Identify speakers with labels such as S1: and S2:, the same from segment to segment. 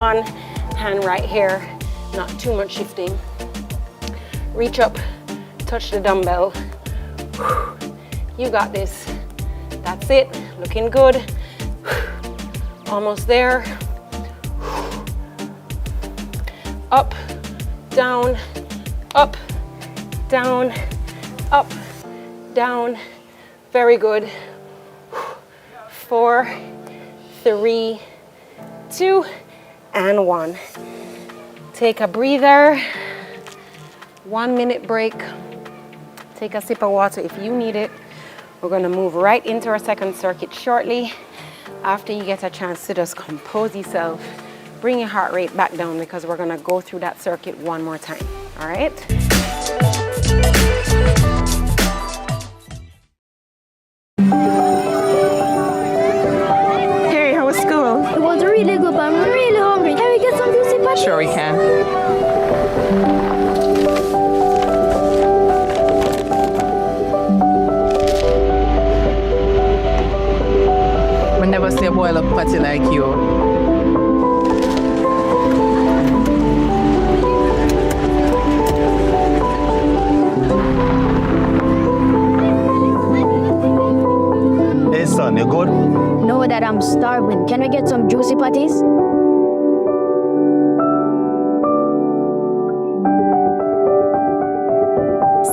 S1: One hand right here, not too much shifting. Reach up, touch the dumbbell. You got this. That's it, looking good. Almost there. Up, down, up, down, up, down. Very good. 4, 3, 2, and 1. Take a breather. 1 minute break. Take a sip of water if you need it. We're going to move right into our second circuit shortly. After you get a chance to just compose yourself, bring your heart rate back down because we're going to go through that circuit one more time. All right?
S2: Hey, how was school?
S3: It was really good, but I'm really hungry. Can we get some juicy patties?
S2: Sure we can. We never see a boil up patty like you.
S4: Hey son, you good?
S3: Know that I'm starving. Can we get some juicy patties?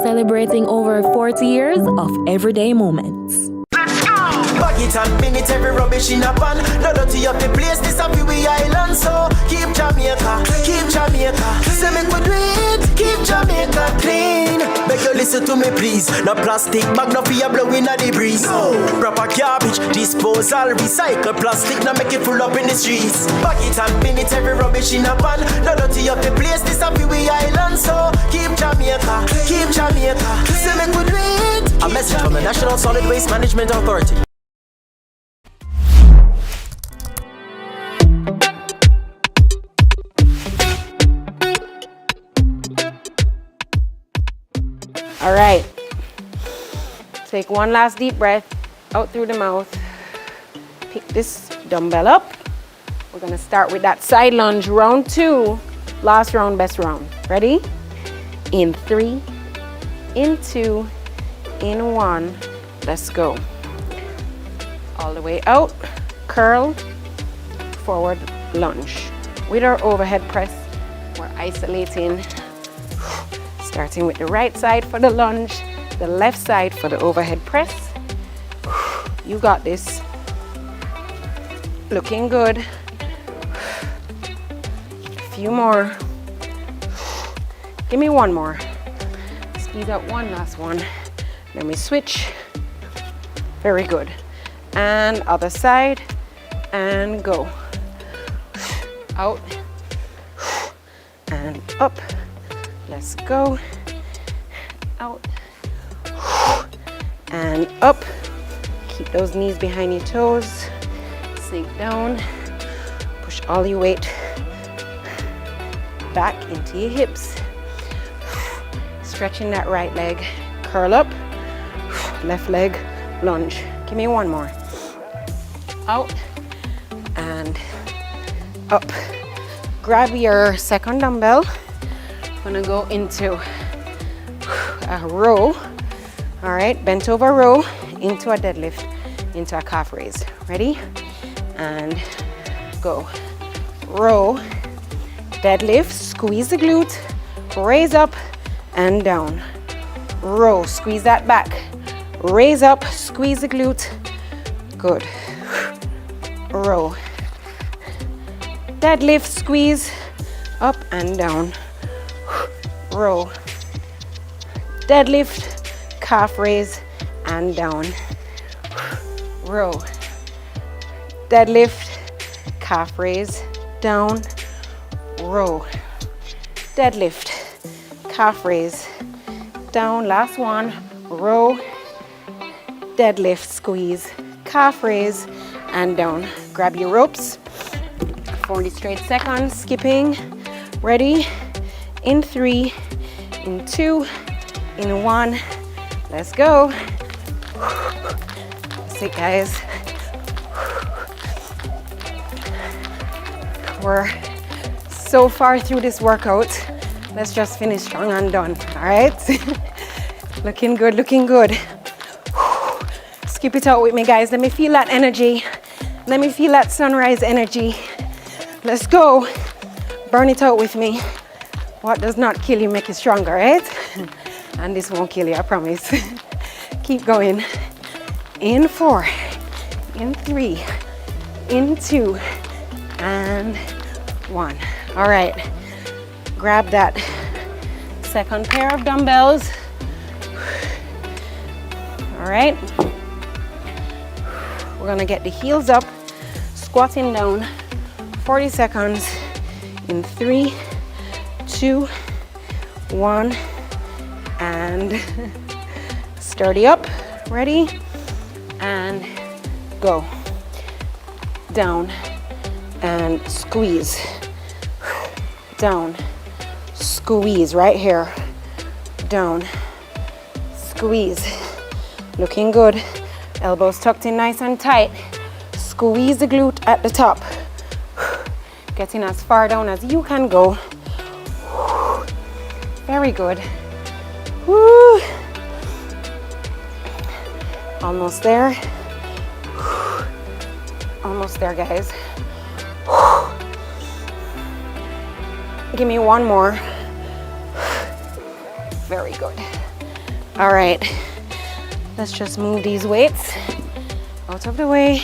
S5: Celebrating over 40 years of everyday moments.
S6: Bag it and pin it, every rubbish in a pan. No dirty up the place, this a we island. So keep Jamaica, keep Jamaica. Say me we do it, keep Jamaica clean. Beg you listen to me please. No plastic bag, no fear blowing at the breeze. No proper garbage, disposal, recycle plastic, now make it full up in the streets. Bag it and pin it, every rubbish in a pan. No dirty up the place, this a we island. So keep Jamaica, keep Jamaica. Say me we do it. A message from the National Solid Waste Management Authority.
S1: All right. Take one last deep breath out through the mouth. Pick this dumbbell up. We're gonna start with that side lunge, round 2. Last round, best round. Ready? In 3, in 2, in 1. Let's go. All the way out, curl, forward lunge. With our overhead press, we're isolating, starting with the right side for the lunge, the left side for the overhead press. You got this. Looking good. A few more. Give me one more. Speed up one last one. Then we switch. Very good. And other side. And go. Out. And up. Let's go. Out. And up. Keep those knees behind your toes. Sink down. Push all your weight back into your hips. Stretching that right leg. Curl up. Left leg. Lunge. Give me one more. Out. And up. Grab your second dumbbell. Gonna go into a row. All right, bent over row into a deadlift, into a calf raise. Ready? And go. Row, deadlift, squeeze the glute, raise up and down. Row, squeeze that back. Raise up, squeeze the glute. Good. Row. Deadlift, squeeze, up and down. Row. Deadlift, calf raise, and down. Row. Deadlift, calf raise, down. Row. Deadlift, calf raise, down. Last one. Row. Deadlift, squeeze, calf raise, and down. Grab your ropes. 40 straight seconds. Skipping. Ready? In 3, in 2, in 1. Let's go. That's it, guys. We're so far through this workout. Let's just finish strong and done, all right? Looking good, looking good. Skip it out with me, guys. Let me feel that energy. Let me feel that sunrise energy. Let's go. Burn it out with me. What does not kill you make you stronger, right? And this won't kill you, I promise. Keep going. In 4, in 3, in 2, and 1. All right. Grab that second pair of dumbbells. All right. We're gonna get the heels up, squatting down, 40 seconds in 3, 2, 1, and sturdy up. Ready? And go. Down and squeeze. Down, squeeze right here. Down, squeeze. Looking good. Elbows tucked in nice and tight. Squeeze the glute at the top. Getting as far down as you can go. Very good. Woo. Almost there. Almost there, guys. Give me one more. Very good. All right. Let's just move these weights out of the way.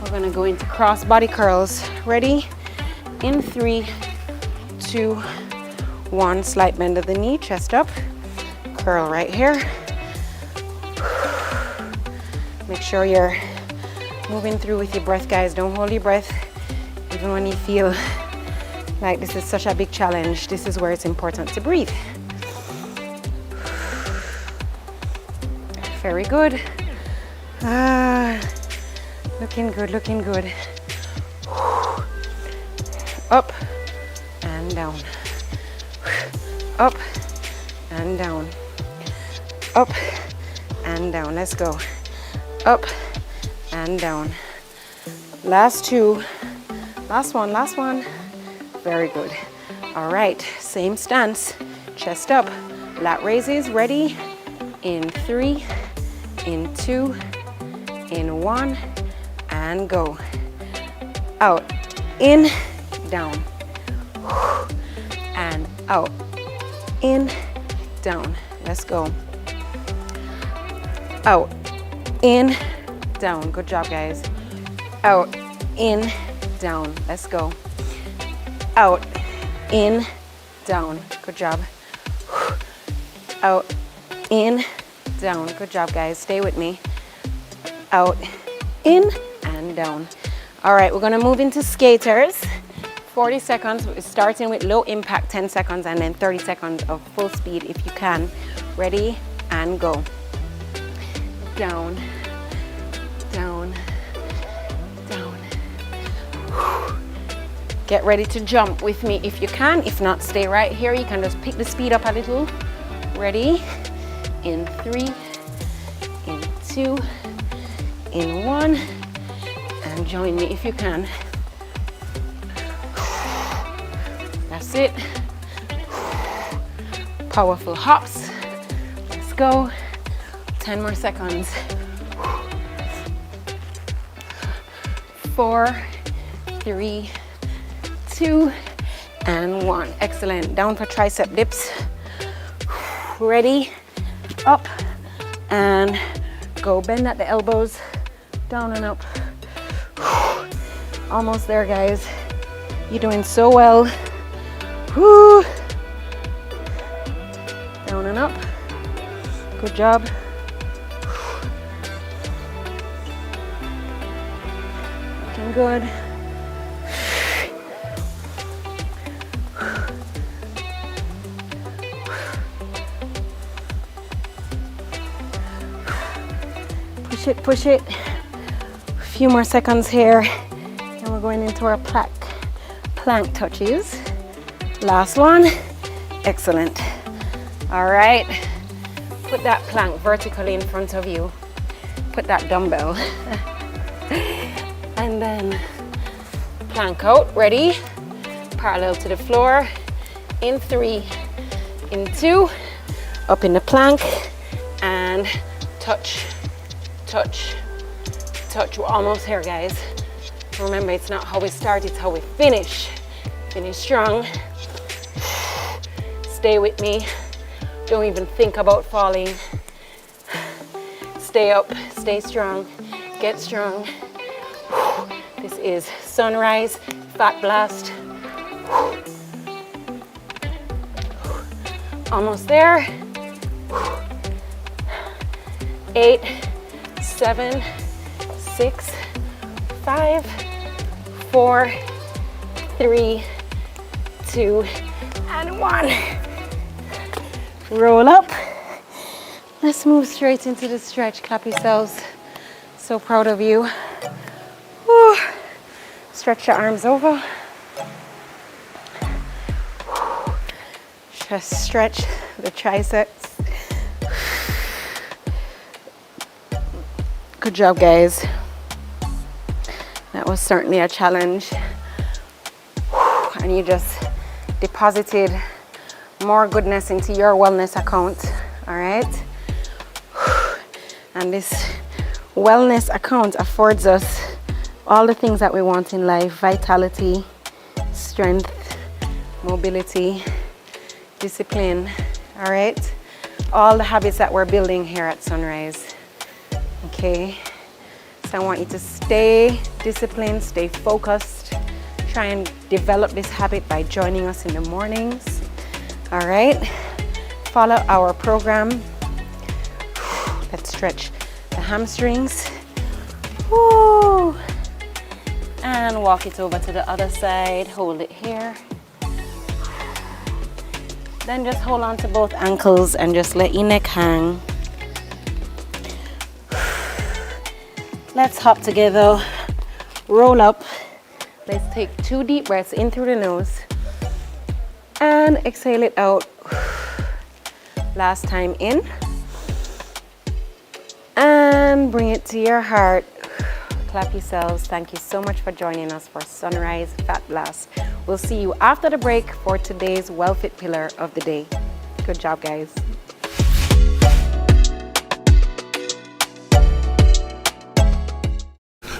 S1: We're gonna go into cross body curls. Ready? In 3, 2, 1. Slight bend of the knee, chest up. Curl right here. Make sure you're moving through with your breath, guys. Don't hold your breath. Even when you feel like this is such a big challenge, this is where it's important to breathe. Very good. Looking good, looking good. Up and down. Up and down. Up and down. Let's go. Up and down. Last two. Last one, last one. Very good. All right, same stance. Chest up, lat raises. Ready? In 3, in 2, in 1, and go. Out, in, down, and out, in, down. Let's go. Out, in, down. Good job, guys. Out, in, down. Let's go. Out, in, down. Good job. Out, in, down. Good job, guys. Stay with me. Out, in, and down. All right, we're gonna move into skaters. 40 seconds, starting with low impact, 10 seconds, and then 30 seconds of full speed if you can. Ready, and go. Down, down, down. Get ready to jump with me if you can. If not, stay right here. You can just pick the speed up a little. Ready? In 3, in 2, in 1, and join me if you can. That's it. Powerful hops. Let's go. 10 more seconds. 4, 3, 2, and 1. Excellent. Down for tricep dips. Ready? Up and go. Bend at the elbows. Down and up. Almost there, guys. You're doing so well. Woo. Down and up. Good job. Looking good. Push it, push it. A few more seconds here. And we're going into our plank touches. Last one. Excellent. All right. Put that plank vertically in front of you. Put that dumbbell. And then plank out. Ready? parallel to the floor. In 3, in 2, up in the plank, and touch, touch, touch. We're almost here, guys. Remember, it's not how we start, it's how we finish. Finish strong. Stay with me. Don't even think about falling. Stay up, stay strong, get strong. This is sunrise, fat blast. Almost there. 8, 7, 6, 5, 4, 3, 2, and 1. Roll up. Let's move straight into the stretch. Clap yourselves. So proud of you. Woo. Stretch your arms over. Just stretch the triceps. Good job, guys. That was certainly a challenge. And you just deposited more goodness into your wellness account, all right? And this wellness account affords us all the things that we want in life: vitality, strength, mobility, discipline, all right? All the habits that we're building here at Sunrise, okay? So I want you to stay disciplined, stay focused, try and develop this habit by joining us in the mornings, all right? Follow our program. Let's stretch the hamstrings. Woo. And walk it over to the other side. Hold it here. Then just hold on to both ankles and just let your neck hang. Let's hop together. Roll up. Let's take 2 deep breaths in through the nose and exhale it out. Last time in. And bring it to your heart. Clap yourselves. Thank you so much for joining us for Sunrise Fat Blast. We'll see you after the break for today's WellFit pillar of the day. Good job, guys.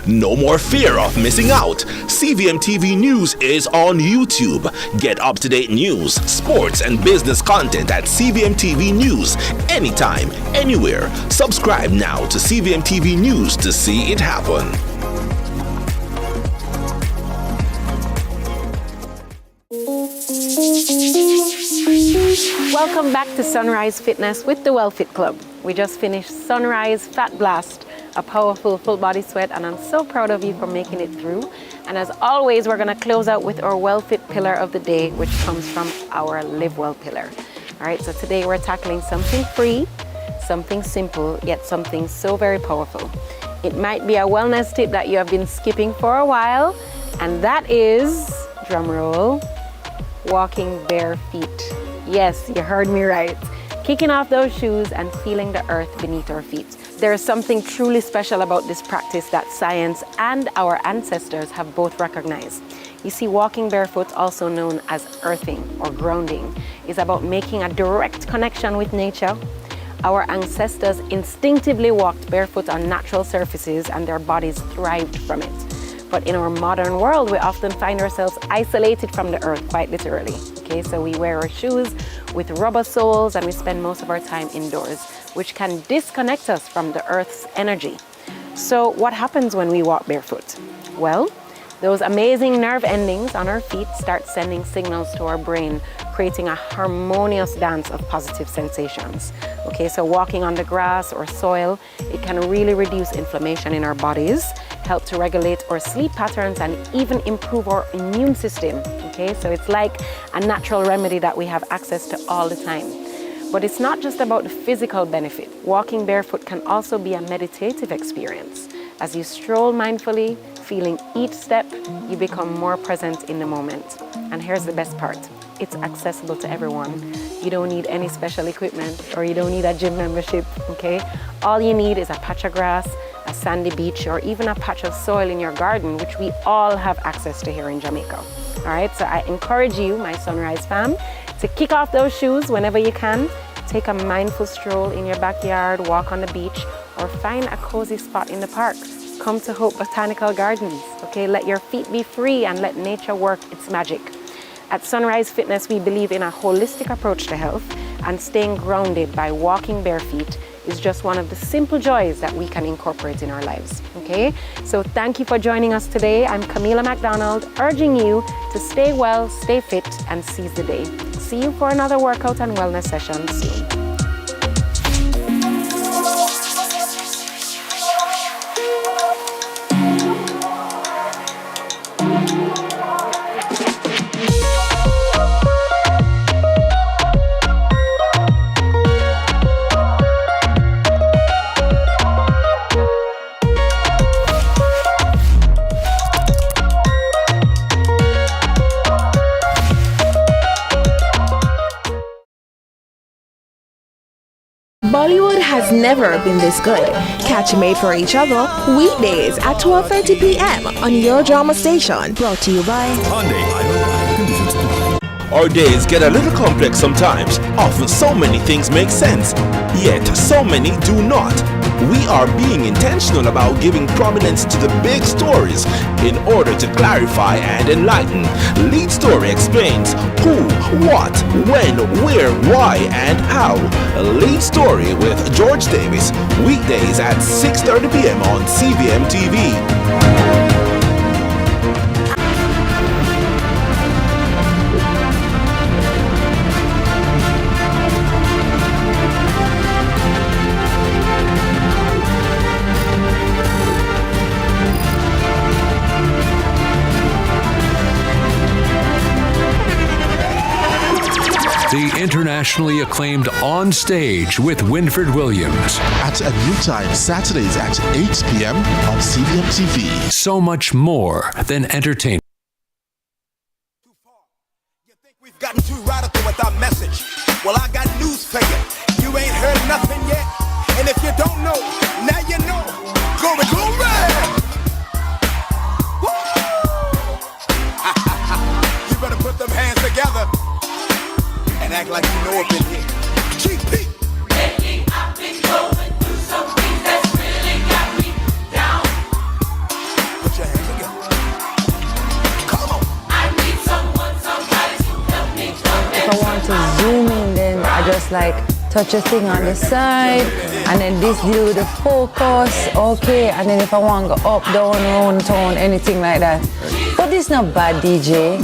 S7: No more fear of missing out. CVMTV News is on YouTube. Get up-to-date news, sports, and business content at CVMTV News anytime, anywhere. Subscribe now to CVMTV News to see it happen.
S1: Welcome back to Sunrise Fitness with the WellFit Club. We just finished Sunrise Fat Blast, a powerful full body sweat, and I'm so proud of you for making it through. And as always, we're gonna close out with our WellFit pillar of the day, which comes from our Live Well pillar. All right, so today we're tackling something free, something simple, yet something so very powerful. It might be a wellness tip that you have been skipping for a while, and that is, drum roll, walking bare feet. Yes, you heard me right. Kicking off those shoes and feeling the earth beneath our feet. There is something truly special about this practice that science and our ancestors have both recognized. You see, walking barefoot, also known as earthing or grounding, is about making a direct connection with nature. Our ancestors instinctively walked barefoot on natural surfaces and their bodies thrived from it. But in our modern world, we often find ourselves isolated from the earth, quite literally. Okay, so we wear our shoes with rubber soles and we spend most of our time indoors, which can disconnect us from the earth's energy. So what happens when we walk barefoot? Well, those amazing nerve endings on our feet start sending signals to our brain, creating a harmonious dance of positive sensations. Okay, so walking on the grass or soil, it can really reduce inflammation in our bodies, help to regulate our sleep patterns, and even improve our immune system. Okay, so it's like a natural remedy that we have access to all the time. But it's not just about the physical benefit. Walking barefoot can also be a meditative experience. As you stroll mindfully, feeling each step, you become more present in the moment. And here's the best part. It's accessible to everyone. You don't need any special equipment or you don't need a gym membership, okay? All you need is a patch of grass, a sandy beach, or even a patch of soil in your garden, which we all have access to here in Jamaica. All right, so I encourage you, my Sunrise fam, to kick off those shoes whenever you can. Take a mindful stroll in your backyard, walk on the beach, or find a cozy spot in the park. Come to Hope Botanical Gardens, okay? Let your feet be free and let nature work its magic. At Sunrise Fitness, we believe in a holistic approach to health, and staying grounded by walking bare feet is just one of the simple joys that we can incorporate in our lives, okay? So thank you for joining us today. I'm Camila McDonald, urging you to stay well, stay fit, and seize the day. See you for another workout and wellness session soon.
S8: Bollywood has never been this good. Catch Made for Each Other weekdays at 12:30 p.m. on your drama station. Brought to you by
S7: Our days get a little complex sometimes. Often so many things make sense, yet so many do not. We are being intentional about giving prominence to the big stories in order to clarify and enlighten. Lead Story explains who, what, when, where, why, and how. Lead Story with George Davis, weekdays at 6:30 p.m. on CVMTV.
S9: The internationally acclaimed On Stage with Winfred Williams.
S10: At a new time, Saturdays at 8 p.m. on CVMTV.
S9: So much more than entertainment.
S6: You think we've gotten too radical with our message? Well, I got news for you. You ain't heard nothing yet. And if you don't know, now you know. Glory, glory! Woo! You better put them hands together and act like you know up in here. GP!
S11: Lately I've been going through some things that's really got me down.
S6: Put your hands together. Come on.
S11: I need somebody to help me come
S12: If I want to zoom in, then I just like touch a thing on the side, and then this deal with the focus, okay, and then if I want to go up, down, round, tone, anything like that. But this not bad, DJ.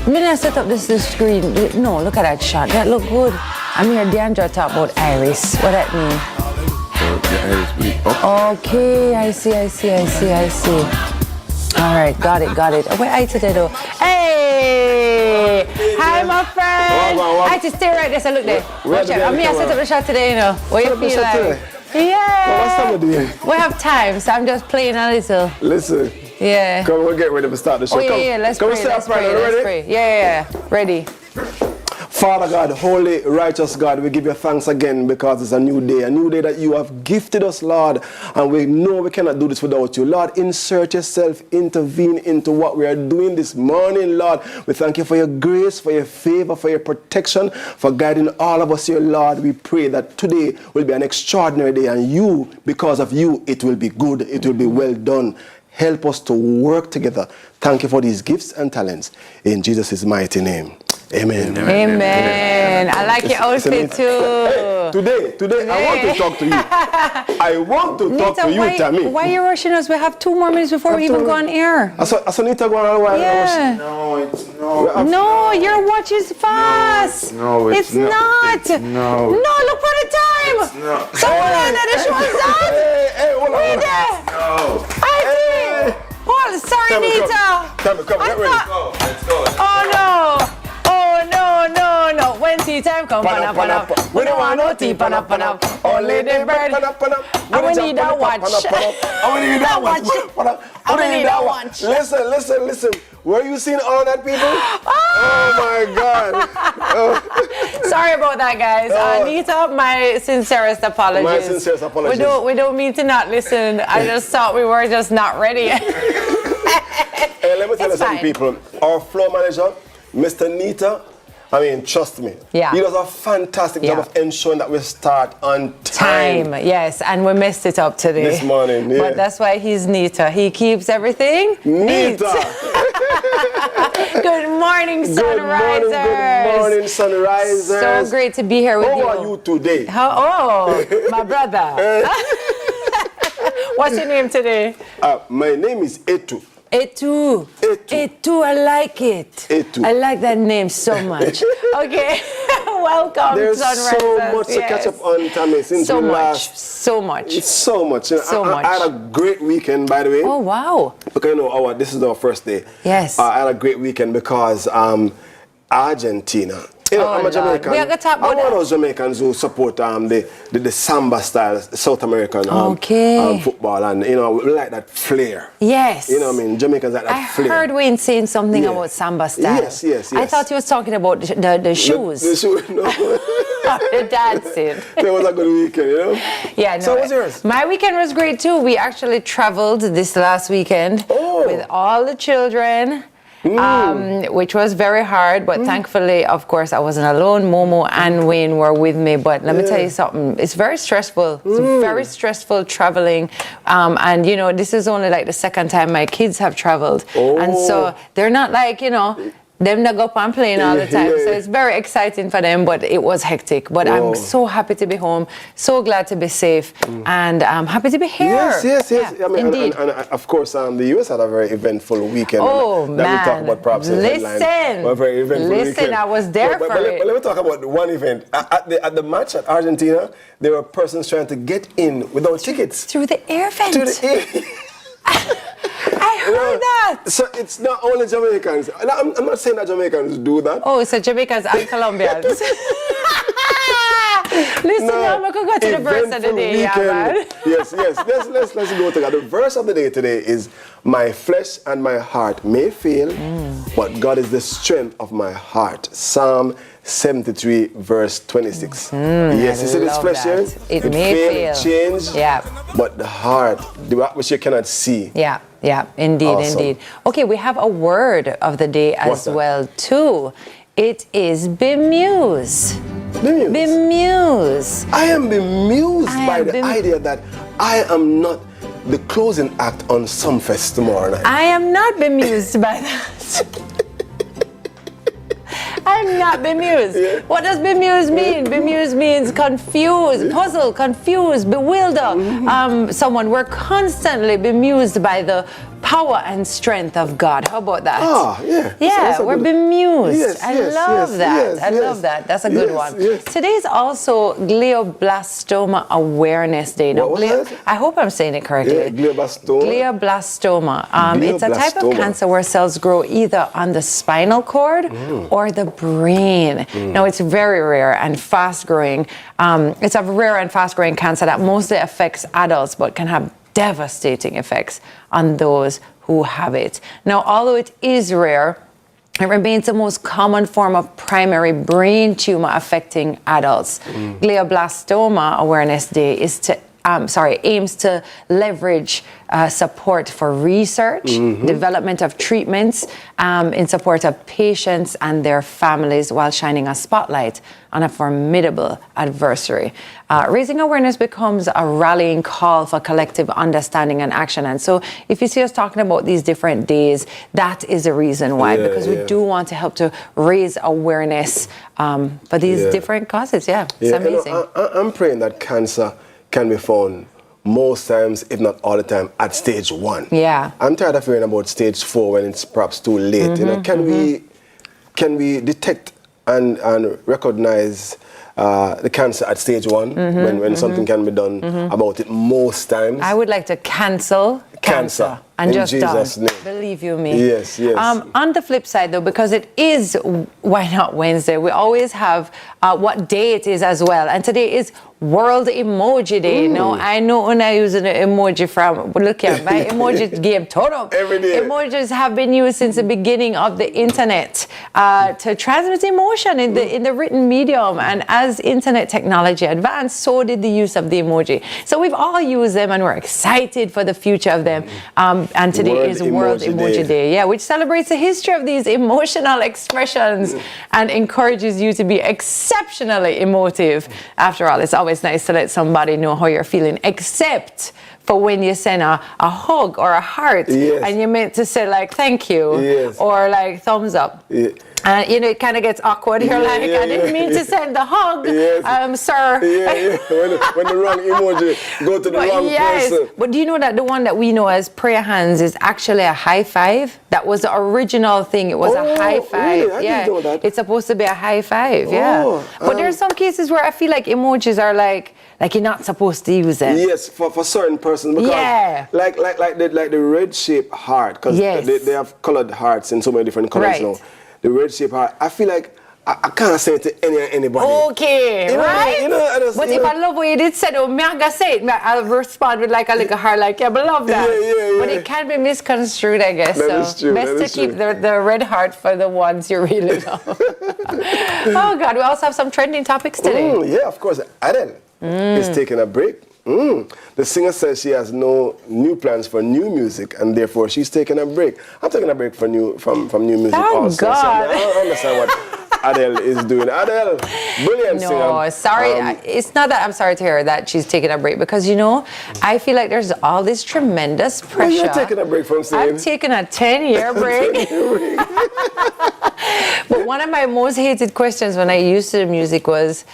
S12: When I set up this screen, no, look at that shot. That look good. I'm here, Deandra talk about iris. What that mean? Okay, I see. All right, got it. Where I today though? Hey! Hi, my friend. I just stay right there, so look there. Watch out. I'm here, set up the shot today, you know. What you feel like? Yeah. We have time, so I'm just playing a little.
S13: Listen.
S12: Yeah.
S13: Come, we'll get ready to start the show.
S12: Oh, yeah, let's pray. Yeah. Ready?
S13: Father God, holy, righteous God, we give you thanks again because it's a new day that you have gifted us, Lord, and we know we cannot do this without you. Lord, insert yourself, intervene into what we are doing this morning, Lord. We thank you for your grace, for your favor, for your protection, for guiding all of us here, Lord. We pray that today will be an extraordinary day, and you, because of you, it will be good, it will be well done. Help us to work together. Thank you for these gifts and talents. In Jesus' mighty name. Amen.
S12: Amen. I like your outfit too.
S13: Hey, today, I want to talk to you. I want to talk to you, Tami.
S12: Why are you rushing us? We have 2 more minutes before we even go on air.
S13: I saw Nita go on a while.
S12: Yeah. No, your watch is fast.
S13: No, it's not.
S12: No, look for the time. Someone on the show's on.
S13: Hey, hold on.
S12: Wait there.
S13: No.
S12: I see. Oh, sorry, Nita.
S13: Come, get ready. Let's go.
S12: Oh, no. When tea time come, pan up. We don't want no tea, pan up. Only the bird. And we need a watch.
S13: Listen. Were you seeing all that, people? Oh my God.
S12: Sorry about that, guys. Anita, my sincerest apologies. We don't mean to not listen. I just thought we were just not ready.
S13: Hey, let me tell you something, people. Our floor manager, Mr. Nita, I mean, trust me.
S12: Yeah.
S13: He does a fantastic job of ensuring that we start on time.
S12: Yes, and we messed it up today.
S13: This morning, yeah.
S12: But that's why he's Nita. He keeps everything neat. Good morning, Sunrisers.
S13: Good morning, Sunrisers.
S12: So great to be here with you.
S13: How are you today?
S12: My brother. What's your name today?
S13: My name is Etu.
S12: Etu. I like it.
S13: Etu.
S12: I like that name so much. Okay, welcome,
S13: There's
S12: Sunrisers.
S13: so much to catch up on, Tami, since
S12: so
S13: we
S12: much.
S13: last.
S12: So much.
S13: It's so much. You know,
S12: so much.
S13: I had a great weekend, by the way.
S12: Oh, wow.
S13: Because you know, this is our first day.
S12: Yes.
S13: I had a great weekend because Argentina. You know, I'm a Jamaican.
S12: We are going to talk about
S13: I'm one of those Jamaicans who support the samba style South American football, and you know, we like that flair.
S12: Yes.
S13: You know what I mean? Jamaicans like that flair.
S12: I heard Wayne saying something about samba style.
S13: Yes.
S12: I thought he was talking about the shoes.
S13: The shoes, no.
S12: The dancing.
S13: That was a good weekend, you know?
S12: Yeah, no.
S13: So what's yours?
S12: My weekend was great too. We actually traveled this last weekend with all the children. Which was very hard, but thankfully, of course, I wasn't alone. Momo and Wayne were with me, but let me tell you something, it's very stressful. It's very stressful traveling, and you know, this is only like the second time my kids have traveled, and so they're not like, you know, them that go up and playing all the time. So it's very exciting for them, but it was hectic. But I'm so happy to be home, so glad to be safe, and I'm happy to be here.
S13: Yes.
S12: Yeah,
S13: I mean,
S12: indeed.
S13: And of course, the US had a very eventful weekend.
S12: Oh,
S13: that
S12: man.
S13: we talk about perhaps in the headline. A very eventful weekend.
S12: I was there for it.
S13: But let me talk about one event. At the match at Argentina, there were persons trying to get in without tickets.
S12: Through the air vent. I heard that.
S13: So it's not only Jamaicans. I'm not saying that Jamaicans do that.
S12: Oh, so Jamaicans and Colombians. Listen, now I could go to the verse of the day, yeah, man.
S13: Yes. Let's go to that. The verse of the day today is, "My flesh and my heart may fail, but God is the strength of my heart." Psalm 73 verse 26. Yes, you see this flesh here?
S12: It may fail.
S13: Change.
S12: Yeah.
S13: But the heart, the which you cannot see.
S12: Yeah, indeed. Okay, we have a word of the day as well too. It is bemuse. Bemuse.
S13: I am bemused by the idea that I am not the closing act on Sumfest tomorrow night.
S12: I am not bemused by that. I'm not bemused. Yeah. What does bemused mean? Bemused means confused, puzzled, confused, bewildered. Someone, we're constantly bemused by the power and strength of God. How about that? Yeah, we're bemused. I love that. That's a good one. Today is also Glioblastoma Awareness Day. Now, I hope I'm saying it correctly.
S13: Yeah, glioblastoma.
S12: It's a type of cancer where cells grow either on the spinal cord or the brain. Now, it's very rare and fast-growing. It's a rare and fast-growing cancer that mostly affects adults but can have devastating effects on those who have it. Now, although it is rare, it remains the most common form of primary brain tumor affecting adults. Glioblastoma Awareness Day aims to leverage support for research, development of treatments in support of patients and their families while shining a spotlight on a formidable adversary. Raising awareness becomes a rallying call for collective understanding and action. And so if you see us talking about these different days, that is the reason why, because we do want to help to raise awareness for these different causes. It's amazing.
S13: You know, I'm praying that cancer can be found most times, if not all the time, at stage 1.
S12: Yeah.
S13: I'm tired of hearing about stage 4 when it's perhaps too late. You know, can we detect and recognize the cancer at stage 1 when something can be done about it most times?
S12: I would like to cancel cancer and
S13: in
S12: just
S13: Jesus' name.
S12: Believe you me.
S13: Yes.
S12: On the flip side, though, because it is Why Not Wednesday, we always have what day it is as well. And today is World Emoji Day. Now, I know when I use an emoji from, look here, my emoji game total.
S13: Every day.
S12: Emojis have been used since the beginning of the internet to transmit emotion in the written medium. And as internet technology advanced, so did the use of the emoji. So we've all used them and we're excited for the future of them. and today is World Emoji Day. Yeah, which celebrates the history of these emotional expressions and encourages you to be exceptionally emotive. After all, it's always nice to let somebody know how you're feeling, except for when you send a hug or a heart, and you meant to say like thank you or like thumbs up. You know, it kind of gets awkward. You're like, I didn't mean to send the hug, sir.
S13: When the wrong emoji go to the wrong person.
S12: But do you know that the one that we know as prayer hands is actually a high five? That was the original thing. It was a high five.
S13: Really? I didn't know that.
S12: It's supposed to be a high five. But there are some cases where I feel like emojis are like you're not supposed to use them.
S13: Yes, for certain persons, because like the red shaped heart, because they have colored hearts in so many different colors now. The red shaped heart, I feel like I can't say it to anybody.
S12: Okay, right? But if I love what you did say, I'm gonna say it. I'll respond with like a little heart, like, I love that. But it can be misconstrued, I guess.
S13: That is true.
S12: Best to keep the red heart for the ones you really love. Oh God, we also have some trending topics today.
S13: Yeah, of course. Adele is taking a break. The singer says she has no new plans for new music, and therefore she's taking a break. I'm taking a break from new music also.
S12: God.
S13: So I don't understand what Adele is doing. Adele, brilliant singer.
S12: No, sorry. It's not that I'm sorry to hear that she's taking a break, because, you know, I feel like there's all this tremendous pressure.
S13: Well, you're taking a break from singing.
S12: I'm taking a 10-year break. But one of my most hated questions when I used to the music was,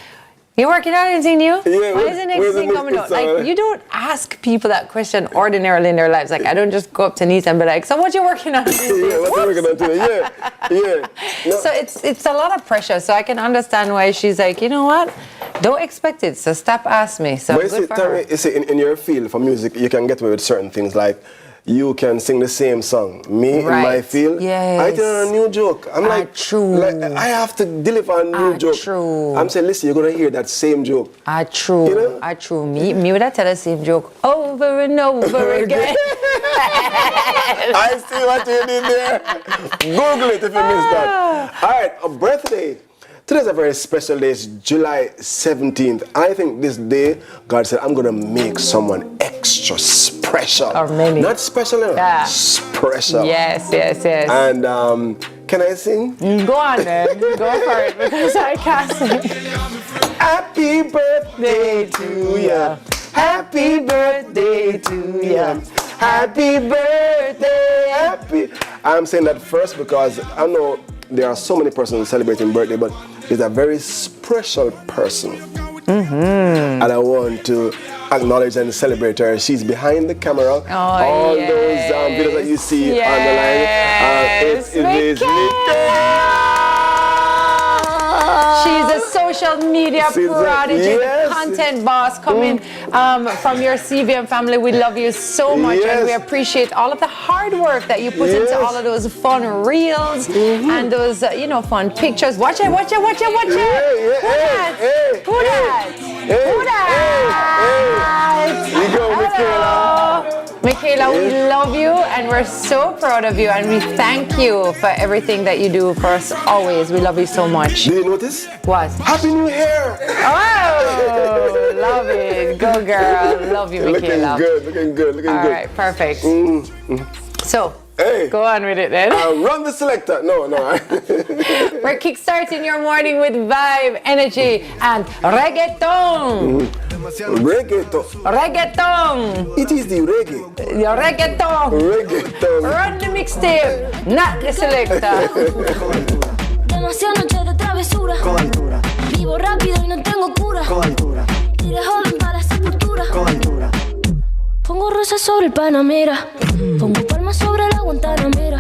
S12: you working on anything new? Why is the next thing coming out? Like, you don't ask people that question ordinarily in their lives. Like, I don't just go up to Nita and be like, so what you working on these days?
S13: What you working on today? No.
S12: So it's a lot of pressure. So I can understand why she's like, you know what? Don't expect it. So stop asking me. So
S13: but
S12: good for her.
S13: You see, in your field for music, you can get away with certain things like you can sing the same song. Me, in my field, I did a new joke. I'm like, I have to deliver a new joke. I'm saying, listen, you're going to hear that same joke.
S12: True.
S13: You know?
S12: Me would I tell the same joke over and over again.
S13: I see what you did there. Google it if you missed that. All right, a birthday. Today's a very special day. It's July 17th. I think this day, God said, I'm going to make someone extra special.
S12: Or many.
S13: Not special, special.
S12: Yes.
S13: And can I sing?
S12: Go on then. Go for it, because I can't sing.
S13: Happy birthday to ya. Happy birthday to ya. Happy birthday. I'm saying that first because I know there are so many persons celebrating birthday, but there's a very special person. And I want to acknowledge and celebrate her. She's behind the camera. All those videos that you see on the line. It is
S12: She's a social media prodigy, content boss coming from your CVM family. We love you so much, and we appreciate all of the hard work that you put into all of those fun reels and those, fun pictures. Watch it. Who that?
S13: You go, Michaela.
S12: Michaela, we love you, and we're so proud of you, and we thank you for everything that you do for us always. We love you so much.
S13: Did you notice?
S12: What?
S13: Happy New Year!
S12: Oh, love it. Go, girl. Love you, Michaela.
S13: Looking good.
S12: All right, perfect. So, go on with it then.
S13: Run the selector. No.
S12: We're kickstarting your morning with vibe, energy, and reggaeton. Reggaeton.
S13: It is the reggae.
S12: Your reggaeton. Run the mixtape, not the selector.
S14: Demasiadas noches de travesura. Vivo rápido y no tengo cura. Iré joven para la sepultura. Pongo rosas sobre el Panamera. Pongo palmas sobre la Guantanamera.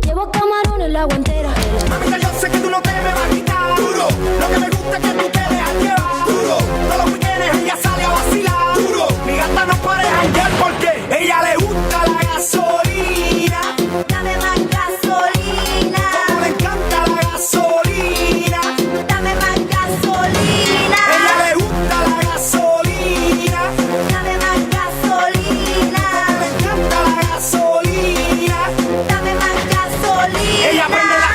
S14: Llevo camarones la guantera.
S6: Mamita, yo sé que tú no te me vas a quitar. Duro. Lo que me gusta es que tú te dejas llevar. Duro. Todos los weekends ella sale a vacilar. Duro. Mi gata no puede janguear porque ella le gusta la gasolina.
S14: Dame más gasolina.
S6: Como le encanta la gasolina.
S14: Dame más gasolina.
S6: Ella le gusta la gasolina.
S14: Dame más gasolina.
S6: Como le encanta la gasolina.
S14: Dame más gasolina.
S6: Ella prende la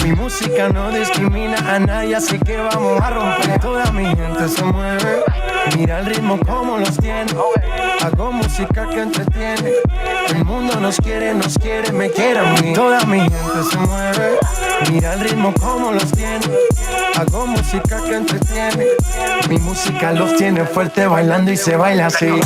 S6: Mi música no discrimina a nadie, así que vamos a romper. Toda mi gente se mueve. Mira el ritmo como los tiene. Hago música que entretiene. El mundo nos quiere, me quiere a mí. Toda mi gente se mueve. Mira el ritmo como los tiene. Hago música que entretiene. Mi música los tiene fuerte bailando y se baila así.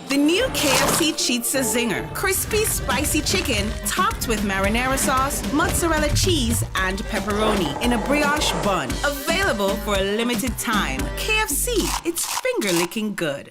S15: The new KFC Chizza Zinger. Crispy, spicy chicken topped with marinara sauce, mozzarella cheese, and pepperoni in a brioche bun. Available for a limited time. KFC, it's finger-licking good.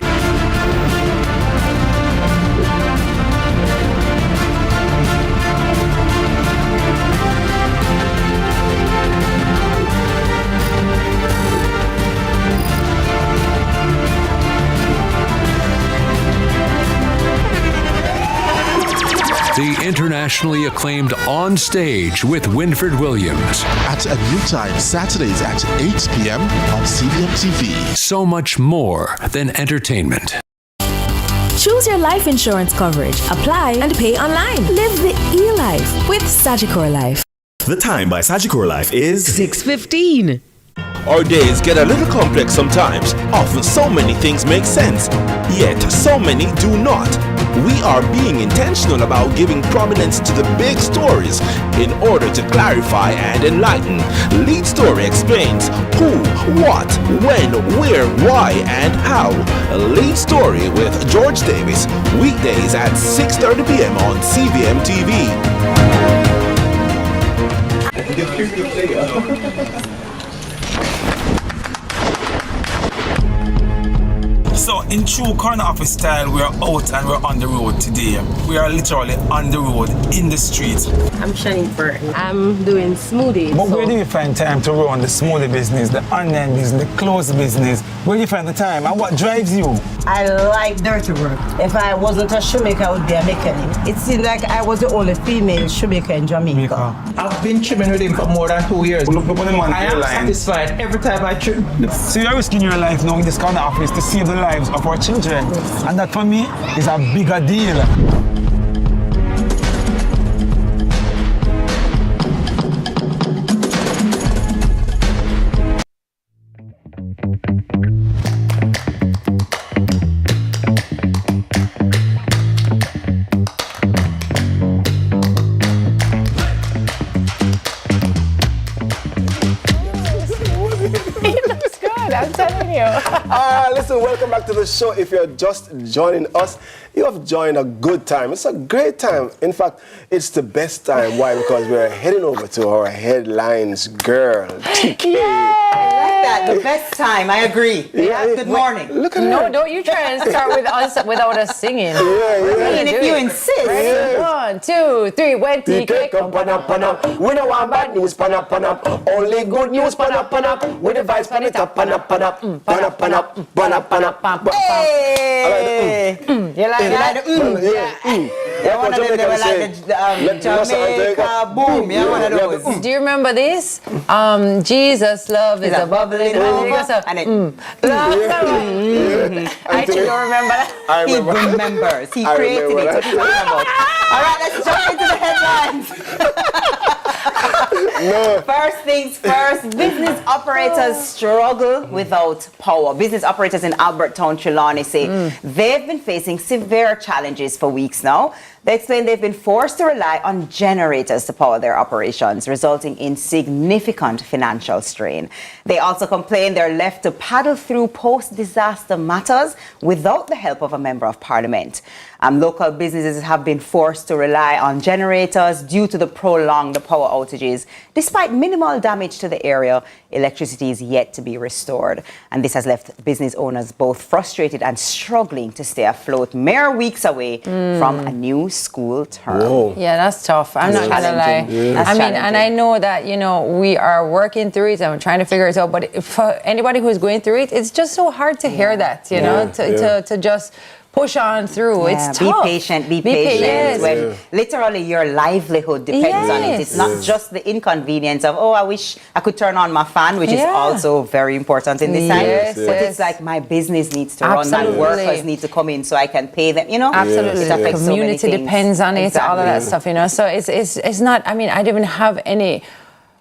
S9: The internationally acclaimed On Stage with Winfred Williams.
S10: At a new time, Saturdays at 8 p.m. on CVMTV.
S9: So much more than entertainment.
S5: Choose your life insurance coverage, apply, and pay online. Live the e-life with Sagicor Life.
S16: The time by Sagicor Life is
S17: 6:15.
S7: Our days get a little complex sometimes. Often so many things make sense, yet so many do not. We are being intentional about giving prominence to the big stories in order to clarify and enlighten. Lead Story explains who, what, when, where, why, and how. Lead Story with George Davis, weekdays at 6:30 p.m. on CVMTV.
S18: So in true corner office style, we're out and we're on the road today. We are literally on the road, in the streets.
S19: I'm Shanifer. I'm doing smoothies.
S18: But where do you find time to run the smoothie business, the online business, the clothes business? Where do you find the time and what drives you?
S20: I like dirty work. If I wasn't a shoemaker, I would be a mechanic. It seemed like I was the only female shoemaker in Jamaica.
S18: I've been trimming with him for more than 2 years. I am satisfied every time I trim. So you're risking your life now in this corner office to save the lives of our children. And that for me is a bigger deal.
S12: I'm telling you.
S13: Listen, welcome back to the show. If you're just joining us, you have joined a good time. It's a great time. In fact, it's the best time. Why? Because we're heading over to our headlines girl, TK.
S20: Yeah. The best time, I agree. Yeah, good morning.
S13: Look at
S12: No,
S13: her.
S12: don't you try and start with us without us singing.
S20: I mean, if you insist.
S12: Ready? 1, 2, 3, when TK come
S13: pan up. We don't want bad news, pan up. Only good news, pan up. With the vibes, pan it up, pan up. Pan up.
S20: Hey! You like that? Yeah, one of them, they were like the Jamaica boom. Yeah, one of those.
S12: Do you remember this? Jesus, love is a bubbling over.
S20: And it,
S12: I think you remember that.
S20: He remembers. He created it. What are you talking about? All right, let's jump into the headlines.
S13: No.
S20: First things first, business operators struggle without power. Business operators in Albertown, Trelawney say they've been facing severe challenges for weeks now. They explain they've been forced to rely on generators to power their operations, resulting in significant financial strain. They also complain they're left to paddle through post-disaster matters without the help of a member of parliament. Local businesses have been forced to rely on generators due to the prolonged power outages. Despite minimal damage to the area, electricity is yet to be restored. And this has left business owners both frustrated and struggling to stay afloat mere weeks away from a new school term.
S13: Whoa.
S12: Yeah, that's tough. I'm not gonna lie.
S13: Yeah.
S12: I mean, and I know that, you know, we are working through it and trying to figure it out, but for anybody who's going through it, it's just so hard to hear that, you know, to just push on through.
S20: Yeah,
S12: It's
S20: be
S12: tough.
S20: patient, be patient.
S12: Yes.
S20: When literally your livelihood depends on it. It's not just the inconvenience of, oh, I wish I could turn on my fan, which is also very important in this time. But it's like my business needs to run, my workers need to come in so I can pay them, you know?
S12: Absolutely.
S20: It affects so many
S12: Community
S20: things.
S12: depends on it, all of that stuff, you know. So it's not, I mean, I don't even have any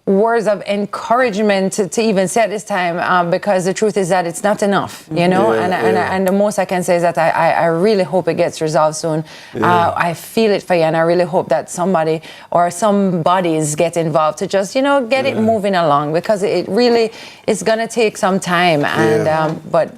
S12: words of encouragement to even say at this time because the truth is that it's not enough, you know, and the most I can say is that I really hope it gets resolved soon. I feel it for you, and I really hope that somebody or some bodies get involved to just, you know, get it moving along, because it really is going to take some time, and but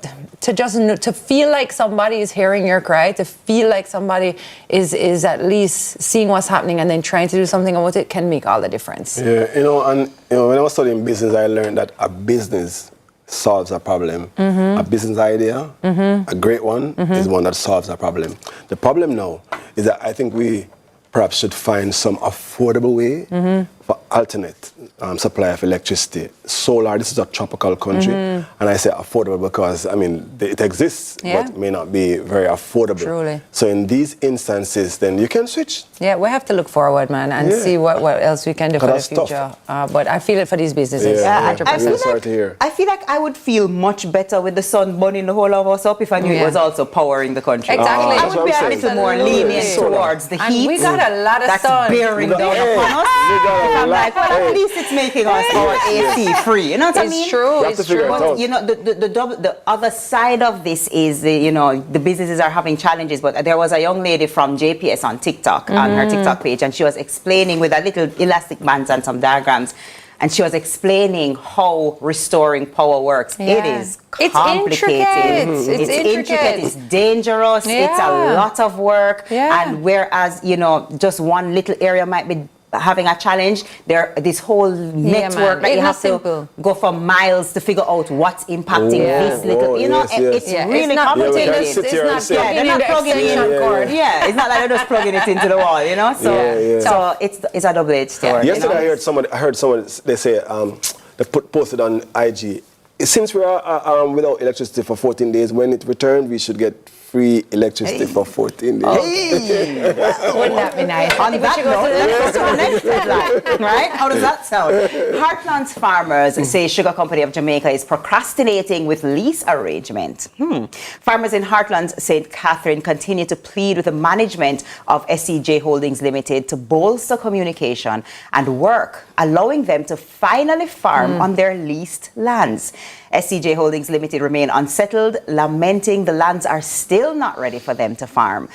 S12: to just to feel like somebody is hearing your cry, to feel like somebody is at least seeing what's happening and then trying to do something about it can make all the difference.
S13: Yeah, you know, and you know, when I was studying business, I learned that a business solves a problem. A business idea, a great one, is one that solves a problem. The problem now is that I think we perhaps should find some affordable way for alternate supply of electricity. Solar, this is a tropical country, and I say affordable because, I mean, it exists, but may not be very affordable.
S12: Truly.
S13: So in these instances, then you can switch.
S12: Yeah, we have to look forward, man, and see what else we can do for the future. But I feel it for these businesses.
S20: Yeah,
S12: 100%.
S20: I feel like I would feel much better with the sun burning the whole of us up if I knew it was also powering the country.
S12: Exactly.
S20: I would be a little more lenient towards the heat.
S12: And we got a lot of
S20: that's
S12: sun.
S20: bearing down upon us. I'm like, well, at least it's making us our AC free. You know what I mean?
S12: It's true. It's true.
S20: But, you know, the other side of this is, you know, the businesses are having challenges. But there was a young lady from JPS on TikTok, on her TikTok page, and she was explaining with a little elastic bands and some diagrams. And she was explaining how restoring power works. It is complicated. It's intricate. It's dangerous. It's a lot of work. And whereas, you know, just one little area might be having a challenge, this whole network that you have to go for miles to figure out what's impacting this little, you know, it's really complicated. They're not plugging in the cord. It's not like they're just plugging it into the wall, you know. So it's a double-edged sword.
S13: Yesterday, you know? I heard someone they say they posted on IG. Since we are without electricity for 14 days, when it returned, we should get free electricity for 14 days.
S12: Wouldn't that be nice?
S20: On that note, let's go to our next headline, right? How does that sound? Heartland's farmers say Sugar Company of Jamaica is procrastinating with lease arrangement. Farmers in Heartland's St. Catherine continue to plead with the management of SCJ Holdings Limited to bolster communication and work, allowing them to finally farm on their leased lands. SCJ Holdings Limited remain unsettled, lamenting the lands are still not ready for them to farm.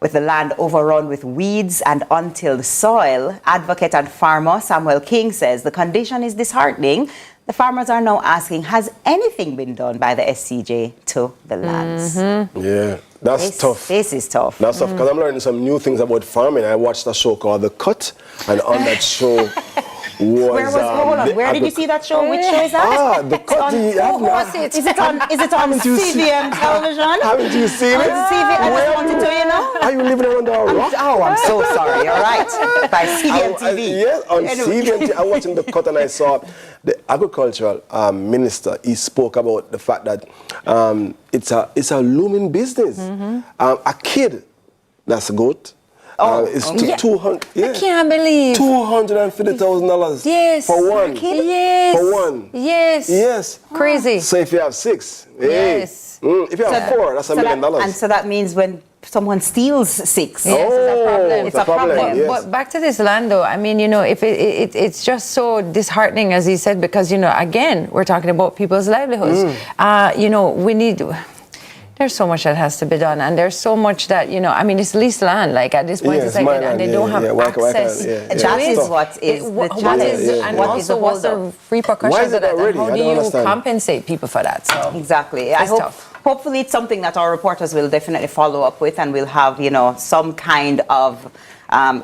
S20: With the land overrun with weeds and untilled soil, advocate and farmer Samuel King says the condition is disheartening. The farmers are now asking, has anything been done by the SCJ to the lands?
S13: Yeah, that's tough.
S20: This is tough.
S13: That's tough, because I'm learning some new things about farming. I watched a show called The Cut, and on that show
S20: where did you see that show? Which show is that?
S13: The Cut.
S20: Is it on CVM television?
S13: Haven't you seen it?
S20: I just wanted to, you know.
S13: Are you living around the rock?
S20: I'm so sorry. All right. By CVMTV.
S13: Yes, on CVMTV. I watched The Cut, and I saw the agricultural minister. He spoke about the fact that it's a looming business. A kid, that's a goat. It's 200.
S12: I can't believe
S13: $250,000.
S12: Yes.
S13: For one.
S12: Yes.
S13: For one.
S12: Yes.
S13: Yes.
S12: Crazy.
S13: So if you have 6,
S12: yes.
S13: If you have 4, that's $1 million.
S20: And so that means when someone steals 6,
S12: it's a problem. But back to this land, though. I mean, you know, if it's just so disheartening, as he said, because, you know, again, we're talking about people's livelihoods. You know, we need. There's so much that has to be done, and there's so much that, you know, I mean, it's leased land. Like at this point, it's like, and they don't have access.
S20: That is what is the challenge.
S12: And also, what's the repercussions of that? And how do you compensate people for that? So
S20: exactly. I hope. Hopefully, it's something that our reporters will definitely follow up with, and we'll have, you know, some kind of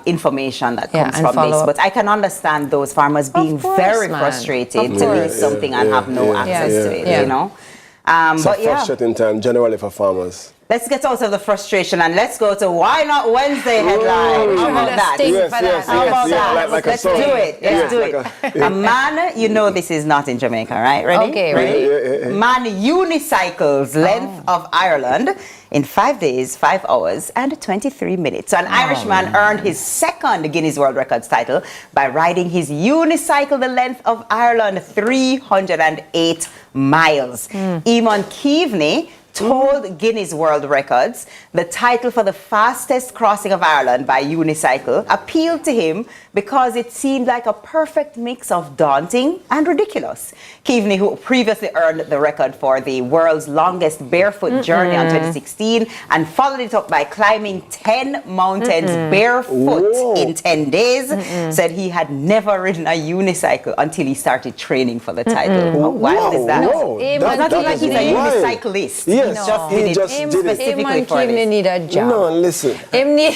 S20: information that comes from this. But I can understand those farmers being very frustrated to lease something and have no access to it. You know.
S13: It's a frustrating time generally for farmers.
S20: Let's get out of the frustration and let's go to Why Not Wednesday headline. How about that? How about that? Let's do it. Let's do it. A man, you know this is not in Jamaica, right? Ready?
S12: Okay, ready.
S20: Man unicycles length of Ireland in 5 days, 5 hours, and 23 minutes. So an Irishman earned his second Guinness World Records title by riding his unicycle the length of Ireland, 308 miles. Eamon Keaveney told Guinness World Records the title for the fastest crossing of Ireland by unicycle appealed to him because it seemed like a perfect mix of daunting and ridiculous. Keaveney, who previously earned the record for the world's longest barefoot journey in 2016 and followed it up by climbing 10 mountains barefoot in 10 days, said he had never ridden a unicycle until he started training for the title. How wild is that? It's not like he's a unicyclist.
S13: Yes, he just did it
S20: specifically for
S12: this. Need a job.
S13: No, listen.
S12: Him need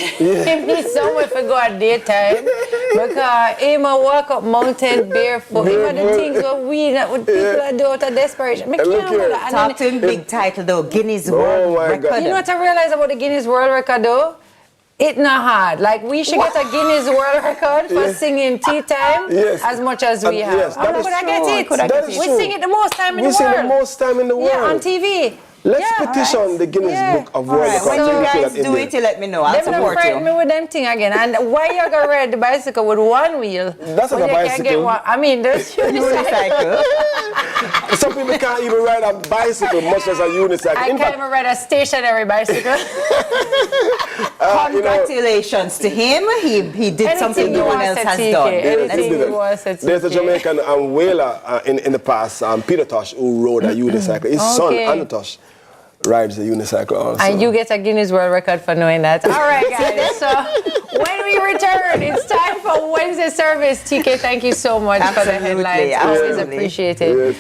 S12: somewhere to go at daytime because he walk up mountain barefoot. He the things what people do out of desperation.
S20: Talk to him big title though, Guinness World Record.
S12: You know what I realize about the Guinness World Record though? It's not hard. Like, we should get a Guinness World Record for singing tea time as much as we have.
S13: Yes, that is
S12: could I get
S13: true.
S12: it? We sing it the most time in the world.
S13: We sing the most time in the world.
S12: Yeah, on TV.
S13: Let's petition the Guinness Book of World Records.
S20: When you guys do it, you let me know. I'll support you.
S12: Me with them thing again. And why you gonna ride the bicycle with one wheel?
S13: That's not a bicycle.
S12: I mean, there's unicycle.
S13: Some people can't even ride a bicycle, much as a unicycle.
S12: I can't even ride a stationary bicycle.
S20: Congratulations to him. He did something no one else has done.
S13: There's a Jamaican whaler in the past, Peter Tosh, who rode a unicycle. His son, Anatosh, rides a unicycle also.
S12: And you get a Guinness World Record for knowing that. All right, guys. So when we return, it's time for Wednesday service. TK, thank you so much for the headlines. Always appreciate it.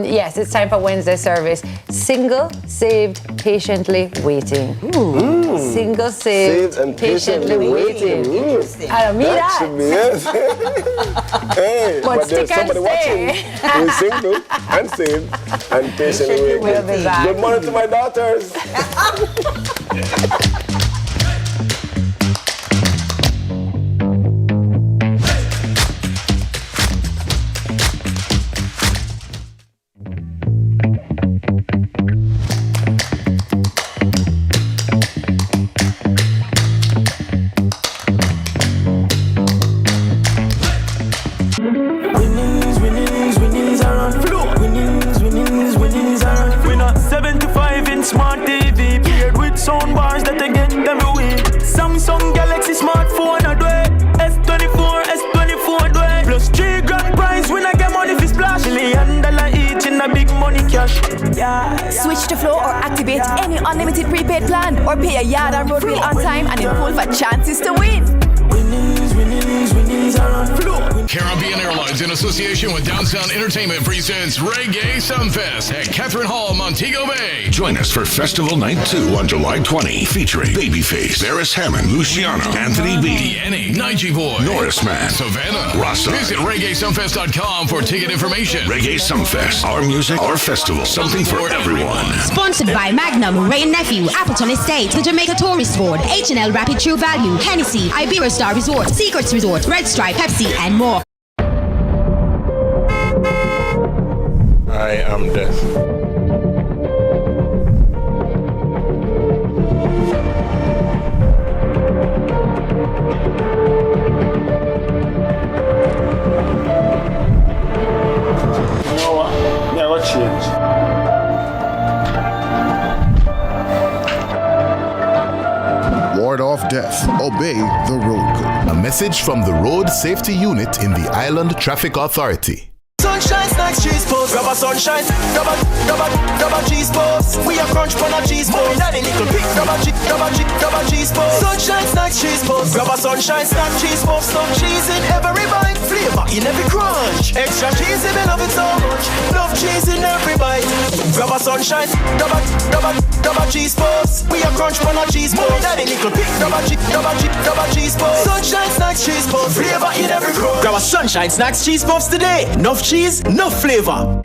S12: Yes, it's time for Wednesday service. Single, saved, patiently waiting. Single, saved,
S13: and
S12: patiently waiting. I don't mean that.
S13: Should be it. Hey, but there's somebody watching who's single and saved and patiently waiting.
S12: We'll be back.
S13: Good morning to my daughters.
S6: Smart TV paired with sound bars that they get them away. Samsung Galaxy smartphone a way. S24 way. Plus 3 grand prize when I get money for splash. $1 million each in a big money cash. Yeah.
S5: Switch to Flow or activate any unlimited prepaid plan or pay a yard and road bill on time and in full for chances to win.
S6: Winnings are on Flow.
S17: Caribbean Airlines, in association with Downtown Entertainment, presents Reggae Sumfest at Catherine Hall, Montego Bay.
S21: Join us for Festival Night 2 on July 20, featuring Babyface, Barris Hammond, Luciano, Anthony B,
S17: DNA, Nige Boy,
S21: Norris Man,
S17: Savannah,
S21: Rasta.
S17: Visit ReggaeSumfest.com for ticket information.
S21: Reggae Sumfest, our music, our festival, something for everyone.
S22: Sponsored by Magnum, Ray and Nephew, Appleton Estate, the Jamaica Tourist Board, H&L Rapid True Value, Hennessy, Iberostar Resort, Secrets Resort, Red Stripe, Pepsi, and more.
S23: I am death.
S18: You know what? Never change.
S10: Ward off death. Obey the road code.
S24: A message from the Road Safety Unit in the Island Traffic Authority.
S6: Sunshine snacks, cheese balls, grab a sunshine, grab a cheese balls. We are crunch on a cheese balls. Daddy little pick, grab a cheese balls. Sunshine snacks, cheese balls, grab a sunshine snack, cheese balls. Some cheese in every bite, flavor in every crunch. Extra cheese if you love it so much. Love cheese in every bite. Grab a sunshine, grab a cheese balls. We are crunch on a cheese balls. Daddy little pick, grab a cheese balls. Sunshine snacks, cheese balls, flavor in every crunch. Grab a sunshine snacks, cheese puffs today. Enough cheese, no flavor.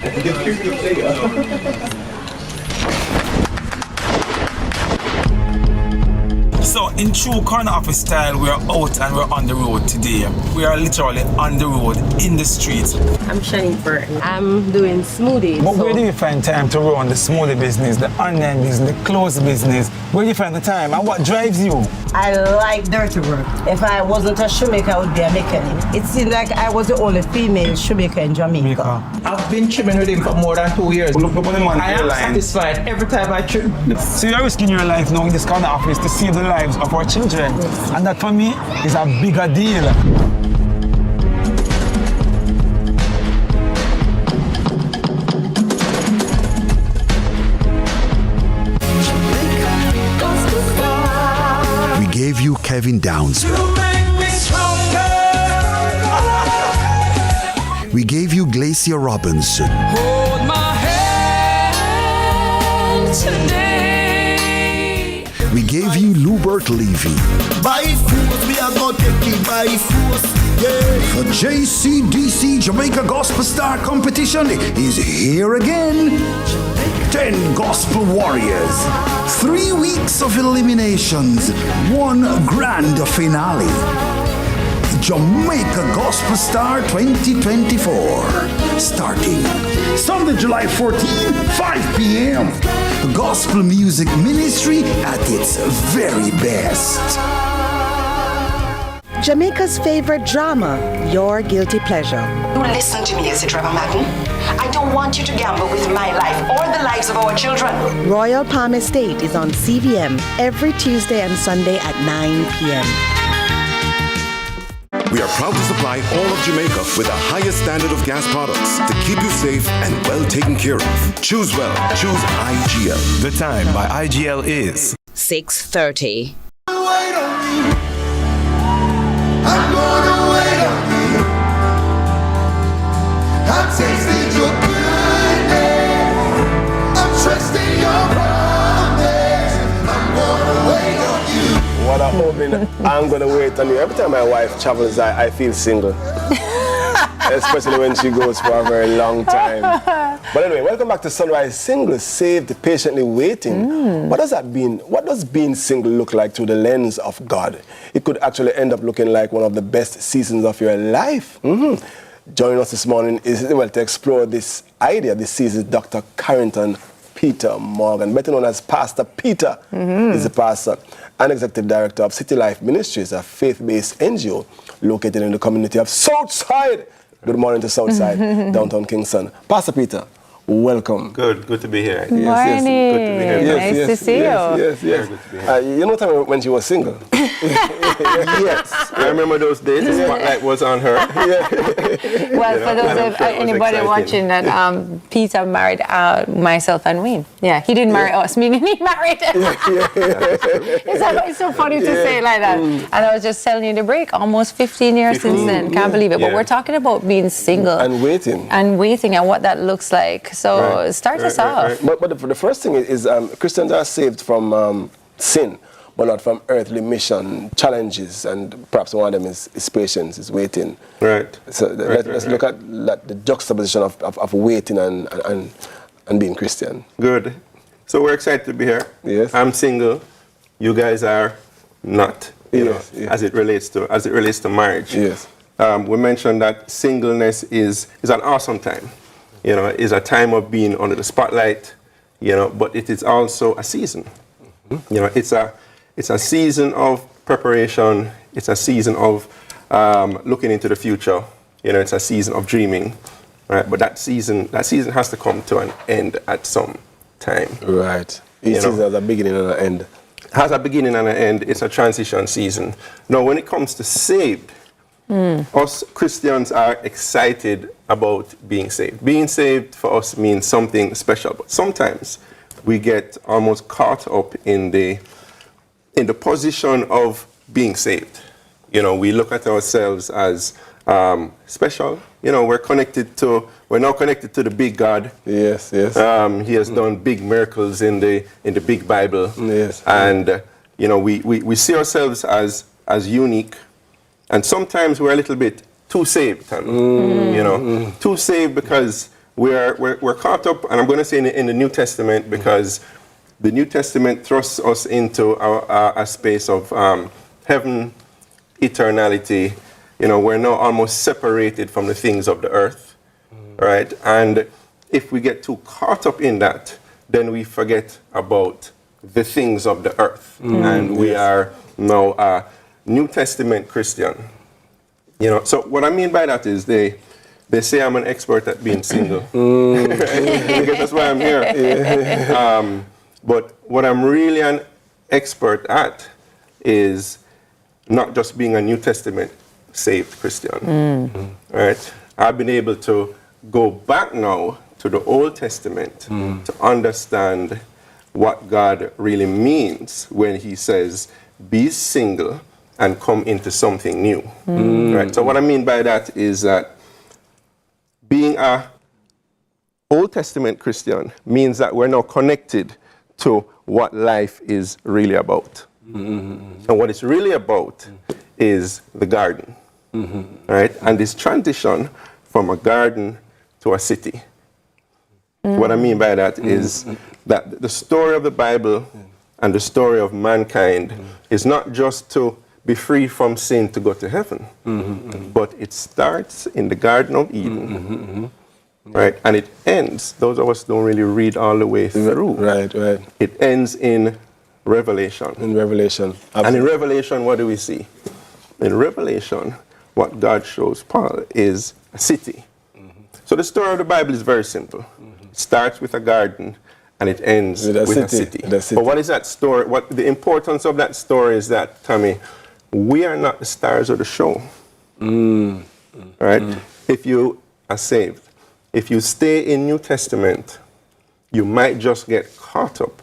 S18: So in true corner office style, we are out and we're on the road today. We are literally on the road, in the streets.
S19: I'm Jennifer. I'm doing smoothies.
S18: But where do you find time to run the smoothie business, the online business, the clothes business? Where do you find the time and what drives you?
S1: I like dirty work. If I wasn't a shoemaker, I would be a mechanic. It seemed like I was the only female shoemaker in Jamaica.
S18: I've been trimming with him for more than 2 years. Look upon him on I am satisfied every time I trim. So you're risking your life now in this corner office to save the lives of our children. Yes. And that for me is a bigger deal.
S2: We gave you Kevin Downs. We gave you Glacier Robinson.
S11: Hold my hand today.
S2: We gave you Lubert Levy.
S6: By force, we are going to take it by force. Yeah.
S2: The JCDC Jamaica Gospel Star Competition is here again. 10 Gospel Warriors, 3 weeks of eliminations, 1 grand finale. Jamaica Gospel Star 2024. Starting Sunday, July 14, 5 p.m. Gospel music ministry at its very best.
S8: Jamaica's favorite drama, Your Guilty Pleasure.
S3: Listen to me, Izzy Trevor Madden. I don't want you to gamble with my life or the lives of our children.
S8: Royal Palm Estate is on CVM every Tuesday and Sunday at 9 p.m.
S4: We are proud to supply all of Jamaica with the highest standard of gas products to keep you safe and well taken care of. Choose well. Choose IGL.
S16: The time by IGL is
S3: 6:30.
S6: I'm gonna wait on you. I'm tasting your goodness. I'm trusting your promise. I'm gonna wait on you.
S13: What a opening. I'm gonna wait on you. Every time my wife travels, I feel single. Especially when she goes for a very long time. But anyway, welcome back to Sunrise Single, Saved, Patiently Waiting. What does that mean? What does being single look like through the lens of God? It could actually end up looking like one of the best seasons of your life. Joining us this morning is, well, to explore this idea, this season, Dr. Carrington Peter Morgan, better known as Pastor Peter. He's a pastor and executive director of City Life Ministries, a faith-based NGO located in the community of Southside. Good morning to Southside, downtown Kingston. Pastor Peter, welcome.
S23: Good to be here.
S12: Good morning.
S23: Good to be here.
S12: Nice to see you.
S13: Yes.
S23: Very good to be here.
S13: You know Tami when she was single?
S23: Yes, I remember those days. The spotlight was on her.
S12: Well, for those of anybody watching that, Peter married myself and Wayne. Yeah, he didn't marry us, meaning he married. It's so funny to say it like that. And I was just telling you the break, almost 15 years since then. Can't believe it. But we're talking about being single.
S13: And waiting.
S12: And what that looks like. So start us off.
S13: But the first thing is Christians are saved from sin, but not from earthly mission challenges, and perhaps one of them is patience, is waiting.
S23: Right.
S13: So let's look at the juxtaposition of waiting and being Christian.
S23: Good. So we're excited to be here.
S13: Yes.
S23: I'm single. You guys are not. Yes. As it relates to marriage.
S13: Yes.
S23: We mentioned that singleness is an awesome time. Is a time of being under the spotlight. But it is also a season. It's a season of preparation. It's a season of looking into the future. It's a season of dreaming, right? But that season has to come to an end at some time.
S13: Right. Each season has a beginning and an end.
S23: Has a beginning and an end. It's a transition season. Now, when it comes to saved, us Christians are excited about being saved. Being saved for us means something special, but sometimes we get almost caught up in the position of being saved. We look at ourselves as special. We're now connected to the big God.
S13: Yes.
S23: He has done big miracles in the big Bible.
S13: Yes.
S23: And we see ourselves as unique, and sometimes we're a little bit too saved, too saved because we're caught up, and I'm going to say in the New Testament, because the New Testament thrusts us into a space of heaven, eternality. You know, we're now almost separated from the things of the earth, right? And if we get too caught up in that, then we forget about the things of the earth. And we are now a New Testament Christian. You know, so what I mean by that is they say I'm an expert at being single. Because that's why I'm here. But what I'm really an expert at is not just being a New Testament saved Christian. Right? I've been able to go back now to the Old Testament to understand what God really means when he says, be single and come into something new. Right? So what I mean by that is that being a Old Testament Christian means that we're now connected to what life is really about. And what it's really about is the garden. Right? And this transition from a garden to a city. What I mean by that is that the story of the Bible and the story of mankind is not just to be free from sin to go to heaven, but it starts in the Garden of Eden, right? And it ends, those of us don't really read all the way through.
S13: Right.
S23: It ends in Revelation.
S13: In Revelation. Absolutely.
S23: And in Revelation, what do we see? In Revelation, what God shows Paul is a city. So the story of the Bible is very simple. It starts with a garden and it ends with a city. But what is that story? What the importance of that story is that, Tami, we are not the stars of the show. Right? If you are saved, if you stay in New Testament, you might just get caught up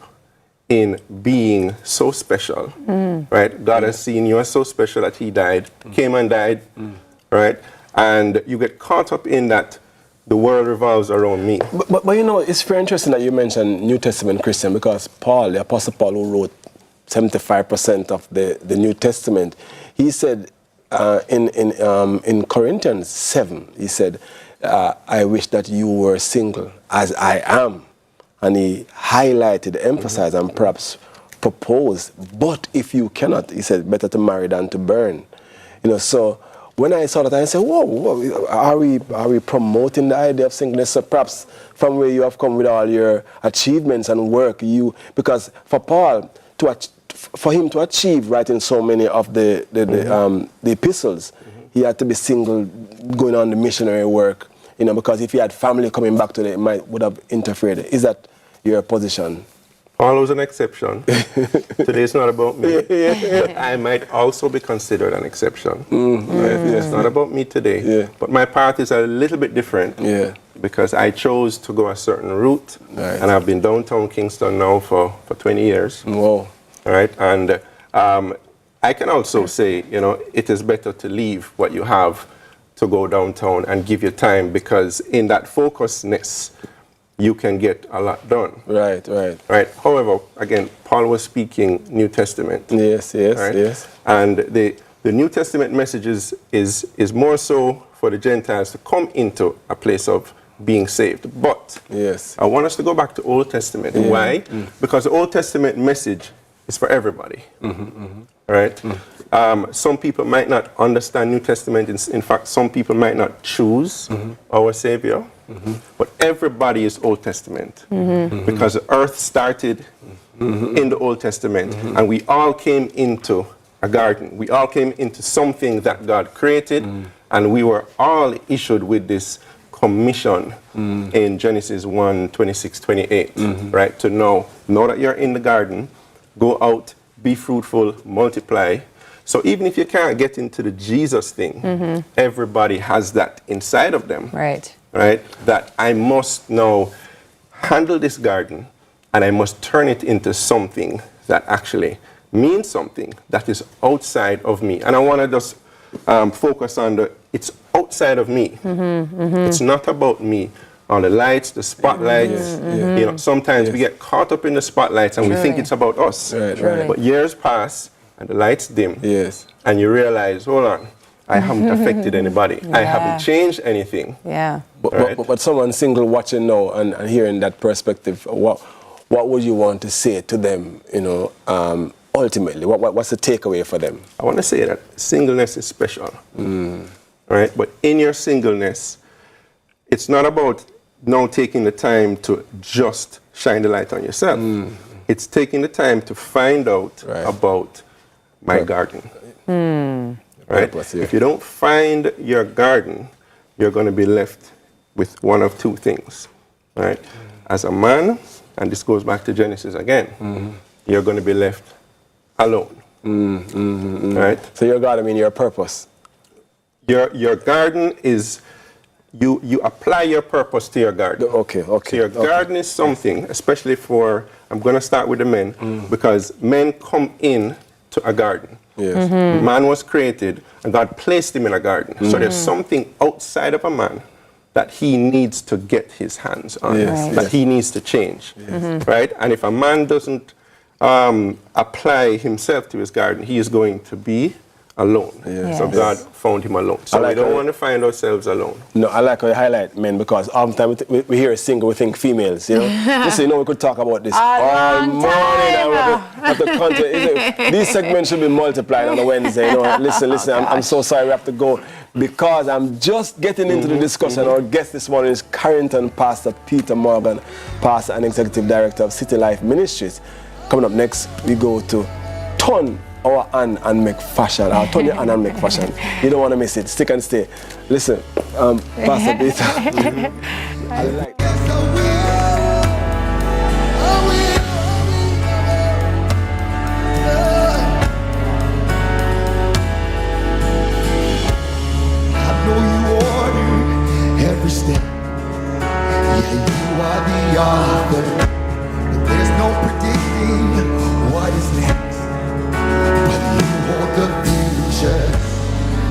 S23: in being so special. Right? God has seen you as so special that he died, came and died, right? And you get caught up in that the world revolves around me.
S13: But you know, it's very interesting that you mentioned New Testament Christian, because Paul, the Apostle Paul, who wrote 75% of the New Testament, he said in Corinthians 7, he said, I wish that you were single as I am. And he highlighted, emphasized, and perhaps proposed, but if you cannot, he said, better to marry than to burn. You know, so when I saw that, I said, whoa, are we promoting the idea of singleness? So perhaps from where you have come with all your achievements and work, because for Paul, for him to achieve writing so many of the epistles, he had to be single, going on the missionary work, you know, because if he had family coming back to it, it would have interfered. Is that your position?
S23: Paul was an exception. Today it's not about me. But I might also be considered an exception. Right? It's not about me today. But my path is a little bit different because I chose to go a certain route. And I've been downtown Kingston now for 20 years.
S13: Whoa.
S23: Right? And I can also say, you know, it is better to leave what you have to go downtown and give your time, because in that focusedness, you can get a lot done.
S13: Right.
S23: However, again, Paul was speaking New Testament.
S13: Yes.
S23: And the New Testament message is more so for the Gentiles to come into a place of being saved. But I want us to go back to Old Testament. Why? Because the Old Testament message is for everybody. Right? Some people might not understand New Testament. In fact, some people might not choose our Savior. But everybody is Old Testament because the earth started in the Old Testament, and we all came into a garden. We all came into something that God created, and we were all issued with this commission in Genesis 1, 26, 28, right? To know that you're in the garden, go out, be fruitful, multiply. So even if you can't get into the Jesus thing, everybody has that inside of them. Right? That I must now handle this garden and I must turn it into something that actually means something that is outside of me. And I want to just focus on it's outside of me. It's not about me. On the lights, the spotlights, you know, sometimes we get caught up in the spotlights and we think it's about us. But years pass and the lights dim. And you realize, hold on, I haven't affected anybody. I haven't changed anything.
S13: But someone single watching now and hearing that perspective, what what would you want to say to them, ultimately? What's the takeaway for them?
S23: I want to say that singleness is special, right? But in your singleness, it's not about now taking the time to just shine the light on yourself. It's taking the time to find out about my garden. Right? If you don't find your garden, you're going to be left with one of two things, right? As a man, and this goes back to Genesis again, you're going to be left alone, right?
S13: So your garden, your purpose.
S23: Your garden is, you apply your purpose to your garden.
S13: Okay.
S23: So your garden is something, especially for, I'm going to start with the men, because men come in to a garden.
S13: Yes.
S23: Man was created and God placed him in a garden. So there's something outside of a man that he needs to get his hands on, that he needs to change, right? And if a man doesn't apply himself to his garden, he is going to be alone. So God found him alone. So we don't want to find ourselves alone.
S13: No, I like how you highlight men, because oftentimes we hear a single, we think females, Listen, we could talk about this all morning. And the content, these segments should be multiplied on a Wednesday. Listen, I'm so sorry we have to go, because I'm just getting into the discussion. Our guest this morning is Carrington Pastor Peter Morgan, Pastor and Executive Director of City Life Ministries. Coming up next, we go to Ton our Ann and McFashion. I'll turn your Ann and McFashion. You don't want to miss it. Stick and stay. Listen, Pastor Peter. I like
S7: every step. Yeah, you are the author, but there's no predicting what is next. But you hold the future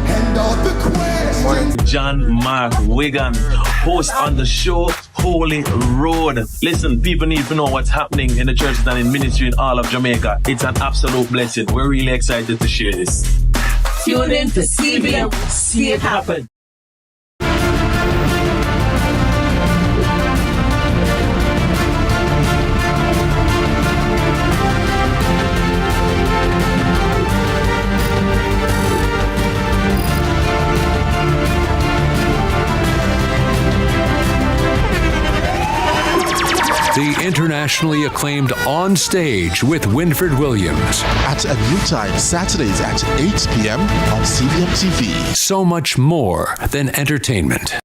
S7: and all the questions.
S9: John Mark Wigan, host on the show Holy Road. Listen, people need to know what's happening in the churches and in ministry in all of Jamaica. It's an absolute blessing. We're really excited to share this.
S11: Tune in to CVM. See it happen.
S14: The internationally acclaimed On Stage with Winfred Williams.
S10: At a new time, Saturdays at 8 p.m. on CVMTV.
S14: So much more than entertainment.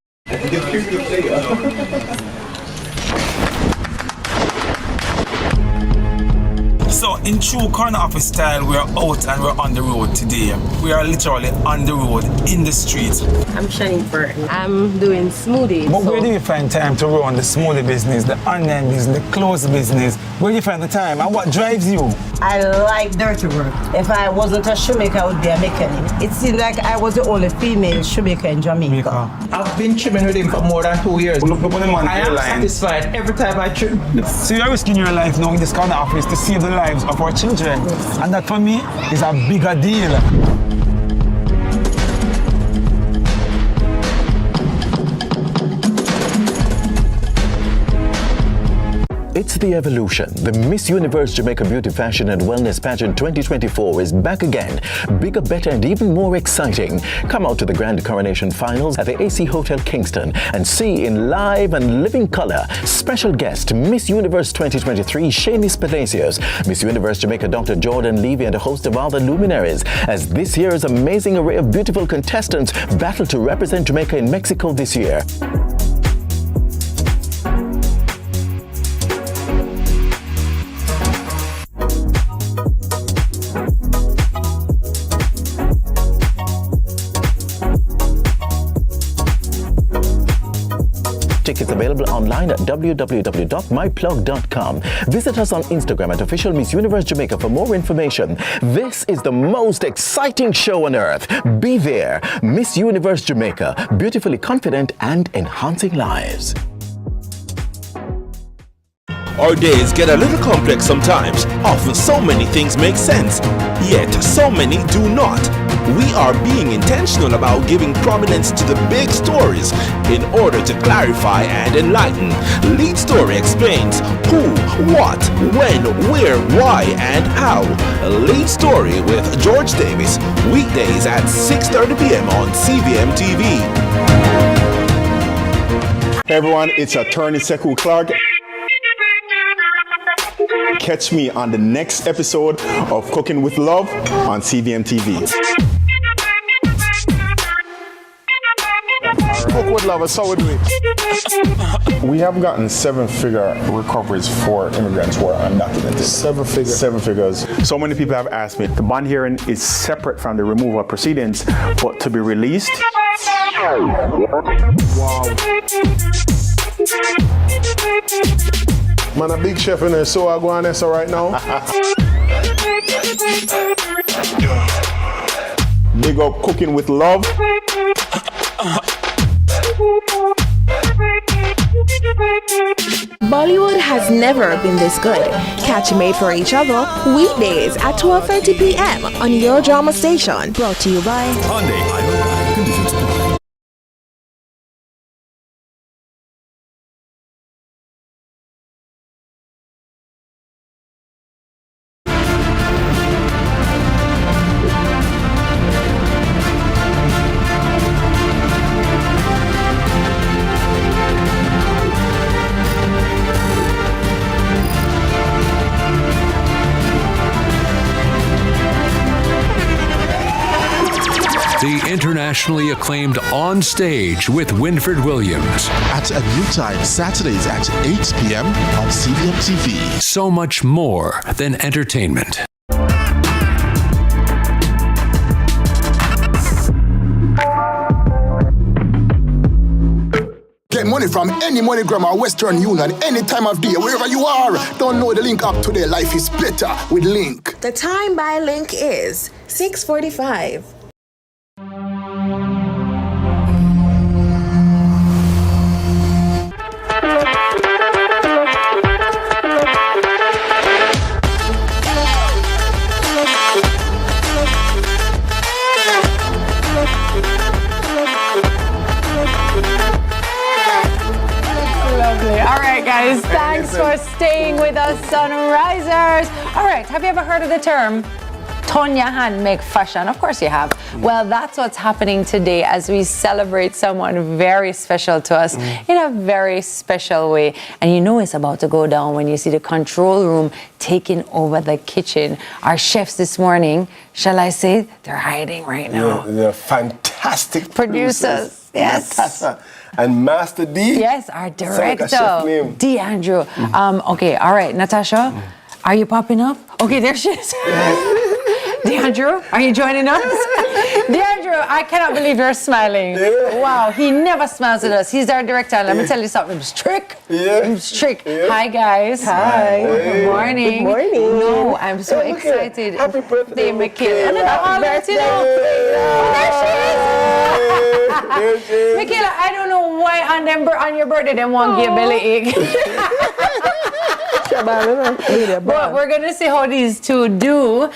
S18: So in true corner office style, we are out and we're on the road today. We are literally on the road, in the streets.
S19: I'm Shanique Burton. I'm doing smoothies.
S18: But where do you find time to run the smoothie business, the online business, the clothes business? Where do you find the time and what drives you?
S1: I like dirty work. If I wasn't a shoemaker, I would be a mechanic. It seemed like I was the only female shoemaker in Jamaica.
S18: I've been trimming with him for more than 2 years. Look on the man. I am satisfied every time I trim. So you're risking your life now in this kind of office to save the lives of our children. And that for me is a bigger deal.
S15: It's the evolution. The Miss Universe Jamaica Beauty Fashion and Wellness Pageant 2024 is back again. Bigger, better, and even more exciting. Come out to the Grand Coronation Finals at the AC Hotel Kingston and see in live and living color special guest Miss Universe 2023 Shanice Palacios, Miss Universe Jamaica Dr. Jordan Levy, and a host of other luminaries as this year's amazing array of beautiful contestants battle to represent Jamaica in Mexico this year. Tickets available online at www.myplug.com. Visit us on Instagram at Official Miss Universe Jamaica for more information. This is the most exciting show on earth. Be there. Miss Universe Jamaica, beautifully confident and enhancing lives.
S5: Our days get a little complex sometimes. Often so many things make sense, yet so many do not. We are being intentional about giving prominence to the big stories in order to clarify and enlighten. Lead Story explains who, what, when, where, why, and how. Lead Story with George Davis, weekdays at 6:30 p.m. on CVMTV.
S17: Hey everyone, it's attorney Sekou Clark. Catch me on the next episode of Cooking with Love on CVMTV. Cook with Love, that's how we do it. We have gotten 7-figure recoveries for immigrants who are undocumented. 7 figures? 7 figures. So many people have asked me, the bond hearing is separate from the removal proceedings, but to be released. Wow.
S20: Man, a big chef in there, so I go on this right now.
S17: Big up Cooking with Love.
S8: Bollywood has never been this good. Catch Made for Each Other weekdays at 12:30 p.m. on your drama station. Brought to you by
S24: Hyundai. Conditions apply.
S14: The internationally acclaimed On Stage with Winfred Williams.
S10: At a new time, Saturdays at 8 p.m. on CVMTV.
S14: So much more than entertainment.
S7: Get money from any MoneyGram or Western Union any time of day, wherever you are. Download the Link app today. Life is better with Link.
S8: The time by Link is 6:45.
S12: All right, guys, thanks for staying with us, Sunrisers. All right, have you ever heard of the term turn your hand, make fashion? Of course you have. Well, that's what's happening today as we celebrate someone very special to us in a very special way. And you know it's about to go down when you see the control room taking over the kitchen. Our chefs this morning, shall I say, they're hiding right now.
S13: Yeah, they're fantastic
S12: Producers. Yes.
S13: Natasha and Master D.
S12: Yes, our director,
S13: Chef name.
S12: D. Andrew. Okay, all right, Natasha, are you popping up? Okay, there she is. DeAndrew, are you joining us? DeAndrew, I cannot believe you're smiling. Yeah. Wow, he never smiles at us. He's our director. And let me tell you something. It was trick. Yeah. It was trick. Yeah. Hi, guys.
S19: Hi.
S12: Good morning.
S19: Good morning.
S12: No, I'm so excited.
S19: Happy birthday,
S12: Michaela. And then all that, you know. There she is. Michaela, I don't know why on your birthday they won't give belly ache. But we're going to see how these two do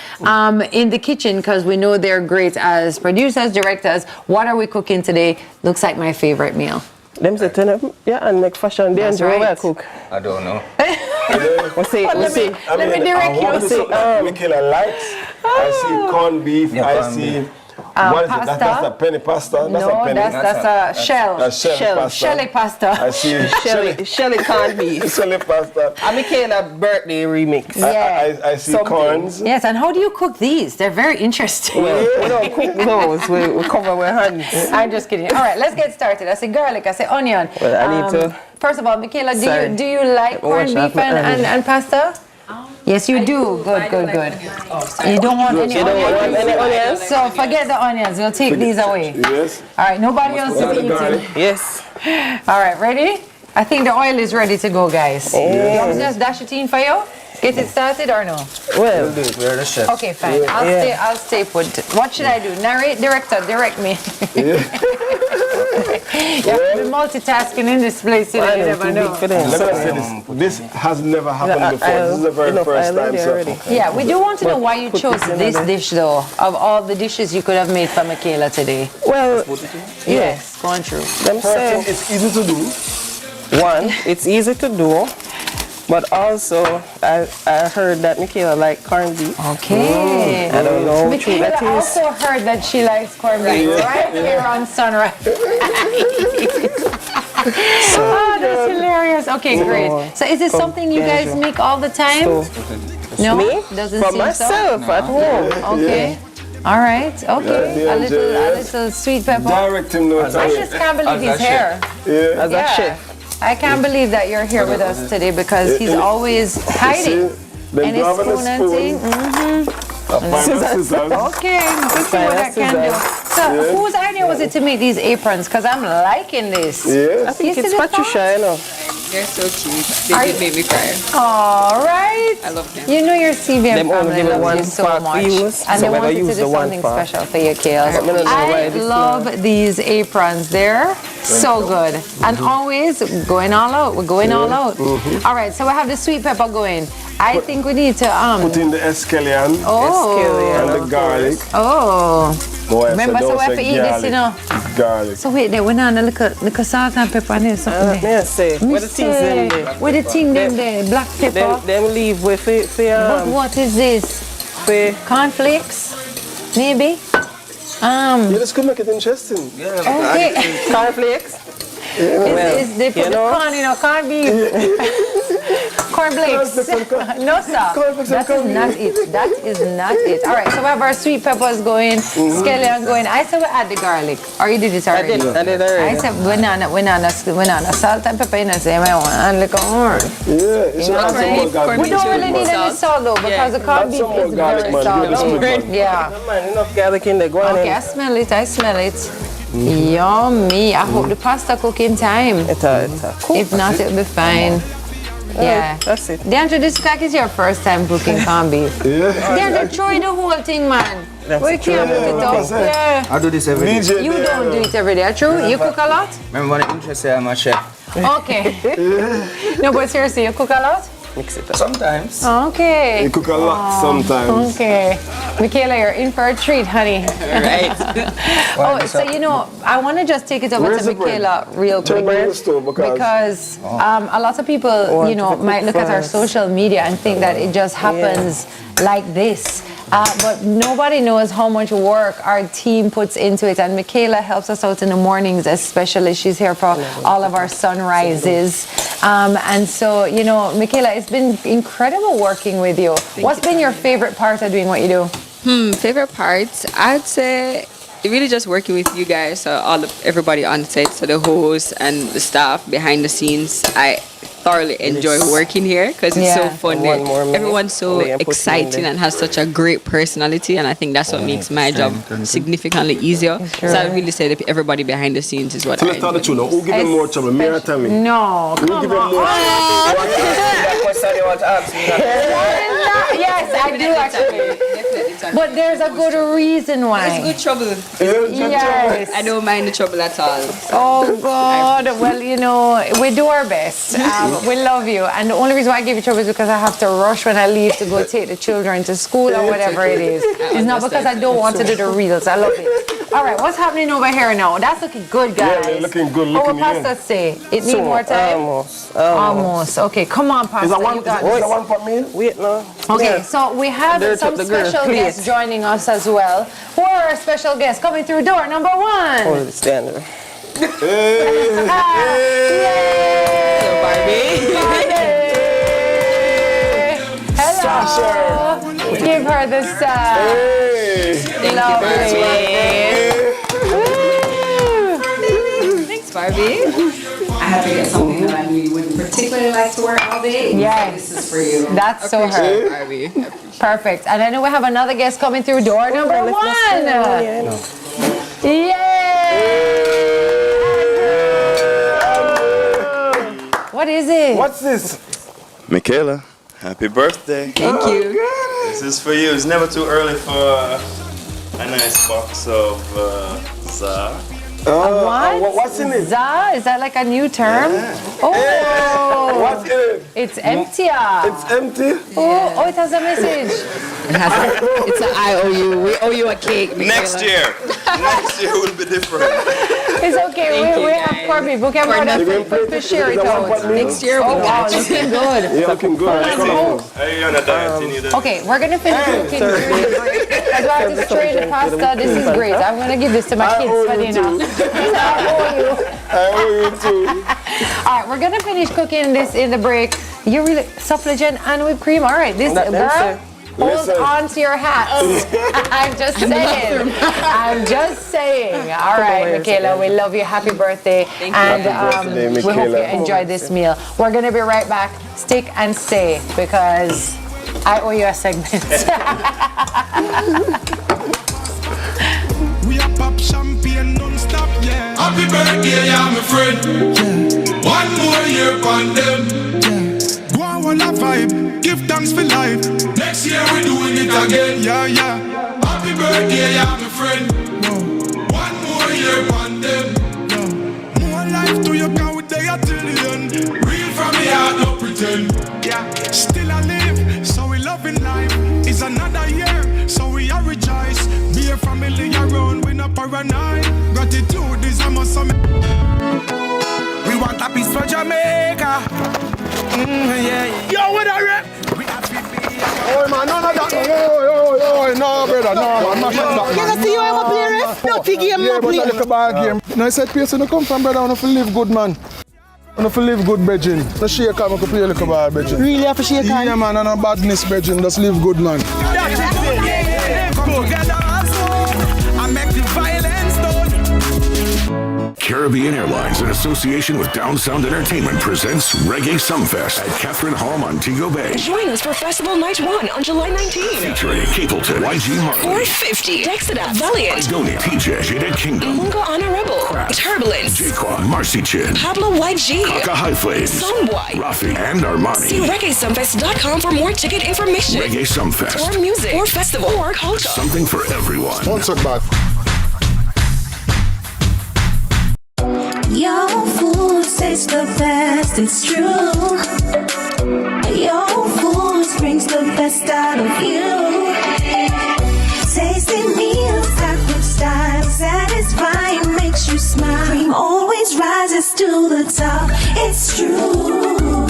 S12: in the kitchen because we know they're great as producers, directors. What are we cooking today? Looks like my favorite meal.
S19: Them say turn up, yeah, and make fashion. That's right. Where I cook.
S21: I don't know.
S19: We'll see. Let
S12: me direct you.
S13: Michaela likes. I see corned beef. I see. What is
S12: pasta?
S13: it? That's a penny pasta. That's
S12: no,
S13: a penny.
S12: That's a shell.
S13: A shell pasta.
S12: Shelly pasta.
S13: I see.
S19: Shelly corned beef.
S13: Shelly pasta.
S19: And Michaela birthday remix.
S12: Yeah.
S13: I see corns.
S12: Yes, and how do you cook these? They're very interesting.
S19: Well, we don't cook those. We cover our hands.
S12: I'm just kidding. All right, let's get started. I say garlic. I say onion.
S19: Well, I need to.
S12: First of all, Michaela, do you like corned beef and pasta? Yes, you do. Good. You don't want any onions? So forget the onions. We'll take these away.
S13: Yes.
S12: All right, nobody else is eating.
S19: Yes.
S12: All right, ready? I think the oil is ready to go, guys.
S19: Yeah.
S12: You want me to just dash it in for you? Get it started or no?
S19: Well,
S18: we're the chef.
S12: Okay, fine. I'll stay put. What should I do? Narrate, director, direct me. You have to be multitasking in this place, you never know.
S13: This has never happened before. This is the very first time.
S12: Yeah, we do want to know why you chose this dish, though, of all the dishes you could have made for Michaela today.
S19: Well,
S12: yes, go on through.
S13: It's easy to do.
S19: One, it's easy to do. But also, I heard that Michaela likes corned beef.
S12: Okay.
S19: I don't know which one that is.
S12: Michaela also heard that she likes corned beef right here on Sunrise. Oh, that's hilarious. Okay, great. So is this something you guys make all the time? No?
S19: Me?
S12: Doesn't
S19: For
S12: seem
S19: myself
S12: so?
S19: at home.
S12: Okay. All right. Okay. A little sweet pepper.
S13: Direct him now.
S12: I just can't believe he's here.
S19: As a chef.
S12: I can't believe that you're here with us today because he's always hiding. And his spoon and thing. Okay, let's see what that can do. So, whose idea was it to make these aprons? Because I'm liking this.
S19: Yes. I think it's Patricia, you know.
S2: They're so cute. They did make me cry.
S12: All right.
S2: I love them.
S12: You know your CVM
S19: Them only
S12: family
S19: give
S12: loves
S19: one
S12: you so
S19: part
S12: much.
S19: use,
S12: And
S19: so
S12: they
S19: when I
S12: wanted to
S19: use
S12: do
S19: the one
S12: something
S19: part.
S12: special for you, Kales.
S19: I
S12: love these aprons. They're so good. And always going all out. We're going all out. All right, so we have the sweet pepper going. I think we need to
S13: put in the escallion.
S12: Oh.
S13: And the garlic.
S12: Oh.
S13: Boy,
S12: remember, so we have to eat this, you know.
S13: Garlic.
S12: So wait, there we not little salt and pepper and something.
S19: Yes, say. Where the things them there?
S12: Where the thing them there? Black pepper.
S19: Them leave with
S12: But what is this? Cornflakes? Maybe.
S13: Yeah, this could make it interesting.
S12: Okay.
S19: Cornflakes.
S12: They put the corn in a corn beef. Corn flakes. No, sir. That is not it. That is not it. All right, so we have our sweet peppers going, scallion going. I said we add the garlic. Or you did it already?
S19: I did already.
S12: I said we not salt and pepper in the same way. And look on.
S13: Yeah, it's
S12: we don't really need any salt though because the corn beef is very salty. Yeah.
S19: Enough garlic in there. Go on.
S12: Okay, I smell it. Yummy. I hope the pasta cook in time. If not, it'll be fine. Yeah.
S19: That's it.
S12: Deandra, this crack is your first time cooking corned beef. Deandra, try the whole thing, man. We can't put it up. Yeah.
S18: I do this every day.
S12: You don't do it every day, true? You cook a lot?
S18: Remember, when I'm interested, I'm a chef.
S12: Okay. No, but seriously, you cook a lot?
S19: Mix it up.
S18: Sometimes.
S12: Okay.
S13: You cook a lot sometimes.
S12: Okay. Michaela, you're in for a treat, honey.
S2: Right.
S12: So you know, I want to just take it over to Michaela real quick because a lot of people, you know, might look at our social media and think that it just happens like this. But nobody knows how much work our team puts into it. And Michaela helps us out in the mornings, especially. She's here for all of our sunrises. And so, you know, Michaela, it's been incredible working with you. What's been your favorite part of doing what you do?
S2: Favorite part? I'd say really just working with you guys, everybody on set, so the hosts and the staff behind the scenes. I thoroughly enjoy working here because it's so fun. Everyone's so exciting and has such a great personality, and I think that's what makes my job significantly easier. So I really say that everybody behind the scenes is what I enjoy.
S13: So let's start the tune now. Who give him more trouble, me or Tami?
S12: No, come on. Yes, I do actually. But there's a good reason why.
S2: It's good trouble.
S12: Yes.
S2: I don't mind the trouble at all.
S12: Oh God. Well, you know, we do our best. We love you. And the only reason why I give you trouble is because I have to rush when I leave to go take the children to school or whatever it is. It's not because I don't want to do the reels. I love it. All right, what's happening over here now? That's looking good, guys.
S13: Yeah, looking good.
S12: What will Pastor say? It needs more time? Almost. Okay, come on, Pastor.
S13: Is that one for me?
S19: Wait, no.
S12: Okay, so we have some special guests joining us as well. Who are our special guests? Coming through door number 1.
S19: Oh, stand there.
S12: Yay! Hello.
S13: Sasha.
S12: Give her the sun. Lovely.
S2: Thanks, Barbie. I have to get something that I really wouldn't particularly like to wear all day.
S12: Yes.
S2: This is for you.
S12: That's so her.
S2: Barbie.
S12: Perfect. And I know we have another guest coming through door number 1. Yay! What is it?
S13: What's this?
S4: Michaela, Happy birthday.
S2: Thank you.
S4: This is for you. It's never too early for a nice box of za.
S19: What's in it? Za? Is that like a new term?
S4: Yeah.
S19: Oh!
S4: Hey,
S19: what's in it? It's empty.
S4: It's empty?
S19: Oh, it has a message.
S2: It's an I owe you. We owe you a cake.
S4: Next year. Next year will be different.
S19: It's okay. We have Corby. We can share it out.
S2: Next year we
S19: wow, looking good.
S13: Yeah, looking good.
S4: Are you on a diet? You need a...
S19: Okay, we're gonna finish cooking during the break. I have to strain the pasta. This is great. I'm gonna give this to my kids for dinner. I
S13: owe you too.
S19: All right, we're gonna finish cooking this in the break. You really suffragette and whipped cream. All right, this girl. Hold on to your hats. I'm just saying. I'm just saying. All right, Michaela, we love you. Happy birthday. And we hope you enjoy this meal. We're going to be right back. Stick and stay because I owe you a segment.
S6: We are pop champagne non-stop, yeah. Happy birthday, yeah, my friend. Yeah. One more year on them. Yeah. Go on a vibe, give thanks for life. Next year we doing it again, yeah, yeah. Happy birthday, yeah, my friend. No. One more year on them. No. More life to your cow day till the end. Real from the heart, no pretend. Yeah. Still I live, so we loving life. It's another year, so we are rejoice. Be a family around, we not paranoid. Gratitude is a must. We want a piece for Jamaica. Yeah. Yo, what are you? We have to be.
S20: Oh man, no, that. No, brother, no. I'm not that.
S1: You don't see you ever play ref? No big game,
S20: yeah, but I look a bad game. No, I said, place you come from, brother. I want to live good, man. I want to live good, Bridging. No shake on, I can play a little bad, Bridging.
S1: Really have to shake on?
S20: Yeah, man, and no badness, Bridging. Just live good, man.
S6: Come together as one and make the violence done.
S16: Caribbean Airlines, in association with Down Sound Entertainment, presents Reggae Sumfest at Catherine Hall, Montego Bay.
S21: Join us for Festival Night 1 on July 19th.
S16: Featuring Capleton, YG Martin,
S21: 450, Dexida, Valiant,
S16: Idonia, TJ, Jada Kingdom,
S21: Mungo Honorable, Turbulence,
S16: Jaquan, Marcy Chin,
S21: Pablo YG,
S16: Kaka High Flames,
S21: Soundboy,
S16: Rafi, and Armani.
S21: See ReggaeSumfest.com for more ticket information.
S16: Reggae Sumfest.
S21: Or music, or festival, or culture.
S16: Something for everyone.
S20: Sponsored by
S22: Your food tastes the best, it's true. Your food brings the best out of you. Tasty meals, that good style, satisfying, makes you smile. Cream always rises to the top, it's true.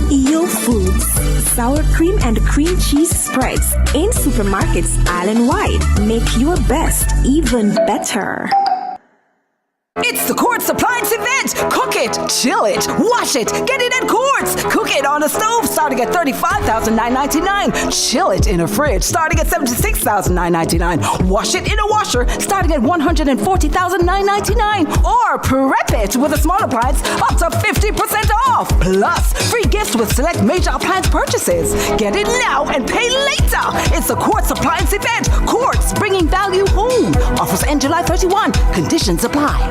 S25: Your Foods, sour cream and cream cheese spreads in supermarkets island-wide. Make your best even better.
S26: It's the Quartz Appliance event. Cook it, chill it, wash it, get it at Quartz. Cook it on a stove starting at $35,999. Chill it in a fridge starting at $76,999. Wash it in a washer starting at $140,999. Or prep it with a small appliance up to 50% off. Plus, free gifts with select major appliance purchases. Get it now and pay later. It's the Quartz Appliance event. Quartz, bringing value home. Offers end July 31. Conditions apply.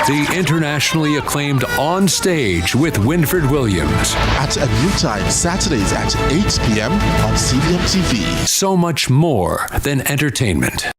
S14: The internationally acclaimed On Stage with Winfred Williams.
S10: At a new time, Saturdays at 8 p.m. on CVMTV.
S14: So much more than entertainment.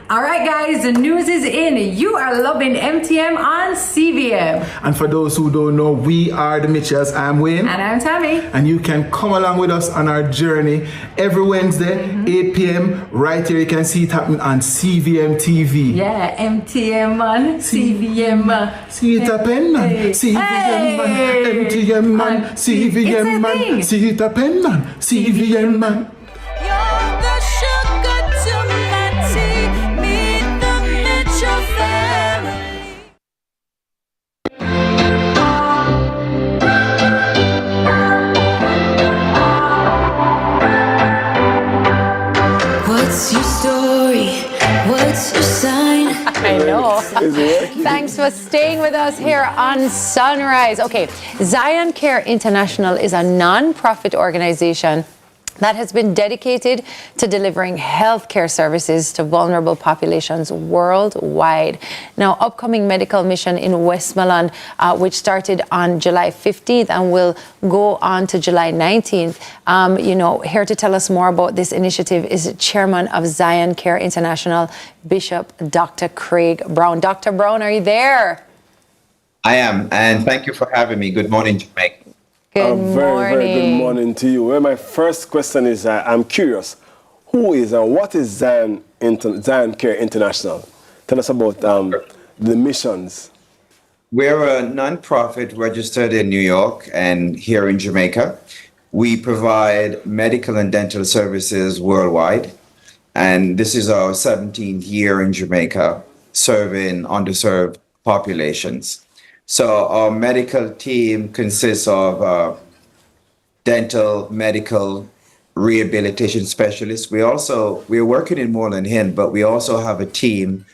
S27: All right, guys, the news is in. You are loving MTM on CVM.
S20: And for those who don't know, we are the Mitchells. I'm Wayne.
S27: And I'm Tami.
S20: And you can come along with us on our journey every Wednesday, 8 p.m. Right here, you can see it happening on CVMTV.
S27: Yeah, MTM on CVM.
S20: See it happen, man. CVM, man. MTM, man. CVM, man. See it happen, man. CVM, man.
S22: You're the sugar to my tea. Meet the Mitchell family. What's your story? What's your sign?
S19: I know. Thanks for staying with us here on Sunrise. Okay, Zion Care International is a non-profit organization that has been dedicated to delivering healthcare services to vulnerable populations worldwide. Now, upcoming medical mission in Westmoreland, which started on July 15th and will go on to July 19th. Here to tell us more about this initiative is Chairman of Zion Care International, Bishop Dr. Craig Brown. Dr. Brown, are you there?
S3: I am, and thank you for having me. Good morning, Jamaica.
S13: Very good morning to you. Well, my first question is, I'm curious, who is and what is Zion Care International? Tell us about the missions.
S3: We're a non-profit registered in New York and here in Jamaica. We provide medical and dental services worldwide, and this is our 17th year in Jamaica serving underserved populations. So our medical team consists of dental, medical, rehabilitation specialists. We're working in Moreland Hill, but we also have a team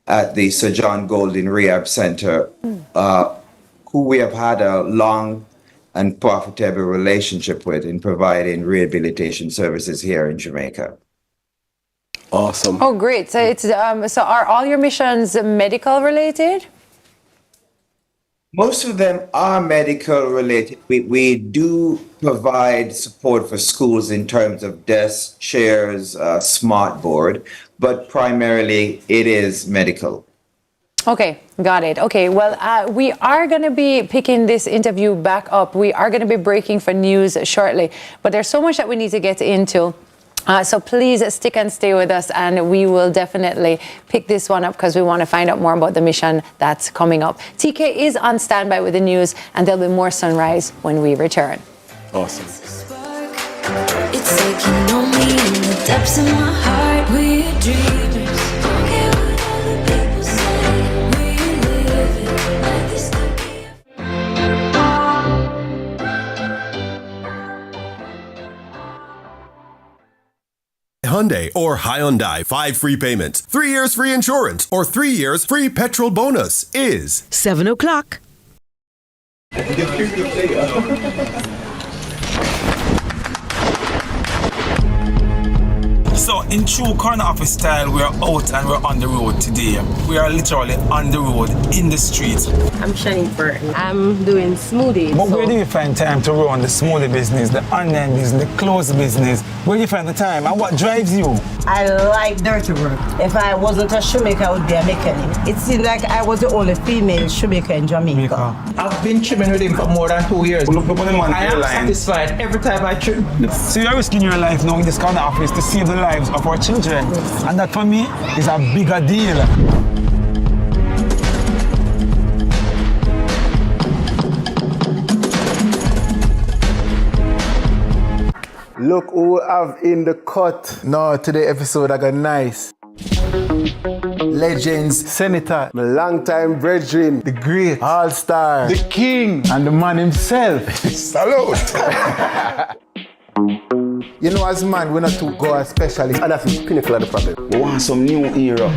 S3: at the Sir John Golden Rehab Center, who we have had a long and profitable relationship with in providing rehabilitation services here in Jamaica.
S13: Awesome.
S19: Oh, great. So so are all your missions medical related?
S3: Most of them are medical related. We do provide support for schools in terms of desks, chairs, smart board, but primarily it is medical.
S19: Okay, got it. Okay, well, we are going to be picking this interview back up. We are going to be breaking for news shortly, but there's so much that we need to get into. So please stick and stay with us, and we will definitely pick this one up because we want to find out more about the mission that's coming up. TK is on standby with the news, and there'll be more Sunrise when we return.
S13: Awesome.
S22: It's like you know me in the depths of my heart. We're dreamers. Don't care what other people say. We live it like this could be.
S5: Hyundai or Hyundai 5 free payments, 3 years free insurance, or 3 years free petrol bonus is
S26: 7 o'clock.
S18: So in true corner office style, we're out and we're on the road today. We are literally on the road, in the street.
S1: I'm Shani Burton. I'm doing smoothies.
S18: But where do you find time to run the smoothie business, the online business, the clothes business? Where do you find the time and what drives you?
S1: I like dirty work. If I wasn't a shoemaker, I would be a mechanic. It seemed like I was the only female shoemaker in Jamaica.
S18: I've been trimming with him for more than 2 years. I am satisfied every time I trim. So you're risking your life now in this kind of office to save the lives of our children. And that for me is a bigger deal.
S20: Look who we have in the cut. No, today episode I got nice. Legends, Senator, my longtime brethren, the great all-star, the king, and the man himself. Salute! You know, as man, we're not too go specialist, and that's the pinnacle of the problem.
S13: We want some new era.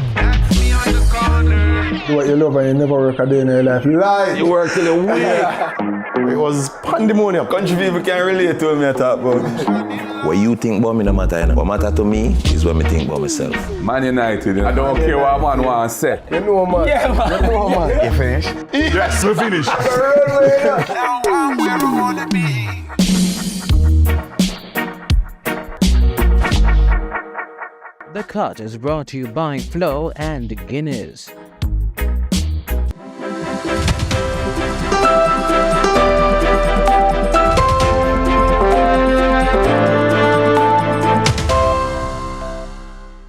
S20: Do what you love and you never work a day in your life. Lie!
S13: You work till you win. It was pandemonium. Country people can relate to me, I talk about.
S9: What you think about me no matter, you know. What matter to me is what me think about myself.
S11: Man United, you know. I don't care what man wants to say.
S20: You know, man.
S11: Yeah, man.
S20: You know, man. You finished?
S11: Yes, we finished.
S15: The Cut is brought to you by Flo and Guinness.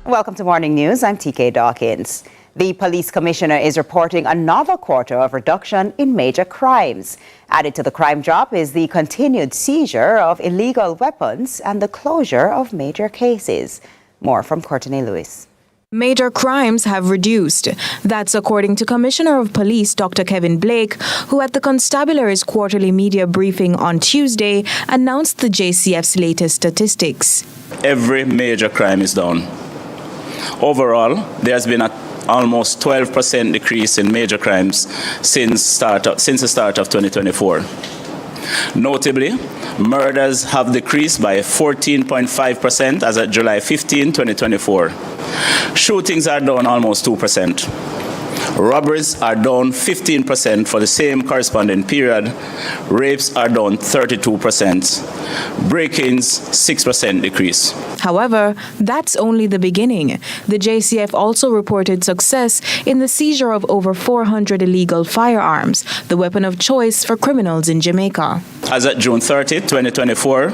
S17: Welcome to Morning News. I'm TK Dawkins. The police commissioner is reporting another quarter of reduction in major crimes. Added to the crime drop is the continued seizure of illegal weapons and the closure of major cases. More from Courtney Lewis.
S23: Major crimes have reduced. That's according to Commissioner of Police Dr. Kevin Blake, who at the Constabulary's quarterly media briefing on Tuesday announced the JCF's latest statistics.
S4: Every major crime is down. Overall, there has been a almost 12% decrease in major crimes since the start of 2024. Notably, murders have decreased by 14.5% as of July 15, 2024. Shootings are down almost 2%. Robberies are down 15% for the same corresponding period. Rapes are down 32%. Break-ins, 6% decrease.
S23: However, that's only the beginning. The JCF also reported success in the seizure of over 400 illegal firearms, the weapon of choice for criminals in Jamaica.
S4: As of June 30, 2024,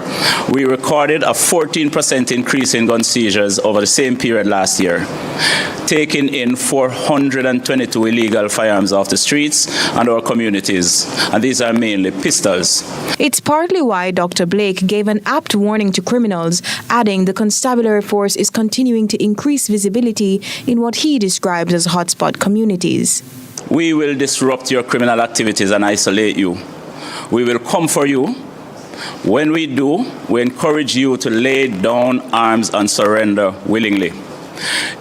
S4: we recorded a 14% increase in gun seizures over the same period last year, taking in 422 illegal firearms off the streets and our communities, and these are mainly pistols.
S23: It's partly why Dr. Blake gave an apt warning to criminals, adding the constabulary force is continuing to increase visibility in what he describes as hotspot communities.
S4: We will disrupt your criminal activities and isolate you. We will come for you. When we do, we encourage you to lay down arms and surrender willingly.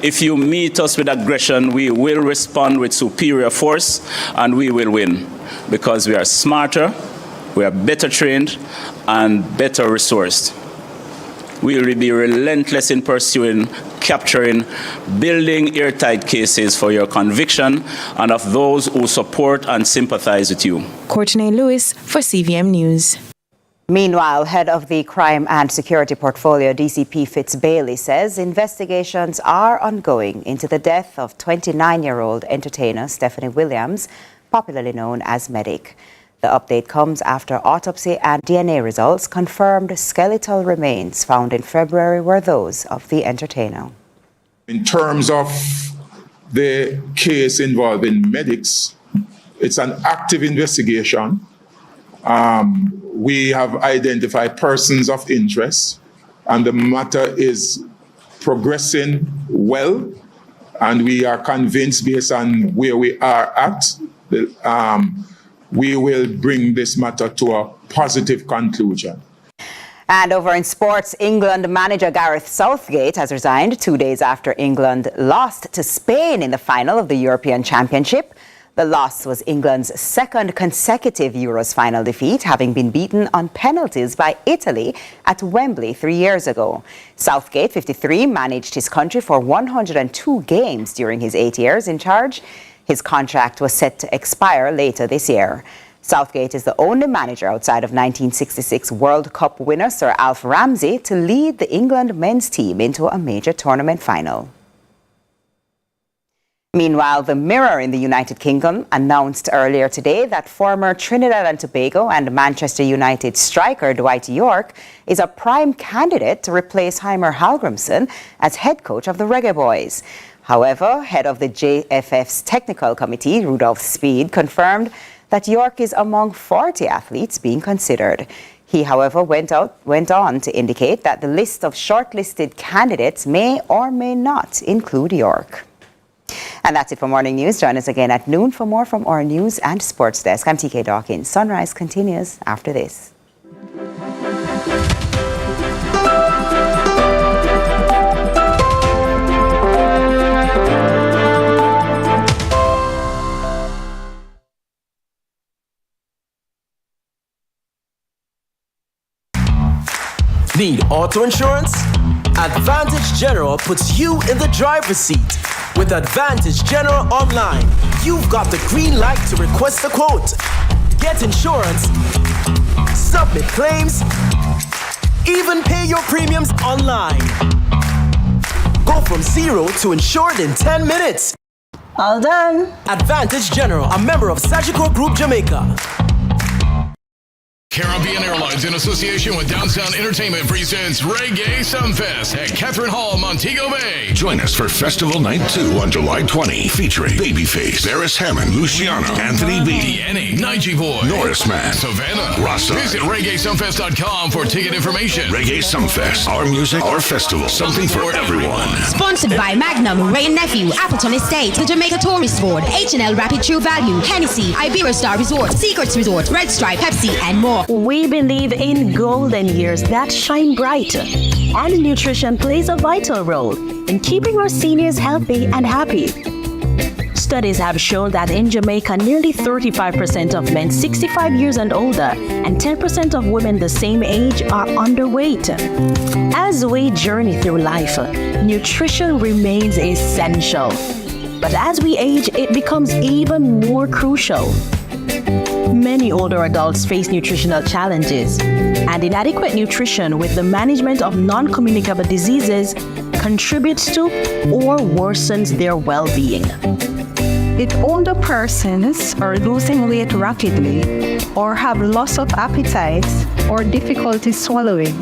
S4: If you meet us with aggression, we will respond with superior force, and we will win, because we are smarter, we are better trained, and better resourced. We will be relentless in pursuing, capturing, building airtight cases for your conviction and of those who support and sympathize with you.
S23: Courtney Lewis for CVM News.
S17: Meanwhile, head of the Crime and Security Portfolio, DCP Fitz Bailey, says investigations are ongoing into the death of 29-year-old entertainer Stephanie Williams, popularly known as Medic. The update comes after autopsy and DNA results confirmed skeletal remains found in February were those of the entertainer.
S2: In terms of the case involving Medics, it's an active investigation. We have identified persons of interest, and the matter is progressing well, and we are convinced, based on where we are at, we will bring this matter to a positive conclusion.
S17: And over in sports, England manager Gareth Southgate has resigned 2 days after England lost to Spain in the final of the European Championship. The loss was England's second consecutive Euros final defeat, having been beaten on penalties by Italy at Wembley 3 years ago. Southgate, 53, managed his country for 102 games during his 8 years in charge. His contract was set to expire later this year. Southgate is the only manager outside of 1966 World Cup winner Sir Alf Ramsey to lead the England men's team into a major tournament final. Meanwhile, the Mirror in the United Kingdom announced earlier today that former Trinidad and Tobago and Manchester United striker Dwight Yorke is a prime candidate to replace Heimer Hallgrimsson as head coach of the Reggae Boys. However, head of the JFF's technical committee, Rudolph Speed, confirmed that Yorke is among 40 athletes being considered. He, however, went on to indicate that the list of shortlisted candidates may or may not include Yorke. And that's it for Morning News. Join us again at noon for more from our news and sports desk. I'm TK Dawkins. Sunrise continues after this.
S6: Need auto insurance? Advantage General puts you in the driver's seat. With Advantage General Online, you've got the green light to request a quote, get insurance, submit claims, even pay your premiums online. Go from zero to insured in 10 minutes.
S1: All done.
S6: Advantage General, a member of Sagicor Group Jamaica.
S16: Caribbean Airlines, in association with Downtown Entertainment, presents Reggae Sumfest at Catherine Hall, Montego Bay. Join us for Festival Night 2 on July 20, featuring Babyface, Barris Hammond, Luciano, Anthony B, DNA, Nige Boy, Norris Man, Savannah, Rasta. Visit ReggaeSumfest.com for ticket information. Reggae Sumfest, our music, our festival, something for everyone.
S7: Sponsored by Magnum, Ray and Nephew, Appleton Estate, the Jamaica Tourist Board, H&L Rapid True Value, Hennessy, Iberostar Resort, Secrets Resort, Red Stripe, Pepsi, and more.
S25: We believe in golden years that shine brighter, and nutrition plays a vital role in keeping our seniors healthy and happy.
S8: studies have shown that in Jamaica, nearly 35% of men 65 years and older and 10% of women the same age are underweight. As we journey through life, nutrition remains essential. But as we age, it becomes even more crucial. Many older adults face nutritional challenges, and inadequate nutrition with the management of non-communicable diseases contributes to or worsens their well-being.
S10: If older persons are losing weight rapidly or have loss of appetite or difficulty swallowing,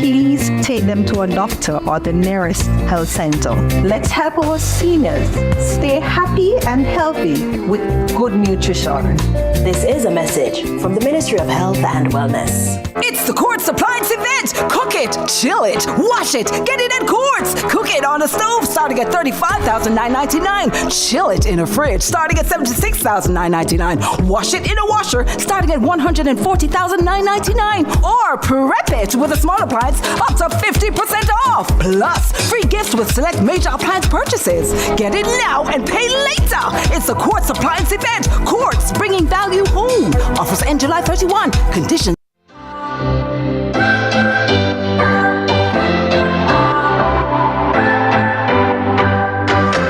S10: please take them to a doctor or the nearest health center. Let's help our seniors stay happy and healthy with good nutrition.
S8: This is a message from the Ministry of Health and Wellness.
S26: It's the Quartz Appliance event. Cook it, chill it, wash it, get it at Quartz. Cook it on a stove starting at $35,999. Chill it in a fridge starting at $76,999. Wash it in a washer starting at $140,999. Or prep it with a small appliance up to 50% off. Plus, free gifts with select major appliance purchases. Get it now and pay later. It's the Quartz Appliance event. Quartz, bringing value home. Offers end July 31. Conditions.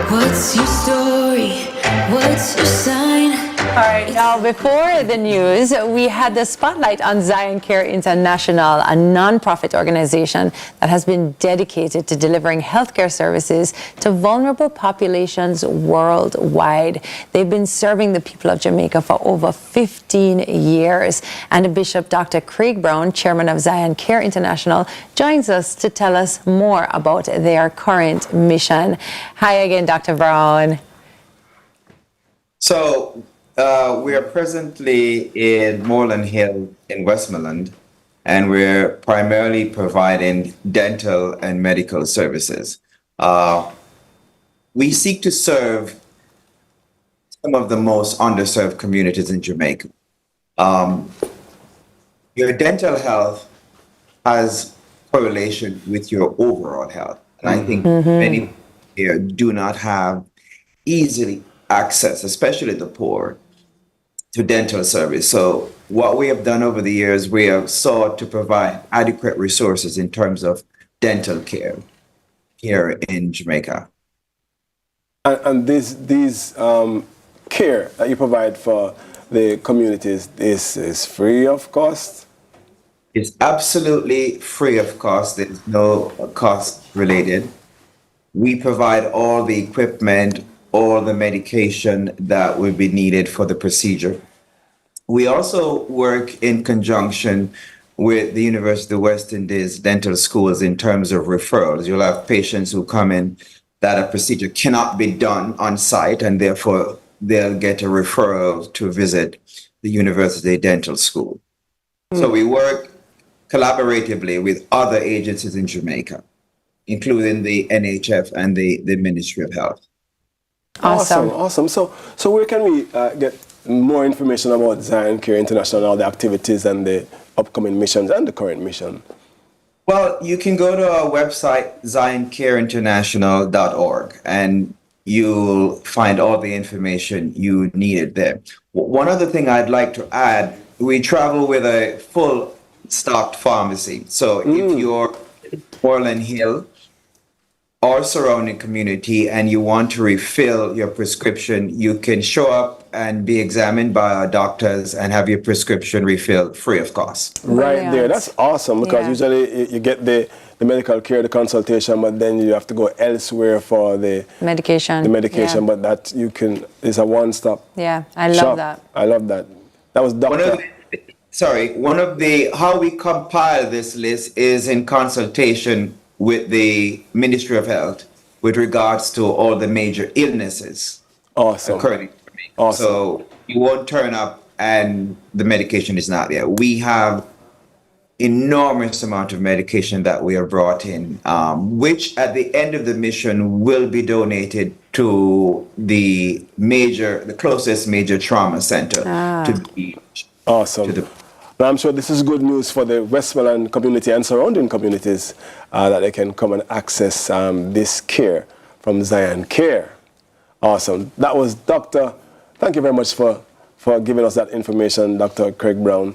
S22: What's your story? What's your sign?
S19: All right, now before the news, we had the spotlight on Zion Care International, a non-profit organization that has been dedicated to delivering healthcare services to vulnerable populations worldwide. They've been serving the people of Jamaica for over 15 years. And Bishop Dr. Craig Brown, chairman of Zion Care International, joins us to tell us more about their current mission. Hi again, Dr. Brown.
S3: So, we are presently in Moreland Hill in Westmoreland, and we're primarily providing dental and medical services. We seek to serve some of the most underserved communities in Jamaica. Your dental health has correlation with your overall health. And I think many here do not have easily access, especially the poor, to dental service. So what we have done over the years, we have sought to provide adequate resources in terms of dental care here in Jamaica.
S13: And these care that you provide for the communities is free of cost?
S3: It's absolutely free of cost. There's no cost related. We provide all the equipment, all the medication that would be needed for the procedure. We also work in conjunction with the University of West Indies dental schools in terms of referrals. You'll have patients who come in that a procedure cannot be done on site, and therefore they'll get a referral to visit the University Dental School. So we work collaboratively with other agencies in Jamaica, including the NHF and the Ministry of Health.
S13: Awesome. So where can we get more information about Zion Care International, all the activities and the upcoming missions and the current mission?
S3: Well, you can go to our website, zioncareinternational.org, and you'll find all the information you needed there. One other thing I'd like to add, we travel with a full stocked pharmacy. So if you're in Moreland Hill or surrounding community and you want to refill your prescription, you can show up and be examined by our doctors and have your prescription refilled free of cost.
S13: Right there. That's awesome, because usually you get the medical care, the consultation, but then you have to go elsewhere for the
S19: medication.
S13: But that you can, it's a one-stop
S19: Yeah, I love that.
S13: I love that. That was Dr.
S3: One of the, how we compile this list is in consultation with the Ministry of Health with regards to all the major illnesses occurring. So you won't turn up and the medication is not there. We have enormous amount of medication that we have brought in, which at the end of the mission will be donated to the closest major trauma center to the beach.
S13: Awesome. Now, I'm sure this is good news for the Westmoreland community and surrounding communities that they can come and access this care from Zion Care. Awesome. That was Dr. Thank you very much for giving us that information, Dr. Craig Brown.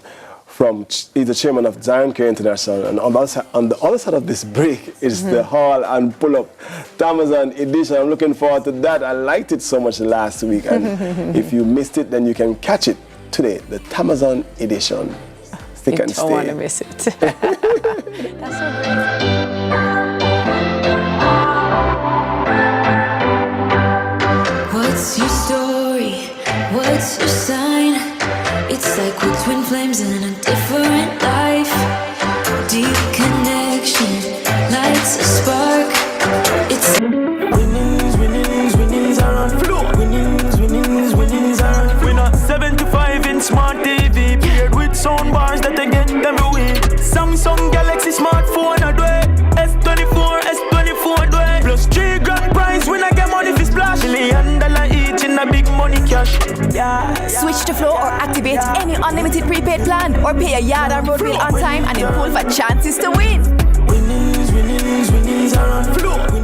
S13: He's the chairman of Zion Care International, and on the other side of this break is the Hall and Pull-Up Tamazon edition. I'm looking forward to that. I liked it so much last week, and if you missed it, then you can catch it today, the Tamazon edition. Stick and stay.
S19: I don't want to miss it. That's so great.
S22: What's your story? What's your sign? It's like we're twin flames in a different life. Deep connection lights a spark. It's
S6: winnings are on floor. Winnings are on floor. Win a 75-inch smart TV paired with sound bars that again them win. Samsung Galaxy smartphone a dwe. S24 dwe. Plus 3 grand prize when I get money for splash. $1 million each in a big money cash. Yeah.
S5: Switch to Flow or activate any unlimited prepaid plan, or pay a yard and road bill on time and in full for chances to win.
S6: Winnings are on floor.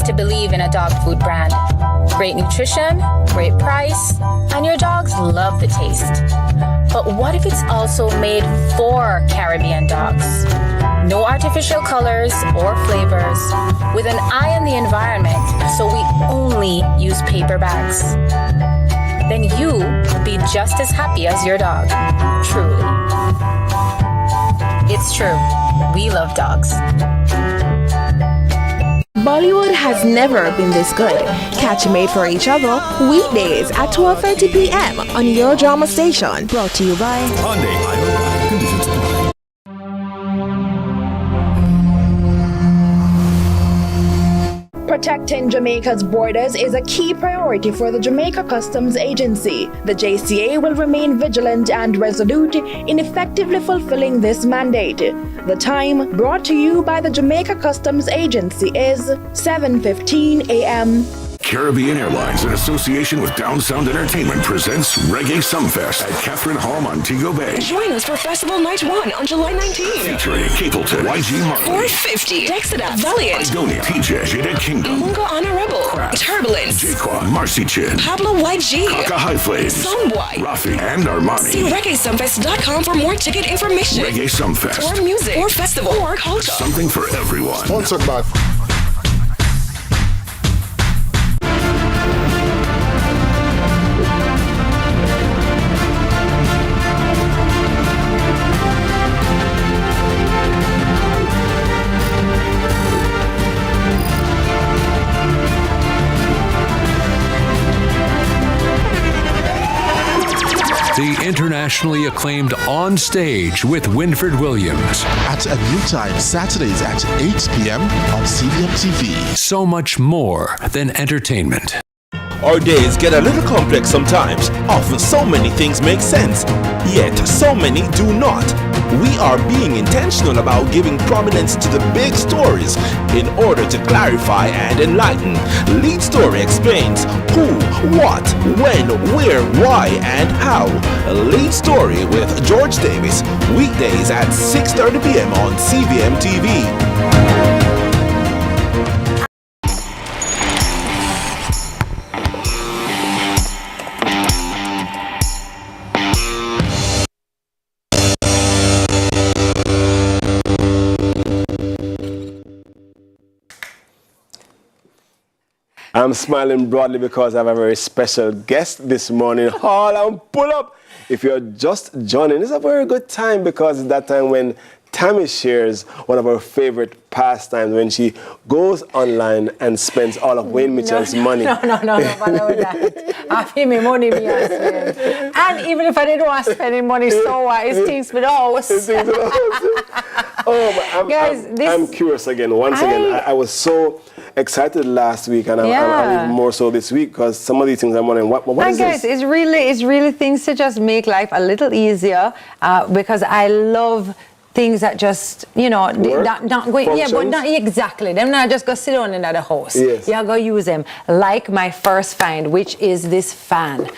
S12: To believe in a dog food brand. Great nutrition, great price, and your dogs love the taste. But what if it's also made for Caribbean dogs? No artificial colors or flavors, with an eye on the environment, so we only use paper bags. Then you will be just as happy as your dog. Truly. It's true. We love dogs.
S23: Bollywood has never been this good. Catch Made for Each Other weekdays at 12:30 p.m. on your drama station. Brought to you by
S16: Hyundai. Conditions apply.
S23: Protecting Jamaica's borders is a key priority for the Jamaica Customs Agency. The JCA will remain vigilant and resolute in effectively fulfilling this mandate. The time, brought to you by the Jamaica Customs Agency, is 7:15 a.m.
S16: Caribbean Airlines, in association with Down Sound Entertainment, presents Reggae Sumfest at Catherine Hall, Montego Bay.
S26: Join us for Festival Night 1 on July 19th.
S16: Featuring Capleton, YG Marley,
S26: 450, Dexter, Valiant,
S16: Idonia, TJ, Jaded Kingdom,
S26: Mungo Honorable, Turbulence,
S16: Jaquan, Marcy Chin,
S26: Pablo YG,
S16: Kaka High Flames,
S26: Soundboy,
S16: Rafi, and Armani.
S26: See ReggaeSumfest.com for more ticket information.
S16: Reggae Sumfest.
S26: Or music, or festival, or culture.
S16: Something for everyone.
S14: Sponsored by
S18: The internationally acclaimed On Stage with Winfred Williams.
S20: At a new time, Saturdays at 8 p.m. on CVMTV.
S18: So much more than entertainment.
S21: Our days get a little complex sometimes. Often so many things make sense, yet so many do not. We are being intentional about giving prominence to the big stories in order to clarify and enlighten. Lead Story explains who, what, when, where, why, and how. Lead Story with George Davis, weekdays at 6:30 p.m. on CVMTV.
S13: I'm smiling broadly because I have a very special guest this morning. Hall and Pull Up. If you're just joining, it's a very good time because it's that time when Tami shares one of her favorite pastimes when she goes online and spends all of Wayne Mitchell's money.
S19: No, that. I pay me money, me I spend. And even if I didn't want to spend any money, so what? It stinks with house.
S13: Oh, but I'm curious again. Once again, I was so excited last week, and I'm even more so this week because some of these things I'm wondering, what is
S19: guys,
S13: this?
S19: it's really things to just make life a little easier because I love things that just, not going, but not exactly. Them not just go sit down in the house.
S13: Yes.
S19: You go use them. Like my first find, which is this fan.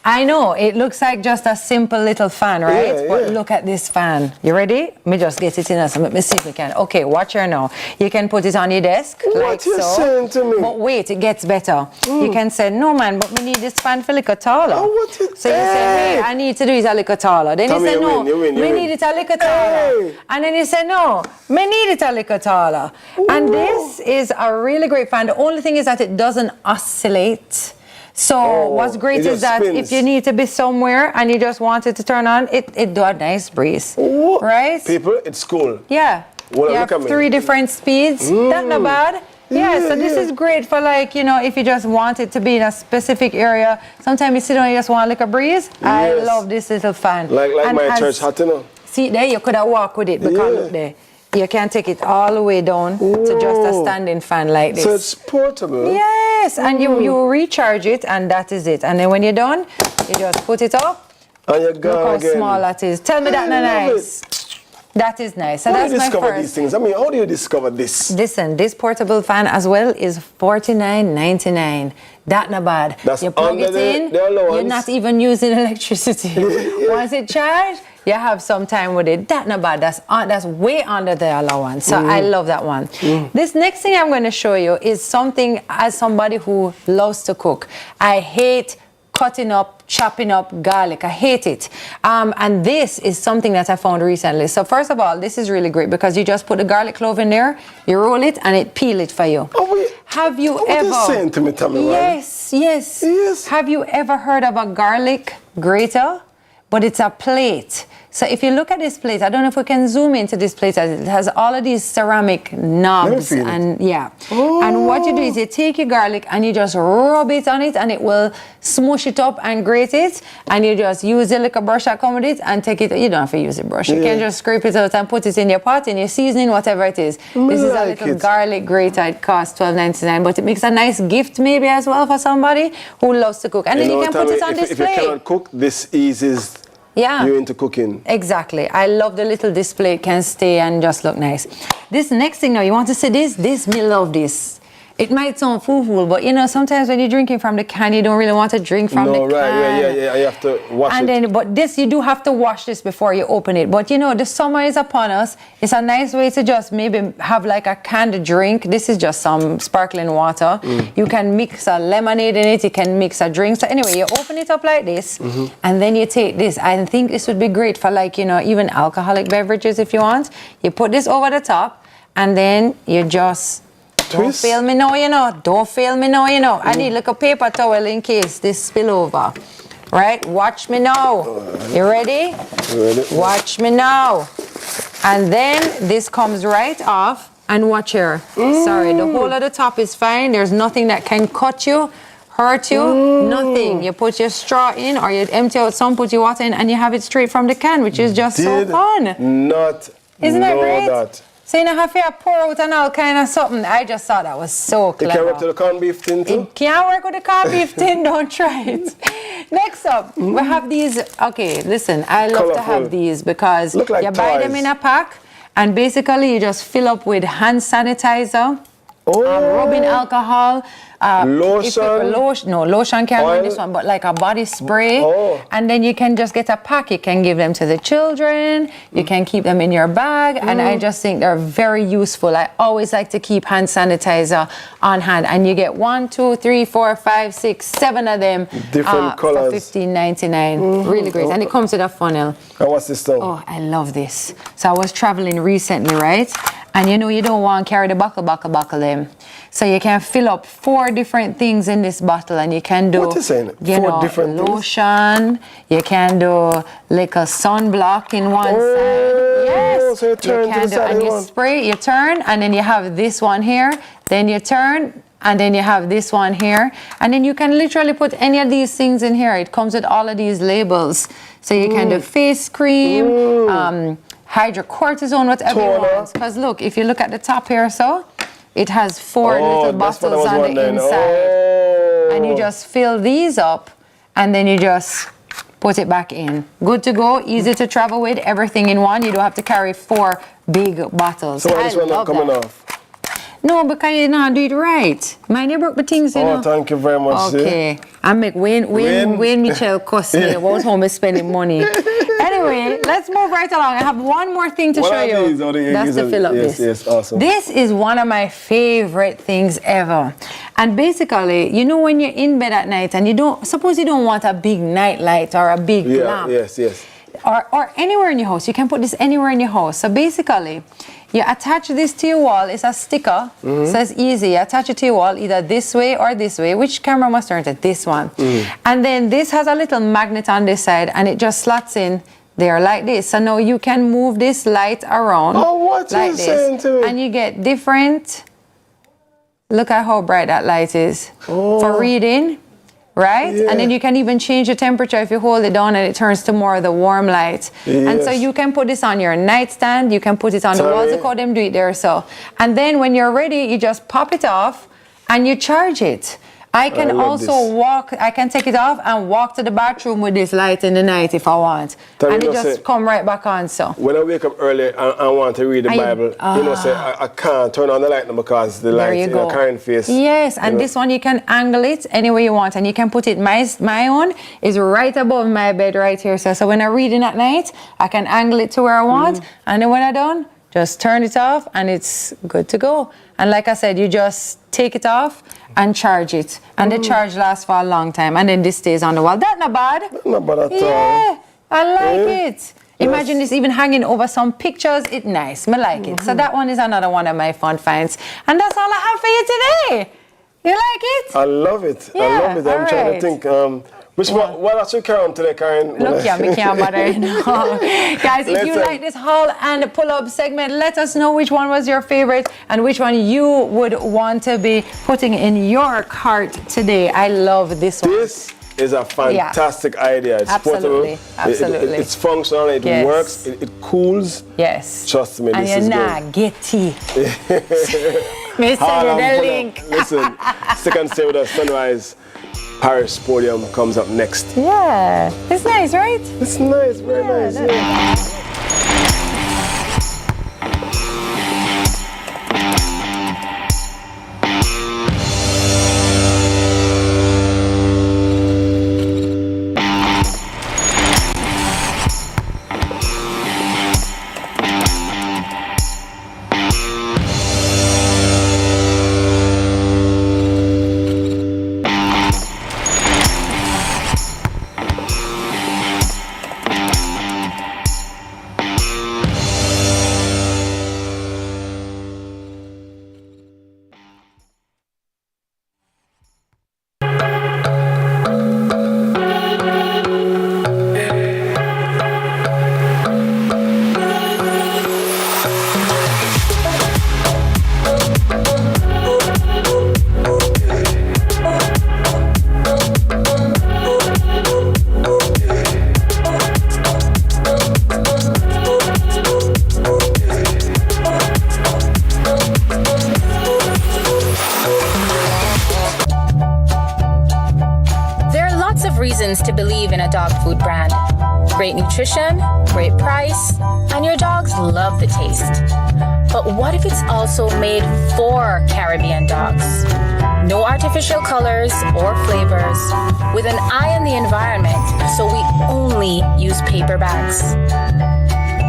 S19: I know, it looks like just a simple little fan, right?
S13: Yeah,
S19: but look at this fan. You ready? Let me just get it in us. Let me see if we can. Okay, watch her now. You can put it on your desk, like so.
S13: What you saying to me?
S19: But wait, it gets better. You can say, no man, but we need this fan for a little taller.
S13: Oh, what you
S19: So you say, hey, I need to do it a little taller. Then
S13: Tami,
S19: you say, no,
S13: you
S19: we need it a little taller. And then you say, no, we need it a little taller. And this is a really great fan. The only thing is that it doesn't oscillate. So what's great is that if you need to be somewhere and you just want it to turn on, it do a nice breeze, right?
S13: People, it's cool.
S19: Yeah.
S13: Well,
S19: you have 3 different speeds. That's not bad. Yeah, so this is great for if you just want it to be in a specific area. Sometimes you sit down and you just want like a breeze. Yes. I love this little fan.
S13: Like my church hat,
S19: See there, you could have walked with it because look there. You can take it all the way down to just a standing fan like this.
S13: So it's portable.
S19: Yes, and you recharge it and that is it. And then when you're done, you just put it up.
S13: And you're gone.
S19: Look how small that is. Tell me that's nice. That is nice. So
S13: how
S19: that's
S13: do you
S19: my
S13: discover
S19: first.
S13: these things? I mean, how do you discover this?
S19: Listen, this portable fan as well is $49.99. That not bad.
S13: That's
S19: you plug it in, you're not even using electricity. Once it charged, you have some time with it. That not bad. That's way under the allowance. So I love that one. This next thing I'm going to show you is something as somebody who loves to cook. I hate cutting up, chopping up garlic. I hate it. And this is something that I found recently. So first of all, this is really great because you just put the garlic clove in there, you roll it, and it peel it for you. Have you ever?
S13: What are you saying to me, Tami?
S19: Yes. Have you ever heard of a garlic grater? But it's a plate. So if you look at this plate, I don't know if we can zoom into this plate. It has all of these ceramic knobs and And what you do is you take your garlic and you just rub it on it and it will smush it up and grate it. And you just use the little brush that comes with it and take it. You don't have to use a brush. You can just scrape it out and put it in your pot, in your seasoning, whatever it is. This is a little garlic grater. It costs $12.99, but it makes a nice gift maybe as well for somebody who loves to cook. And then you can put it on display.
S13: If you cannot cook, this eases you into cooking.
S19: Exactly. I love the little display. It can stay and just look nice. This next thing now, you want to see this? Me love this. It might sound fool, but sometimes when you're drinking from the can, you don't really want to drink from the can.
S13: Yeah. You have to wash it.
S19: But this, you do have to wash this before you open it. But the summer is upon us. It's a nice way to just maybe have like a canned drink. This is just some sparkling water. You can mix a lemonade in it. You can mix a drink. So anyway, you open it up like this, and then you take this. I think this would be great for even alcoholic beverages if you want. You put this over the top, and then you just... Don't fail me now, Don't fail me now, I need like a paper towel in case this spill over. Right? Watch me now. You ready? Watch me now. And then this comes right off. And watch here. Sorry, the whole of the top is fine. There's nothing that can cut you, hurt you, nothing. You put your straw in or you empty out some, put your water in, and you have it straight from the can, which is just so fun. Isn't that great? So you don't have to pour out and all kind of something. I just thought that was so clever.
S13: It can work with the corned beef tin too?
S19: It can work with the corned beef tin, don't try it. Next up, we have these. Okay, listen, I love to have these because you buy them in a pack and basically you just fill up with hand sanitizer, rubbing alcohol,
S13: lotion.
S19: Lotion can't run this one, but like a body spray. And then you can just get a pack. You can give them to the children. You can keep them in your bag. And I just think they're very useful. I always like to keep hand sanitizer on hand. And you get 1, 2, 3, 4, 5, 6, 7 of them.
S13: Different colors.
S19: For $15.99. Really great. And it comes with a funnel.
S13: And what's this stuff?
S19: Oh, I love this. So I was traveling recently, right? And you don't want to carry the buckle them. So you can fill up 4 different things in this bottle, and you can do,
S13: what is it? 4 different
S19: lotion. You can do like a sunblock in one side. Yes.
S13: So you turn to the side
S19: and you spray. You turn, and then you have this one here. Then you turn, and then you have this one here, and then you can literally put any of these things in here. It comes with all of these labels, so you can do face cream, hydrocortisone, whatever you want. Because look, if you look at the top here, It has 4 little bottles on the inside. And you just fill these up and then you just put it back in. Good to go, easy to travel with, everything in one. You don't have to carry 4 big bottles.
S13: So this one not coming off?
S19: No, because you not do it right. Mind you broke the things, you know.
S13: Oh, thank you very much.
S19: Okay. I make Wayne Mitchell cost me about how I'm spending money. Anyway, let's move right along. I have one more thing to show you. That's to fill up this.
S13: Yes, awesome.
S19: This is one of my favorite things ever. And basically, you know when you're in bed at night and you don't want a big night light or a big lamp.
S13: Yes.
S19: Or anywhere in your house. You can put this anywhere in your house. So basically, you attach this to your wall. It's a sticker, so it's easy. You attach it to your wall either this way or this way. Which camera must turn to? This one. And then this has a little magnet on this side and it just slots in there like this. So now you can move this light around
S13: what
S19: like
S13: you
S19: this.
S13: saying to me?
S19: And you get different, look at how bright that light is. For reading. Right?
S13: Yeah.
S19: And then you can even change the temperature if you hold it down and it turns to more of the warm light. And so you can put this on your nightstand, you can put it on the walls, look how them do it there. So, and then when you're ready, you just pop it off and you charge it. I can also I can take it off and walk to the bathroom with this light in the night if I want. And it just come right back on. So
S13: when I wake up early and I want to read the Bible, I can't turn on the light because the light in a current face.
S19: Yes, and this one you can angle it any way you want, and you can put it. My own is right above my bed right here. So when I'm reading at night, I can angle it to where I want, and then when I'm done, just turn it off and it's good to go. And like I said, you just take it off and charge it. And the charge lasts for a long time. And then this stays on the wall. That's not bad.
S13: Not bad at all.
S19: Yeah, I like it. Imagine this even hanging over some pictures. It's nice. I like it. So that one is another one of my fun finds. And that's all I have for you today. You like it?
S13: I love it.
S19: Yeah,
S13: I love it. I'm trying to think. What else you carry today, Karen?
S19: Look, me can't bother. No. Guys, if you like this haul and pull-up segment, let us know which one was your favorite and which one you would want to be putting in your cart today. I love this one.
S13: This is a fantastic idea. It's
S19: absolutely,
S13: portable.
S19: Absolutely.
S13: It's functional. It works. It cools.
S19: Yes.
S13: Trust me,
S19: and
S13: this is good.
S19: And you're not getty. Mr. the link.
S13: Listen, stick and stay with us. Sunrise Paris Podium comes up next.
S19: Yeah. It's nice, right?
S13: It's nice. Very nice. Yeah.
S12: To believe in a dog food brand. Great nutrition, great price, and your dogs love the taste. But what if it's also made for Caribbean dogs? No artificial colors or flavors, with an eye on the environment, so we only use paper bags.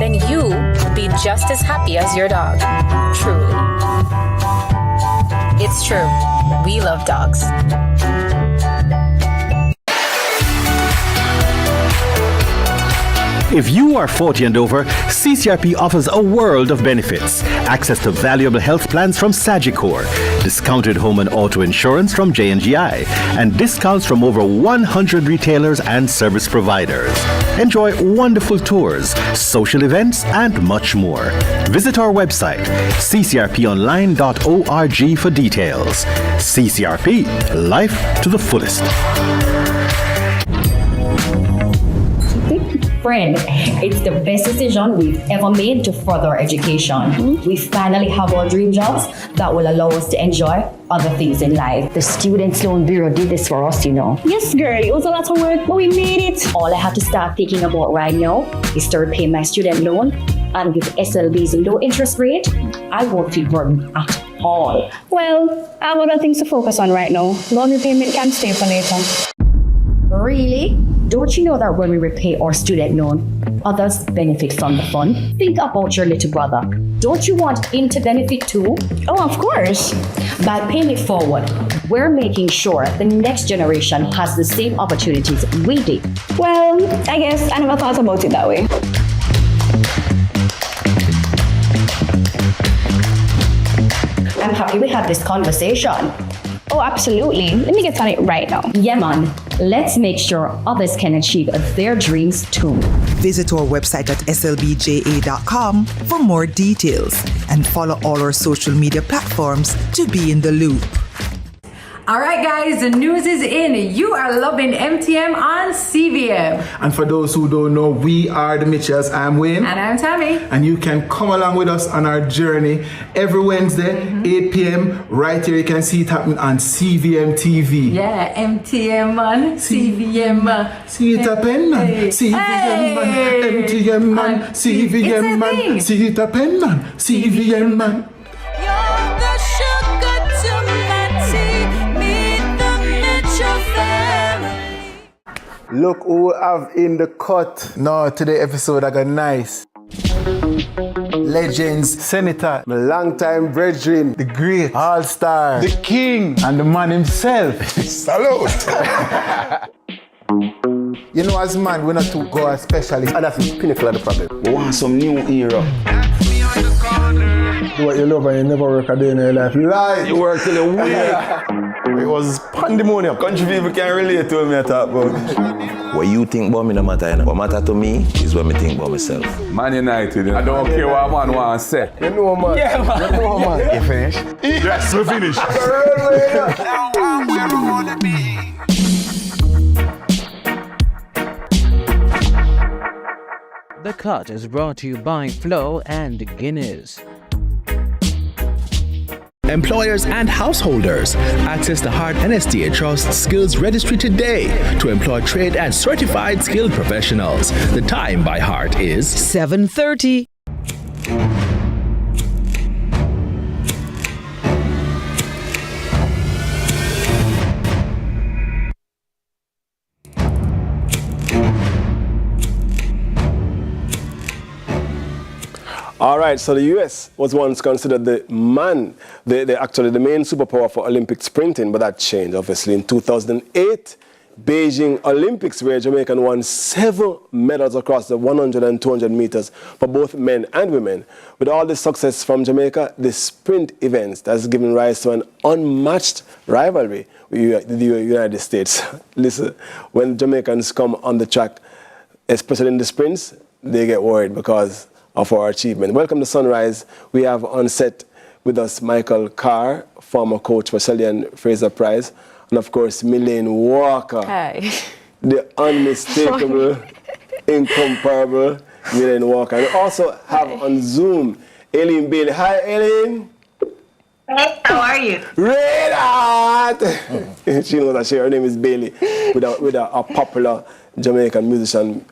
S12: Then you will be just as happy as your dog, truly. It's true, we love dogs.
S4: If you are 40 and over, CCRP offers a world of benefits. Access to valuable health plans from Sagicor, discounted home and auto insurance from J&GI, and discounts from over 100 retailers and service providers. Enjoy wonderful tours, social events, and much more. Visit our website, ccrponline.org for details. CCRP, life to the fullest.
S2: friend, it's the best decision we've ever made to further our education. We finally have our dream jobs that will allow us to enjoy other things in life. The Student Loan Bureau did this for us, you know.
S9: Yes, girl, it was a lot of work, but we made it.
S2: All I have to start thinking about right now is to repay my student loan, and with SLB's low interest rate, I won't feel burdened at all.
S9: Well, I have other things to focus on right now. Loan repayment can stay for later.
S2: Really? Don't you know that when we repay our student loan, others benefit from the fund? Think about your little brother. Don't you want him to benefit too?
S9: Oh, of course.
S2: By paying it forward, we're making sure the next generation has the same opportunities we did.
S9: Well, I guess I never thought about it that way.
S2: I'm happy we had this conversation.
S9: Oh, absolutely. Let me get on it right now.
S2: Yeah, man. Let's make sure others can achieve their dreams too.
S11: Visit our website at slbja.com for more details and follow all our social media platforms to be in the loop.
S14: All right, guys, the news is in. You are loving MTM on CVM.
S20: And for those who don't know, we are the Mitchells. I'm Wayne.
S14: And I'm Tami.
S20: And you can come along with us on our journey every Wednesday, 8 p.m. Right here, you can see it happening on CVMTV.
S14: Yeah, MTM man, CVM man.
S20: See it happen, man. CVM man, MTM man, CVM man. See it happen, man. CVM man.
S13: Look who we have in the cut.
S20: No, today episode I got nice. Legends, Senator,
S13: my long-time brethren,
S20: the great, all-star,
S13: the king,
S20: and the man himself.
S13: Salute!
S20: You know, as man, we're not too go as specialists.
S13: And that's the pinnacle of the problem.
S3: We want some new era.
S13: Do what you love and you never work a day in your life. Lie!
S3: You work till a week.
S13: It was pandemonium.
S3: Country people can relate to me I talk about.
S21: What you think about me no matter, you know. What matter to me is what me think about myself.
S15: Man United, you know. I don't care what man want to say.
S13: You know, man.
S15: Yeah, man.
S13: You know, man.
S21: You finished?
S15: Yes, we finished.
S24: The Cut is brought to you by Flow and Guinness.
S4: Employers and householders, access the Hart NSTA Trust Skills Registry today to employ trained and certified skilled professionals. The time by Hart is
S11: 7:30.
S13: All right, so the US was once considered the actually the main superpower for Olympic sprinting, but that changed obviously in 2008. Beijing Olympics, where Jamaica won 7 medals across the 100 and 200 meters for both men and women. With all this success from Jamaica, the sprint events has given rise to an unmatched rivalry with the United States. Listen, when Jamaicans come on the track, especially in the sprints, they get worried because of our achievement. Welcome to Sunrise. We have on set with us Michael Carr, former coach for Shelley and Fraser Prize, and of course Milane Walker.
S2: Hi.
S13: The unmistakable, incomparable Milane Walker. And we also have on Zoom Aileen Bailey. Hi, Aileen.
S27: Hey, how are you?
S13: Red Hot! She knows that her name is Bailey, with a popular Jamaican musician.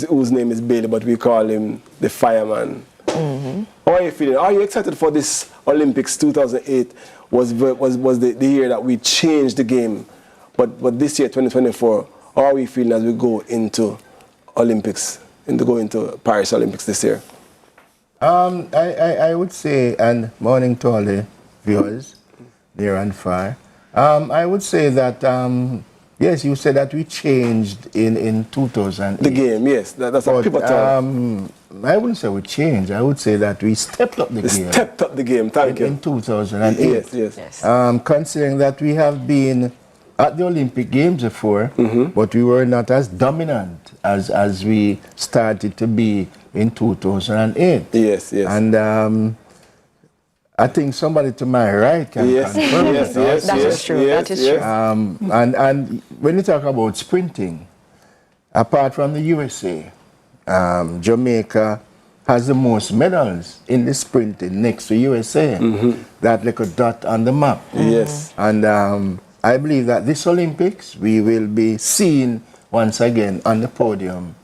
S13: Whose name is Bailey, but we call him the Fireman. Mm-hmm. How are you feeling? Are you excited for this Olympics? 2008 was the year that we changed the game, but this year, 2024, how are we feeling as we go into Olympics, into Paris Olympics this year?
S28: I would say, and morning to all the viewers, near and far, I would say that yes, you said that we changed in 2008.
S13: The game, yes. That's a pivotal.
S28: I wouldn't say we changed. I would say that we stepped up the game.
S13: Stepped up the game, thank you.
S28: In 2008.
S13: Yes.
S28: Considering that we have been at the Olympic Games before, but we were not as dominant as we started to be in 2008.
S13: Yes.
S28: And I think somebody to my right can confirm
S13: yes,
S28: that.
S13: That is true.
S28: And when you talk about sprinting, apart from the USA, Jamaica has the most medals in the sprinting next to USA. That little dot on the map.
S13: Yes.
S28: And I believe that this Olympics, we will be seen once again on the podium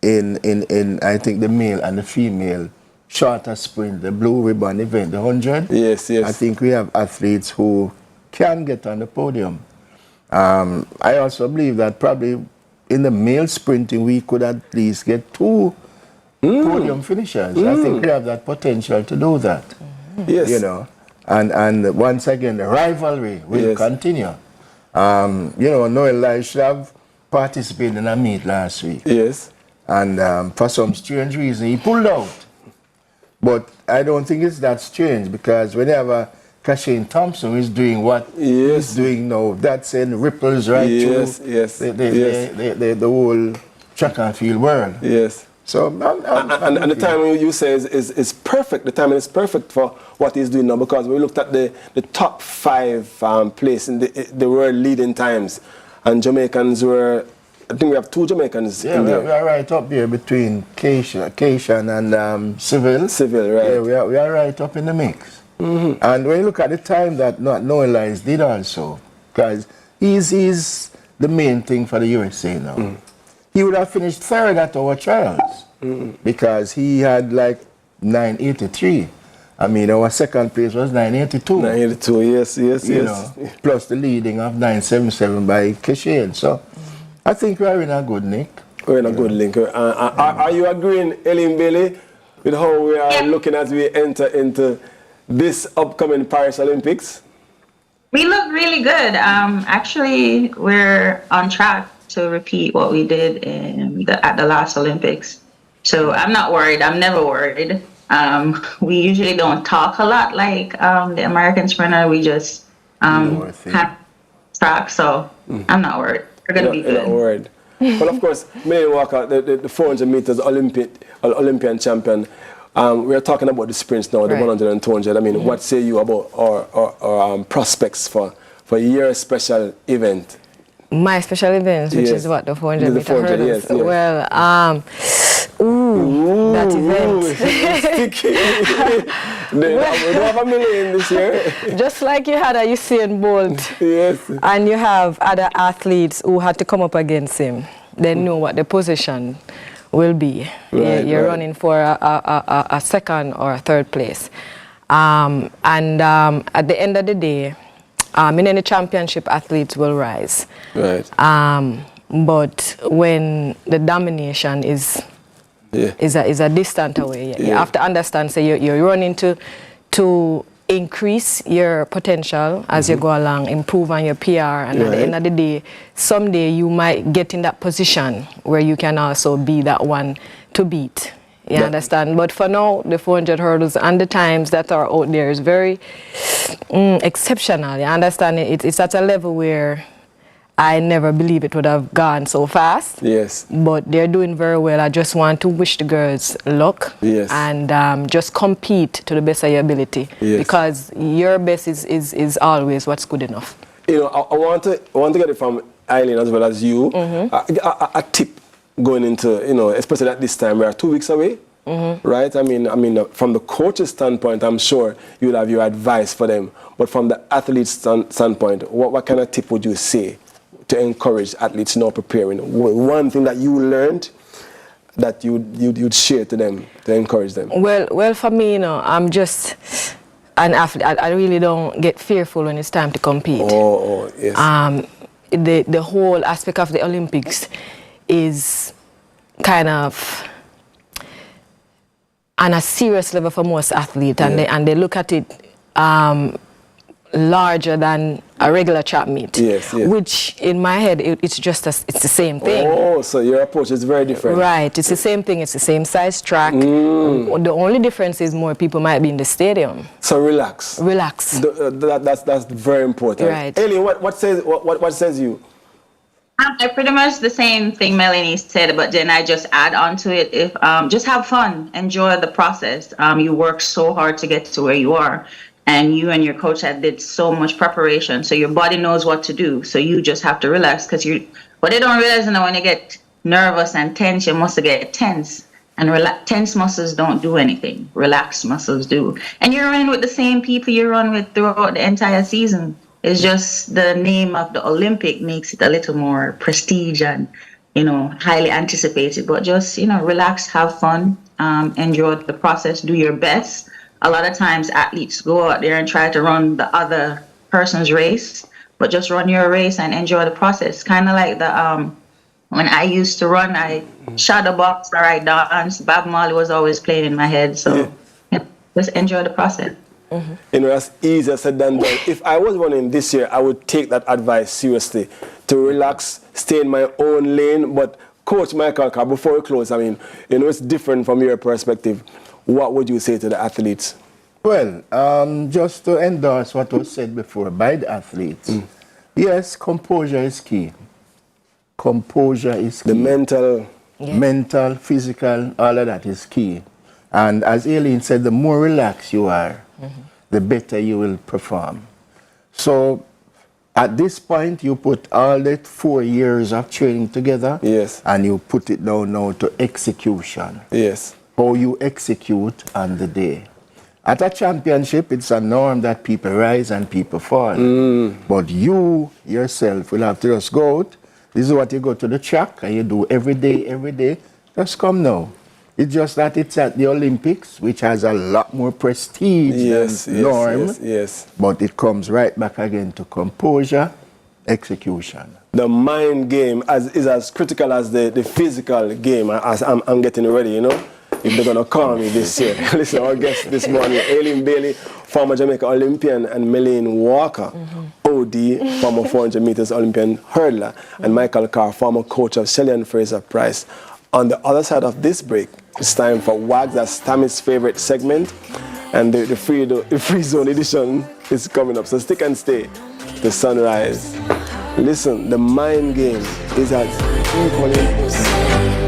S28: in I think the male and the female shorter sprint, the blue ribbon event, the 100.
S13: Yes, yes.
S28: I think we have athletes who can get on the podium. I also believe that probably in the male sprinting, we could at least get 2 podium finishers. I think we have that potential to do that.
S13: Yes.
S28: You know, and once again, the rivalry will continue. You know, Noel Lai should have participated in a meet last week.
S13: Yes.
S28: And for some strange reason, he pulled out. But I don't think it's that strange, because whenever Kashane Thompson is doing what he's doing now, that sends ripples right through the whole track and field world.
S13: Yes.
S28: So
S13: and the timing you say is perfect. The timing is perfect for what he's doing now, because we looked at the top 5 place in the world leading times, and Jamaicans were, I think we have 2 Jamaicans in there.
S28: We are right up there between Keishan and Civil.
S13: Civil, right.
S28: Yeah, we are right up in the mix. And when you look at the time that Noel Lyons did also, because he's the main thing for the USA now. He would have finished 3rd at our trials because he had like 983. I mean, our 2nd place was 982.
S13: 982, yes.
S28: You know, plus the leading of 977 by Kashane. So I think we are in a good nick.
S13: We're in a good link. Are you agreeing, Ellen Bailey, with how we are looking as we enter into this upcoming Paris Olympics?
S27: We look really good. Actually, we're on track to repeat what we did at the last Olympics. So I'm not worried. I'm never worried. We usually don't talk a lot like the American sprinter. We just have track. So I'm not worried. We're going to be good.
S13: Not worried. Well, of course, Millie Walker, the 400 meters Olympian champion. We're talking about the sprints now, the 100 and 200. I mean, what say you about our prospects for your special event?
S19: My special events, which is what, the 400 meter hurdles?
S13: Yes.
S19: Well, that event.
S13: We don't have a million this year.
S19: Just like you had a Usain Bolt.
S13: Yes.
S19: And you have other athletes who had to come up against him. They know what the position will be. You're running for a 2nd or a 3rd place. At the end of the day, in any championship, athletes will rise.
S13: Right.
S19: But when the domination is a distant away, you have to understand. So you're running to increase your potential as you go along, improve on your PR, and at the end of the day, someday you might get in that position where you can also be that one to beat. You understand? But for now, the 400 hurdles and the times that are out there is very exceptional. You understand? It's at a level where I never believe it would have gone so fast.
S13: Yes.
S19: But they're doing very well. I just want to wish the girls luck.
S13: Yes.
S19: And just compete to the best of your ability.
S13: Yes.
S19: Because your best is always what's good enough.
S13: You know, I want to get it from Eileen as well as you. A tip going into, you know, especially at this time, we are 2 weeks away. Right? I mean, from the coach's standpoint, I'm sure you'll have your advice for them. But from the athlete's standpoint, what kind of tip would you say to encourage athletes now preparing? One thing that you learned that you'd share to them to encourage them.
S19: Well, for me, you know, I'm just an athlete. I really don't get fearful when it's time to compete.
S13: Oh, yes.
S19: The whole aspect of the Olympics is kind of on a serious level for most athletes, and they look at it larger than a regular track meet.
S13: Yes.
S19: Which in my head it's the same thing.
S13: Oh, so your approach is very different.
S19: Right, it's the same thing. It's the same size track. The only difference is more people might be in the stadium.
S13: So relax. That's very important.
S19: Right.
S13: Ellie, what says you?
S27: Pretty much the same thing Melanie said, but then I just add on to it. If just have fun, enjoy the process. You work so hard to get to where you are, and you and your coach did so much preparation, so your body knows what to do. So you just have to relax, because what they don't realize is that when you get nervous and tense, you must get tense. And tense muscles don't do anything. Relaxed muscles do. And you're running with the same people you run with throughout the entire season. It's just the name of the Olympic makes it a little more prestige and, highly anticipated. But just, relax, have fun, enjoy the process, do your best. A lot of times athletes go out there and try to run the other person's race, but just run your race and enjoy the process. Kind of like the when I used to run, I shadow box or I dance. Bob Marley was always playing in my head. So just enjoy the process.
S13: That's easier said than done. If I was running this year, I would take that advice seriously to relax, stay in my own lane. But Coach Michael, before we close, it's different from your perspective. What would you say to the athletes?
S28: Well, just to endorse what was said before by the athletes, yes, composure is key. Composure is key.
S13: The
S28: mental, physical, all of that is key. And as Aileen said, the more relaxed you are, the better you will perform. So at this point, you put all that 4 years of training together, and you put it down now to execution.
S13: Yes.
S28: How you execute on the day. At a championship, it's a norm that people rise and people fall. But you yourself will have to just go out. This is what you go to the track and you do every day. Just come now. It's just that it's at the Olympics, which has a lot more prestige than norm. But it comes right back again to composure, execution.
S13: The mind game is as critical as the physical game. As I'm getting ready, if they're going to call me this year. Listen, our guest this morning, Aileen Bailey, former Jamaica Olympian, and Melaine Walker, OD, former 400 meters Olympian hurdler, and Michael Carr, former coach of Shelley and Fraser Price. On the other side of this break, it's time for WAGS, that's Tami's favorite segment, and the free zone edition is coming up. So stick and stay to sunrise. Listen, the mind game is as equally important.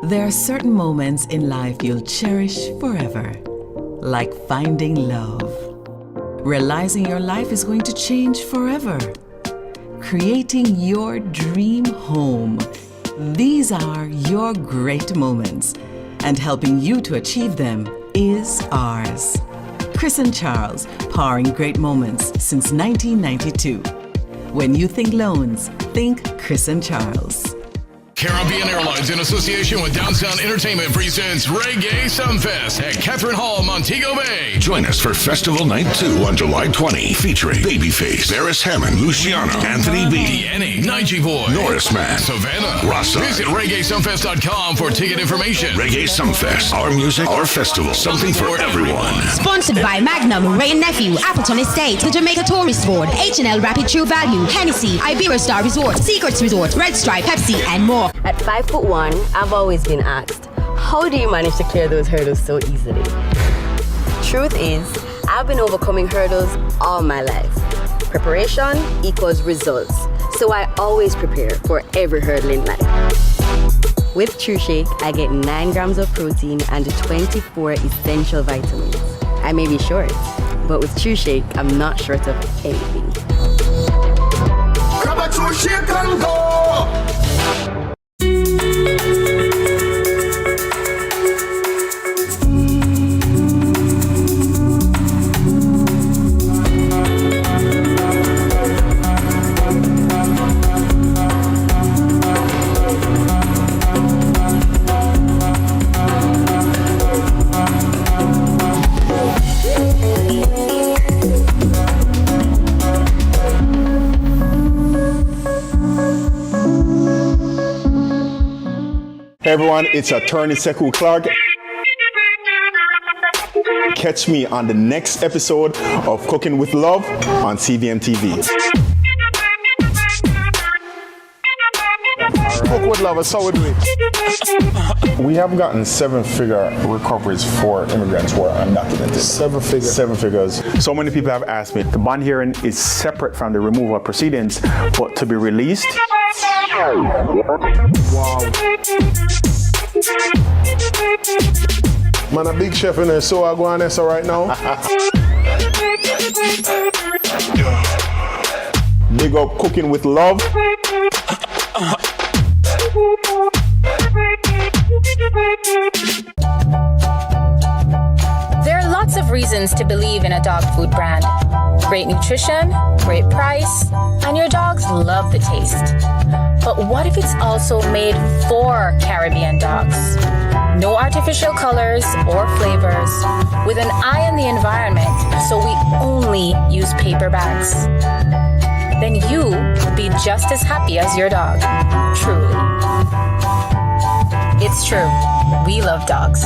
S1: There are certain moments in life you'll cherish forever, like finding love, realizing your life is going to change forever, creating your dream home. These are your great moments, and helping you to achieve them is ours. Chris and Charles, powering great moments since 1992. When you think loans, think Chris and Charles.
S16: Caribbean Airlines, in association with Downtown Entertainment, presents Reggae Sumfest at Catherine Hall, Montego Bay. Join us for Festival Night 2 on July 20, featuring Babyface, Barris Hammond, Luciano, Anthony B, DNA, Nige Boy, Norris Man, Savannah, Rasa. Visit ReggaeSumfest.com for ticket information. Reggae Sumfest, our music, our festival, something for everyone.
S5: Sponsored by Magnum, Ray and Nephew, Appleton Estate, the Jamaica Tourist Board, H&L Rapid True Value, Hennessy, Iberostar Resort, Secrets Resort, Red Stripe, Pepsi, and more.
S7: At 5'1", I've always been asked, how do you manage to clear those hurdles so easily? Truth is, I've been overcoming hurdles all my life. Preparation equals results, so I always prepare for every hurdle in life. With True Shake, I get 9 grams of protein and 24 essential vitamins. I may be short, but with True Shake, I'm not short of anything.
S8: Grab a True Shake and go!
S10: Hey everyone, it's attorney Sekou Clark. Catch me on the next episode of Cooking with Love on CVMTV.
S13: with love, that's how we do it.
S10: We have gotten 7-figure recoveries for immigrants who are undocumented.
S13: 7 figures.
S10: 7 figures. So many people have asked me, the bond hearing is separate from the removal proceedings, but to be released.
S13: Wow. Man, a big chef in there, so I go on there right now.
S10: Big up Cooking with Love.
S6: There are lots of reasons to believe in a dog food brand. Great nutrition, great price, and your dogs love the taste. But what if it's also made for Caribbean dogs? No artificial colors or flavors, with an eye on the environment, so we only use paper bags. Then you will be just as happy as your dog, truly. It's true, we love dogs.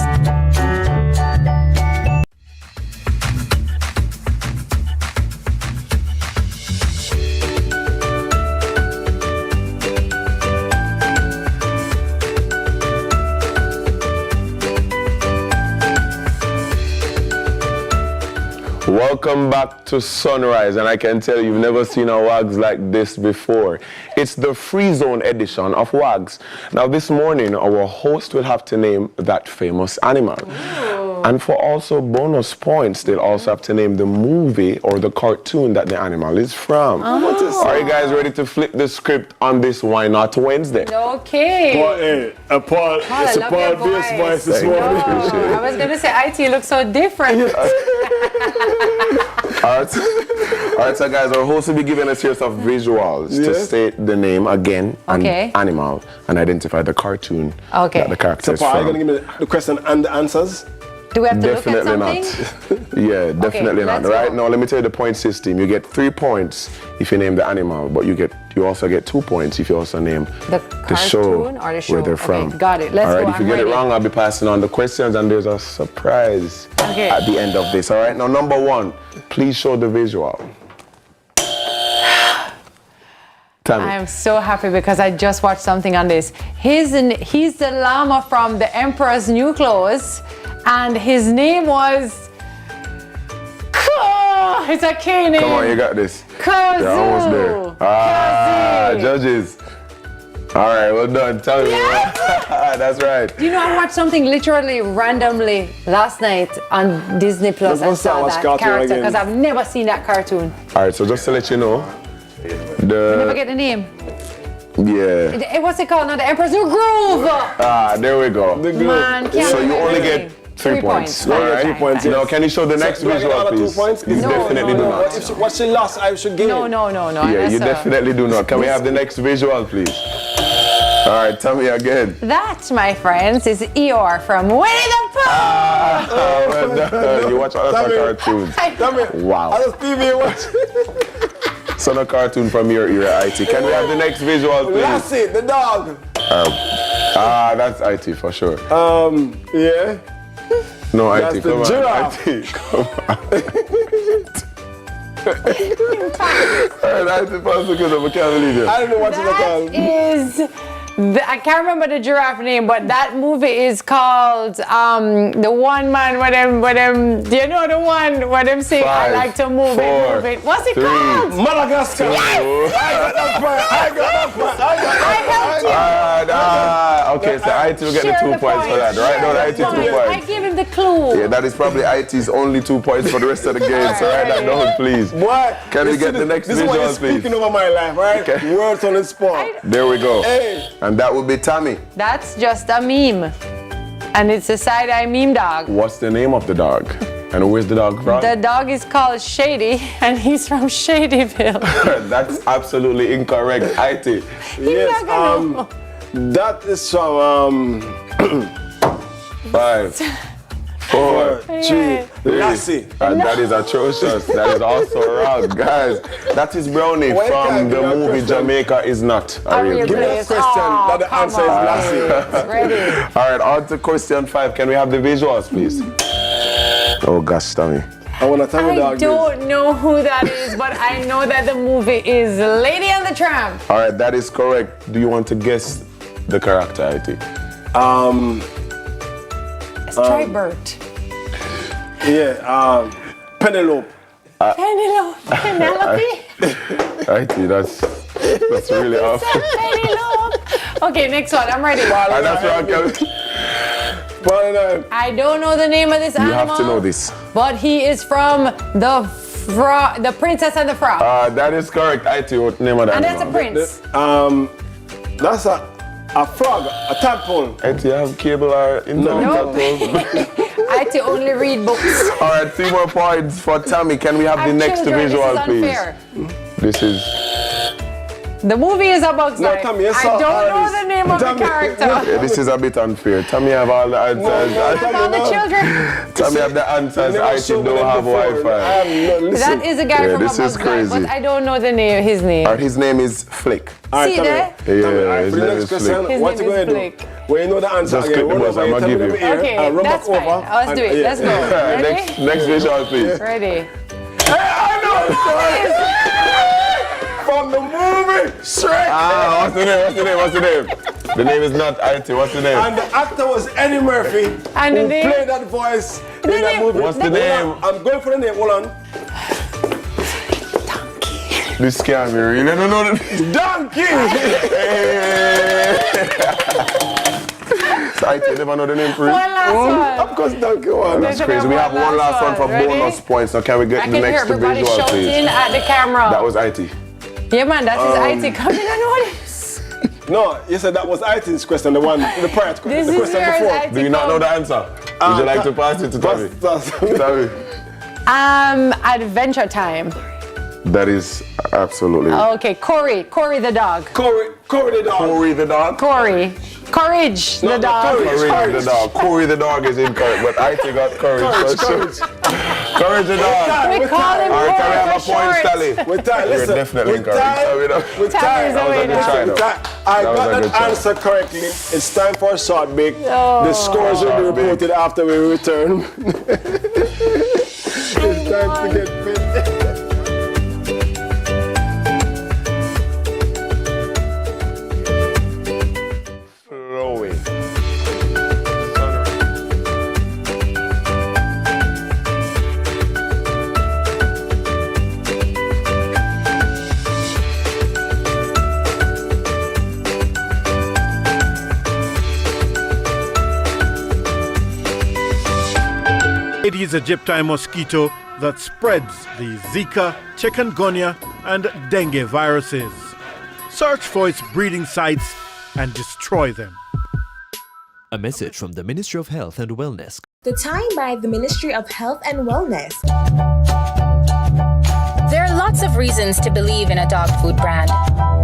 S12: Welcome back to Sunrise, and I can tell you, you've never seen a WAGS like this before. It's the Free Zone edition of WAGS. Now this morning, our host will have to name that famous animal. Ooh. And for also bonus points, they'll also have to name the movie or the cartoon that the animal is from. Oh. Are you guys ready to flip the script on this Why Not Wednesday?
S19: Okay.
S13: Paul, it's a Paul-based voice this morning.
S19: I was going to say, IT looks so different.
S12: All right, so guys, our host will be giving a series of visuals to state the name again, and animal, and identify the cartoon that the character is from.
S13: So Paul, are you going to give me the question and the answers?
S19: Do we have to
S12: Definitely
S19: look at something?
S12: Not. Yeah, definitely not. Right now, let me tell you the point system. You get 3 points if you name the animal, but you also get 2 points if you also name the show
S19: or the show
S12: where they're from.
S19: Got it. Let's
S12: all right,
S19: go.
S12: if you get it wrong, I'll be passing on the questions, and there's a surprise at the end of this. All right, now number 1, please show the visual. Tami.
S19: I am so happy because I just watched something on this. He's the llama from The Emperor's New Clothes, and his name was... It's a K name.
S12: Come on, you got this.
S19: Kazoo.
S12: You're almost there. Judges. All right, well done. Tell me. Yes. That's right.
S19: Do you know, I watched something literally randomly last night on Disney Plus. I saw that character because I've never seen that cartoon.
S12: All right, so just to let you know,
S19: I never get the name.
S12: Yeah.
S19: What's it called now? The Emperor's New Groove.
S12: There we go.
S19: The Groove. Man,
S12: so you only get 3 points. All right. 3 points. Now, can you show the next visual, please?
S13: 2 points?
S12: You definitely do not.
S13: What's the last I should give?
S19: No.
S12: Yeah, you definitely do not. Can we have the next visual, please? All right, tell me again.
S19: That, my friends, is Eeyore from Winnie the Pooh.
S12: Well done. You watch all of our cartoons. Wow.
S13: I just TV watch.
S12: So no cartoon from your era, IT. Can we have the next visual, please?
S13: Lassie, the dog.
S12: That's IT for sure.
S13: Yeah.
S12: No,
S13: That's
S12: IT, come on.
S13: Giraffe.
S12: IT, come on. Alright, IT, pass the good, I can't believe it.
S13: I don't know what to
S19: call. I can't remember the giraffe name, but that movie is called The One Man where them, do you know the one where them say, 5, I like to move it. What's it called?
S13: Madagascar.
S19: Yes!
S12: Okay, so IT will get the 2 points for that, right? No, IT 2 points.
S19: I gave him the clue.
S12: Yeah, that is probably IT's only 2 points for the rest of the game, so write that down, please.
S13: What?
S12: Can we get the next visual, please?
S13: This is what you're speaking over my life, right? Okay. Words on the spot.
S12: There we go.
S13: Hey.
S12: And that would be Tami.
S19: That's just a meme. And it's a side-eye meme dog.
S12: What's the name of the dog? And where's the dog from?
S19: The dog is called Shady, and he's from Shadyville.
S12: That's absolutely incorrect. IT.
S13: Yes, that is from
S12: 5, 4, 3,
S13: Lassie.
S12: And that is atrocious. That is also wrong. Guys, that is Brownie from the movie Jamaica Is Not a Real
S13: Give me a question that the answer is Lassie.
S19: Ready.
S12: All right, on to question 5. Can we have the visuals, please? Oh gosh, Tami.
S19: I don't know who that is, but I know that the movie is Lady and the Tramp.
S12: All right, that is correct. Do you want to guess the character, I think.
S19: Let's try Bert.
S13: Yeah, Penelope.
S19: Penelope?
S12: I think that's really off.
S19: Penelope. Okay, next one. I'm ready.
S12: That's wrong.
S19: I don't know the name of this animal.
S12: You have to know this.
S19: But he is from the Princess and the Frog.
S12: That is correct. I think what name of that
S19: And
S12: animal?
S19: that's a prince.
S13: That's a frog, a tadpole.
S12: I think you have cable or internet tadpole.
S19: I to only read books.
S12: All right, 3 more points for Tami. Can we have the next visual, please? This is.
S19: The movie is a Bug's Life.
S13: Tami,
S19: I don't know the name of the character.
S12: Okay, this is a bit unfair. Tami have all the answers.
S19: Have all the children.
S12: Tami have the answers. I don't have Wi-Fi.
S19: That is a guy from a Bug's Life, but I don't know the name. His name.
S12: His name is Flick.
S19: See there?
S12: Yeah, his name is Flick.
S13: What you going to do? When you know the answer,
S12: just click the button. I'm gonna give you.
S19: Okay, that's fine. Let's do it. Let's go. Ready?
S12: Next visual, please.
S19: Ready.
S13: Hey, I know! From the movie Shrek.
S12: What's the name? The name is not IT. What's the name?
S13: And the actor was Eddie Murphy,
S19: and
S13: who played that voice in that movie.
S12: What's the name?
S13: I'm going for the name. Hold on.
S12: This can't be real. I don't know the
S13: Donkey.
S12: So I never know the name for it.
S19: One last one.
S13: Of course, Donkey one.
S12: That's crazy. We have one last one for bonus points. Now can we get the next visual,
S19: please? I can hear everybody shouting at the camera.
S12: That was IT.
S19: Yeah, man, that is IT coming on audience.
S13: No, you said that was IT's question, the prior question, the question before.
S12: Do you not know the answer? Would you like to pass it to Tami? Tami.
S19: Adventure Time.
S12: That is absolutely.
S19: Okay, Corey the dog.
S13: Corey the dog.
S12: Corey the dog.
S19: Courage the dog.
S12: Courage the dog. Corey the dog is incorrect, but I think got courage. Courage the dog.
S19: We call him
S12: All right, can we have a point, Sally?
S13: You're
S12: definitely incorrect.
S13: With time, I got that answer correctly. It's time for a short break. The scores will be reported after we return. It's time to get fit.
S20: Aedes aegypti mosquito that spreads the Zika, chikungunya, and dengue viruses. Search for its breeding sites and destroy them.
S9: A message from the Ministry of Health and Wellness.
S14: The Time by the Ministry of Health and Wellness.
S6: There are lots of reasons to believe in a dog food brand.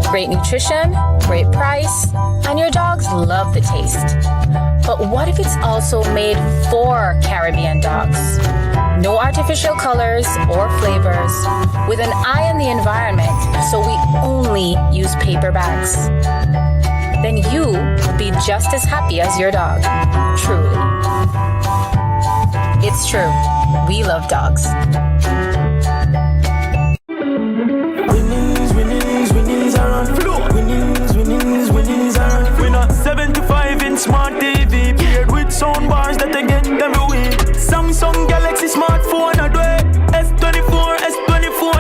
S6: Great nutrition, great price, and your dogs love the taste. But what if it's also made for Caribbean dogs? No artificial colors or flavors, with an eye on the environment, so we only use paper bags. Then you will be just as happy as your dog, truly. It's true, we love dogs.
S17: Winnings are on floor. Winnings are on floor. We not 75-inch smart TV paired with sound bars that get them away. Samsung Galaxy smartphone a way. S24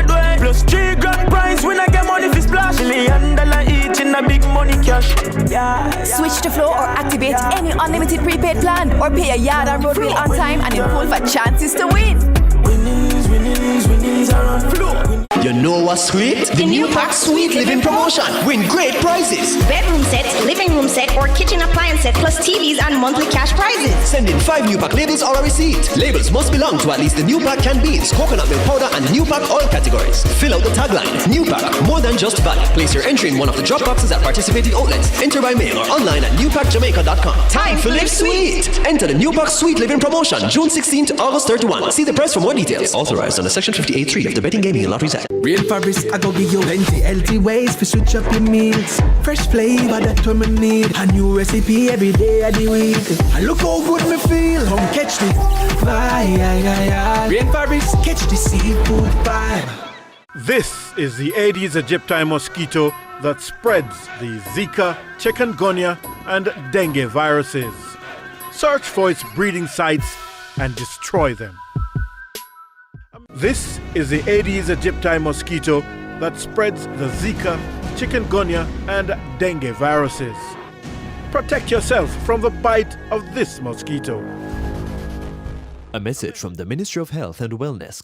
S17: way. Plus 3 grand prize when I get money for splash. $1 million each in a big money cash. Yeah.
S18: Switch to Flow or activate any unlimited prepaid plan or pay a yard and road bill on time and you'll pull for chances to win.
S17: Winnings are on floor.
S22: You know what's sweet? The new pack Sweet Living promotion. Win great prizes.
S18: Bedroom set, living room set, or kitchen appliance set plus TVs and monthly cash prizes.
S22: Send in 5 new pack labels or a receipt. Labels must belong to at least the new pack canned beans, coconut milk powder, and new pack oil categories. Fill out the tagline. New pack, more than just value. Place your entry in one of the drop boxes at participating outlets. Enter by mail or online at newpackjamaica.com. Time to live sweet. Enter the new pack Sweet Living promotion, June 16 to August 31. See the press for more details. Authorized under Section 58.3 of the Betting, Gaming and Lotteries Act.
S23: Rainforest, I go give you plenty healthy ways to switch up your meals. Fresh flavor, that's what me need. A new recipe every day of the week. And look how good me feel. Come catch the vibe. Rainforest, catch the seafood vibe.
S20: This is the Aedes aegypti mosquito that spreads the Zika, chikungunya, and dengue viruses. Search for its breeding sites and destroy them. This is the Aedes aegypti mosquito that spreads the Zika, chikungunya, and dengue viruses. Protect yourself from the bite of this mosquito.
S9: A message from the Ministry of Health and Wellness.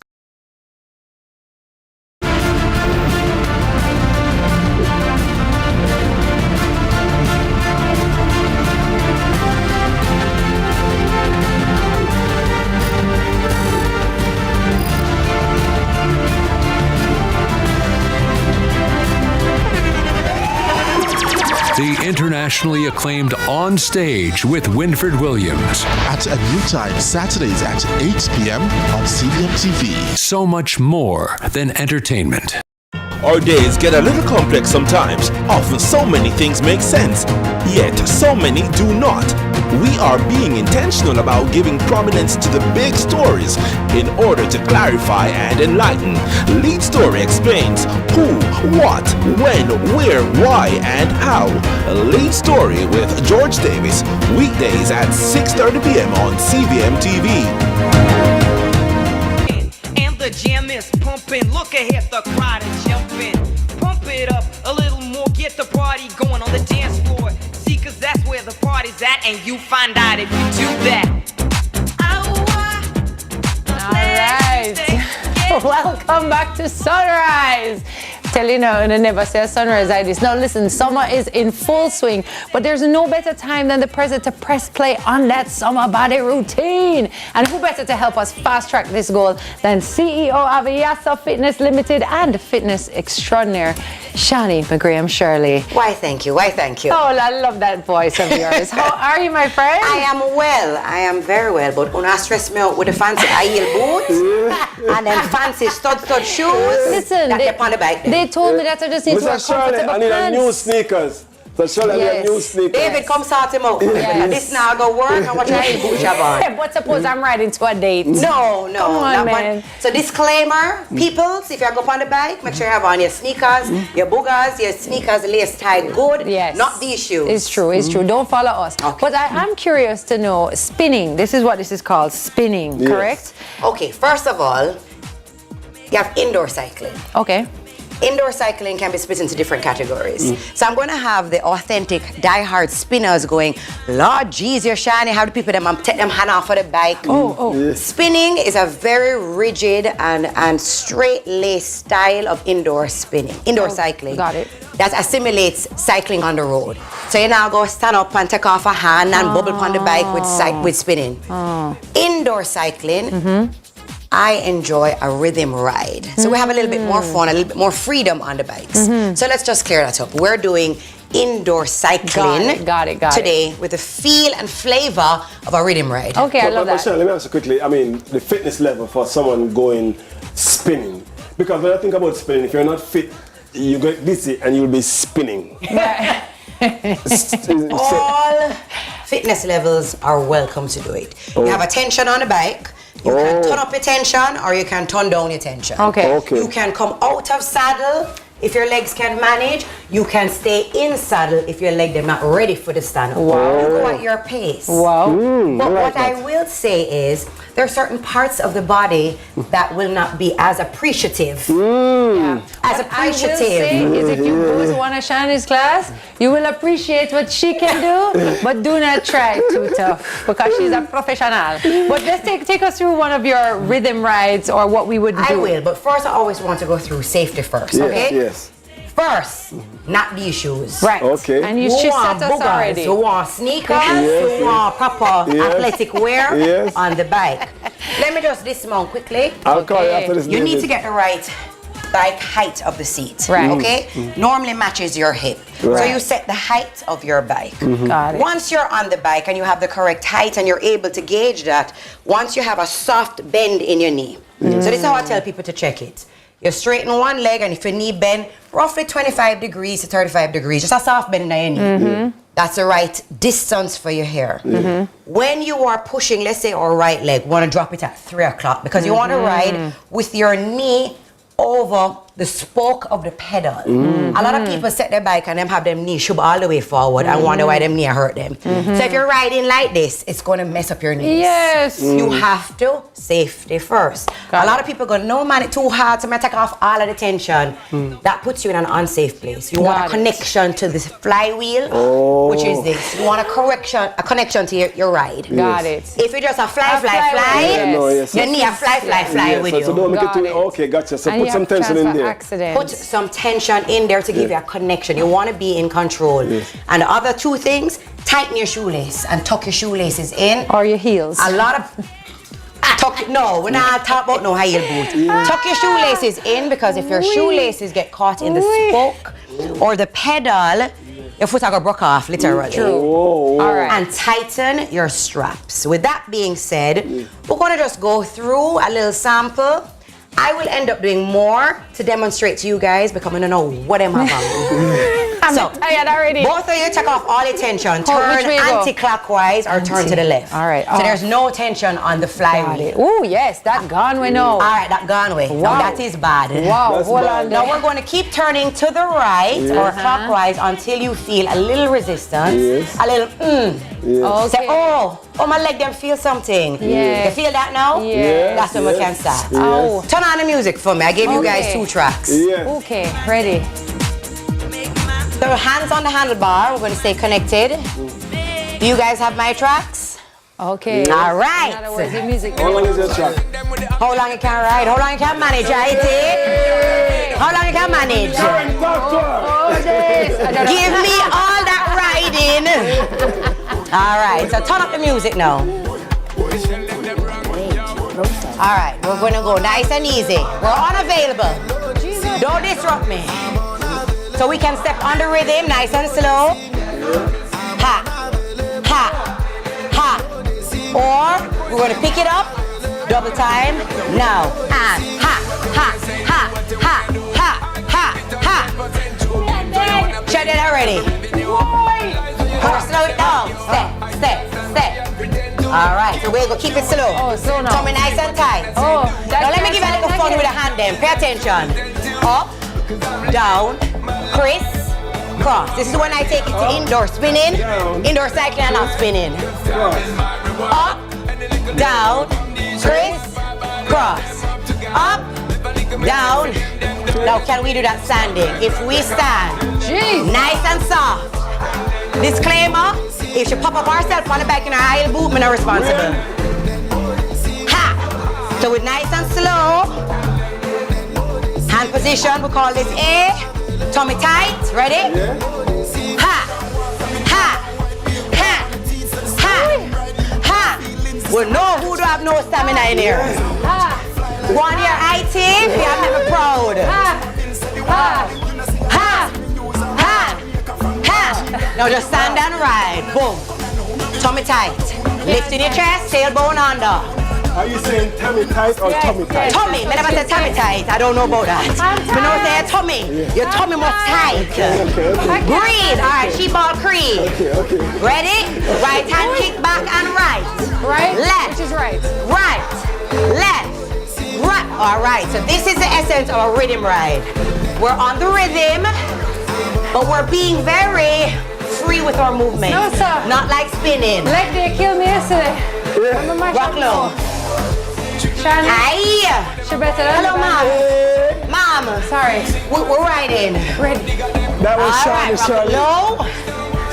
S3: The internationally acclaimed On Stage with Winfred Williams.
S8: At a new time, Saturdays at 8 p.m. on CVMTV.
S3: So much more than entertainment.
S4: Our days get a little complex sometimes. Often so many things make sense, yet so many do not. We are being intentional about giving prominence to the big stories in order to clarify and enlighten. Lead Story explains who, what, when, where, why, and how. Lead Story with George Davis, weekdays at 6:30 p.m. on CVMTV.
S11: And the jam is pumping. Look ahead, the crowd is jumping. Pump it up a little more, get the party going on the dance floor. See, cause that's where the party's at, and you find out if you do that.
S19: All right. Welcome back to Sunrise. Tell you now, and I never say a sunrise like this. Now listen, summer is in full swing, but there's no better time than the present to press play on that summer body routine. And who better to help us fast track this goal than CEO of Yasa Fitness Limited and fitness extraordinaire, Shani McGraham Shirley.
S15: Why thank you, why thank you.
S19: Oh, I love that voice of yours. How are you, my friend?
S15: I am well, I am very well, but when I stress me out with the fancy high heel boots and then fancy stud shoes,
S19: listen,
S15: that they on the bike
S19: They told me that I just need to wear comfortable
S13: I need
S19: pants.
S13: a new sneakers. So Shirley, I need a new sneakers.
S15: David, come sort him out.
S19: Yes.
S15: This now go work and watch high heel boots you have on.
S19: But suppose I'm riding to a date.
S15: No,
S19: Come on, man.
S15: So disclaimer, peoples, if you go on the bike, make sure you have on your sneakers, your boogers, your sneakers lace tied good.
S19: Yes.
S15: Not these shoes.
S19: It's true, it's true. Don't follow us.
S15: Okay.
S19: But I'm curious to know, spinning, this is what this is called, spinning,
S15: Yes.
S19: correct?
S15: Okay, first of all, you have indoor cycling.
S19: Okay.
S15: Indoor cycling can be split into different categories. So I'm going to have the authentic, die-hard spinners going, Lord jeez, you're shiny, how do people them take them hand off of the bike?
S19: Yes.
S15: Spinning is a very rigid and straight-laced style of indoor spinning, indoor cycling.
S19: Got it.
S15: That assimilates cycling on the road. So you now go stand up and take off a hand and bubble on the bike with spinning. Indoor cycling, I enjoy a rhythm ride. So we have a little bit more fun, a little bit more freedom on the bikes. So let's just clear that up. We're doing indoor cycling
S19: Got it.
S15: today with the feel and flavor of a rhythm ride.
S19: Okay, I love that.
S13: Michelle, let me ask you quickly, I mean, the fitness level for someone going spinning. Because when I think about spinning, if you're not fit, you get busy and you'll be spinning.
S15: All fitness levels are welcome to do it. You have a tension on the bike. You can turn up your tension or you can turn down your tension.
S19: Okay.
S15: You can come out of saddle if your legs can't manage. You can stay in saddle if your leg they're not ready for the stand.
S19: Wow.
S15: You go at your pace.
S19: Wow.
S15: But what I will say is there are certain parts of the body that will not be as appreciative. As
S19: What
S15: appreciative.
S19: I will say is if you go to one of Shani's class, you will appreciate what she can do, but do not try too tough because she's a professional. But let's take us through one of your rhythm rides or what we would do.
S15: I will, but first I always want to go through safety first, okay?
S13: Yes.
S15: First, not these shoes.
S19: Right.
S13: Okay.
S19: And you
S15: Who
S19: should
S15: want
S19: set us
S15: boogers,
S19: already.
S15: who want sneakers,
S13: Yes,
S15: who want proper
S13: Yes.
S15: athletic wear
S13: Yes.
S15: on the bike. Let me just dismount quickly.
S13: I'll call you after this.
S15: You need to get the right bike height of the seat,
S19: Right.
S15: okay? Normally matches your hip. So
S13: Right.
S15: you set the height of your bike.
S19: Got it.
S15: Once you're on the bike and you have the correct height and you're able to gauge that, once you have a soft bend in your knee. So this is how I tell people to check it. You straighten one leg and if your knee bend, roughly 25 degrees to 35 degrees, just a soft bend in your knee. That's the right distance for your hair. When you are pushing, let's say our right leg, want to drop it at 3 o'clock because you want to ride with your knee over the spoke of the pedal. A lot of people set their bike and them have them knees shove all the way forward and wonder why them knee hurt them. So if you're riding like this, it's going to mess up your knees.
S19: Yes.
S15: You have to safety first. A lot of people go, no man, it's too hard, so I'm going to take off all of the tension. That puts you in an unsafe place. You want a connection to this flywheel, which is this. You want a connection to your ride.
S19: Got it.
S15: If you're just a fly, you need a fly with you.
S13: So don't make it too, okay, gotcha. So put some tension in there.
S15: Put some tension in there to give you a connection. You want to be in control. And the other two things, tighten your shoelace and tuck your shoelaces in.
S19: Or your heels.
S15: A lot of... No, we're not talking about no high heel boot. Tuck your shoelaces in, because if your shoelaces get caught in the spoke or the pedal, your foot are going to break off, literally.
S19: True. All right.
S15: And tighten your straps. With that being said, we're going to just go through a little sample. I will end up doing more to demonstrate to you guys, because I don't know what am I about.
S19: I'm tired already.
S15: Both of you take off all the tension. Turn anti-clockwise or turn to the left.
S19: All right.
S15: So there's no tension on the flywheel.
S19: Oh yes, that gone way now.
S15: All right, that gone way. Wow. Now that is bad.
S19: Wow, hold on.
S15: Now we're going to keep turning to the right or clockwise until you feel a little resistance. A little
S19: Okay.
S15: Say, oh, my leg them feel something.
S19: Yeah.
S15: You feel that now?
S19: Yeah.
S15: That's when we can start.
S19: Oh.
S15: Turn on the music for me. I gave you guys 2 tracks.
S19: Okay, ready.
S15: So hands on the handlebar. We're going to stay connected. Do you guys have my tracks?
S19: Okay.
S15: All right.
S19: In other words, the music.
S13: How long is your track?
S15: How long you can ride? How long you can manage, right? How long you can manage? Give me all that riding. All right, so turn up the music now. All right, we're going to go nice and easy. We're unavailable. Don't disrupt me. So we can step on the rhythm nice and slow. Ha, ha, ha. Or we're going to pick it up, double time, now. And ha, ha, ha, ha, ha, ha, ha. Check it already. Or slow it down. Step. All right, so we're going to keep it slow.
S19: Oh, slow now.
S15: Tummy nice and tight.
S19: Oh,
S15: now let me give you a little fun with the hand then. Pay attention. Up, down, criss, cross. This is when I take it to indoor spinning, indoor cycling and not spinning. Up, down, criss, cross. Up, down. Now can we do that standing? If we stand, nice and soft. Disclaimer, if she pop up herself on the back in her high heel boot, I'm not responsible. Ha! So with nice and slow, hand position, we call this A, tummy tight, ready? Ha! Ha! Ha! Ha! Ha! We know who do have no stamina in here. Go on your high team, we have never proud. Ha! Ha! Ha! Now just stand and ride. Boom. Tummy tight. Lifting your chest, tailbone under.
S13: Are you saying tummy tight or tummy tight?
S15: Tummy. I never said tummy tight. I don't know about that. But no, say tummy. Your tummy must tight. Breathe. All right, sheep ball creed. Ready? Right hand kick back and right.
S19: Right?
S15: Left.
S19: Which is right?
S15: Right. Left. Right. All right. So this is the essence of a rhythm ride. We're on the rhythm, but we're being very free with our movement.
S19: No, sir.
S15: Not like spinning.
S19: Like they killed me yesterday.
S15: Rock low.
S19: Shani.
S15: Aye.
S19: She better than
S15: hello, Mom. Mom.
S19: Sorry.
S15: We're riding.
S19: Ready.
S13: That was
S15: Shani.
S13: Shani.
S15: Low.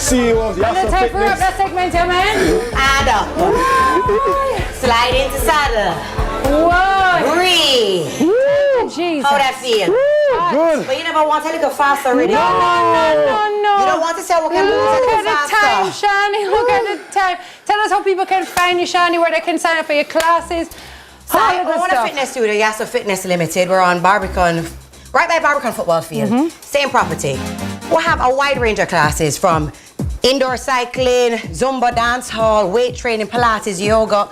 S13: CEO of
S19: Let's take her up that segment, yeah, man.
S15: And up. Slide into saddle.
S19: Whoa.
S15: Breathe.
S19: Jesus.
S15: How that feel?
S13: Good.
S15: But you never want to look faster already.
S19: No.
S15: You don't want to say we can move a
S19: Look
S15: little
S19: at the time,
S15: faster.
S19: Shani. Look at the time. Tell us how people can find you, Shani, where they can sign up for your classes.
S15: So we're on a fitness studio, Yasso Fitness Limited. We're on Barbican, right by Barbican football field. Same property. We'll have a wide range of classes from indoor cycling, Zumba dance hall, weight training, Pilates, yoga.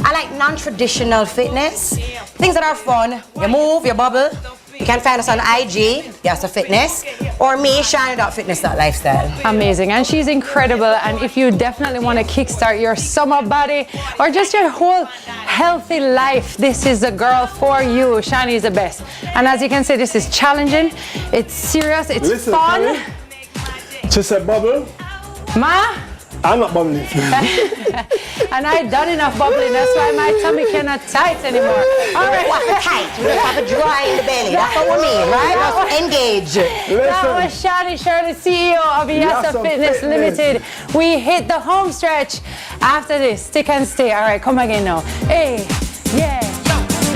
S15: I like non-traditional fitness. Things that are fun. You move, you bubble. You can find us on IG, Yasa Fitness, or me, shine.fitness.lifestyle.
S19: Amazing, and she's incredible. And if you definitely want to kickstart your summer body or just your whole healthy life, this is the girl for you. Shani is the best. And as you can see, this is challenging, it's serious, it's fun.
S13: Tami, just a bubble.
S19: Ma?
S13: I'm not bubbling.
S19: And I done enough bubbling, that's why my tummy cannot tight anymore. All right.
S15: What's tight? We have a dry in the belly. That's what we mean, right? That's engage.
S19: That was Shani Shirley, CEO of Yasa Fitness Limited. We hit the home stretch. After this, stick and stay. All right, come again now. Hey, yeah.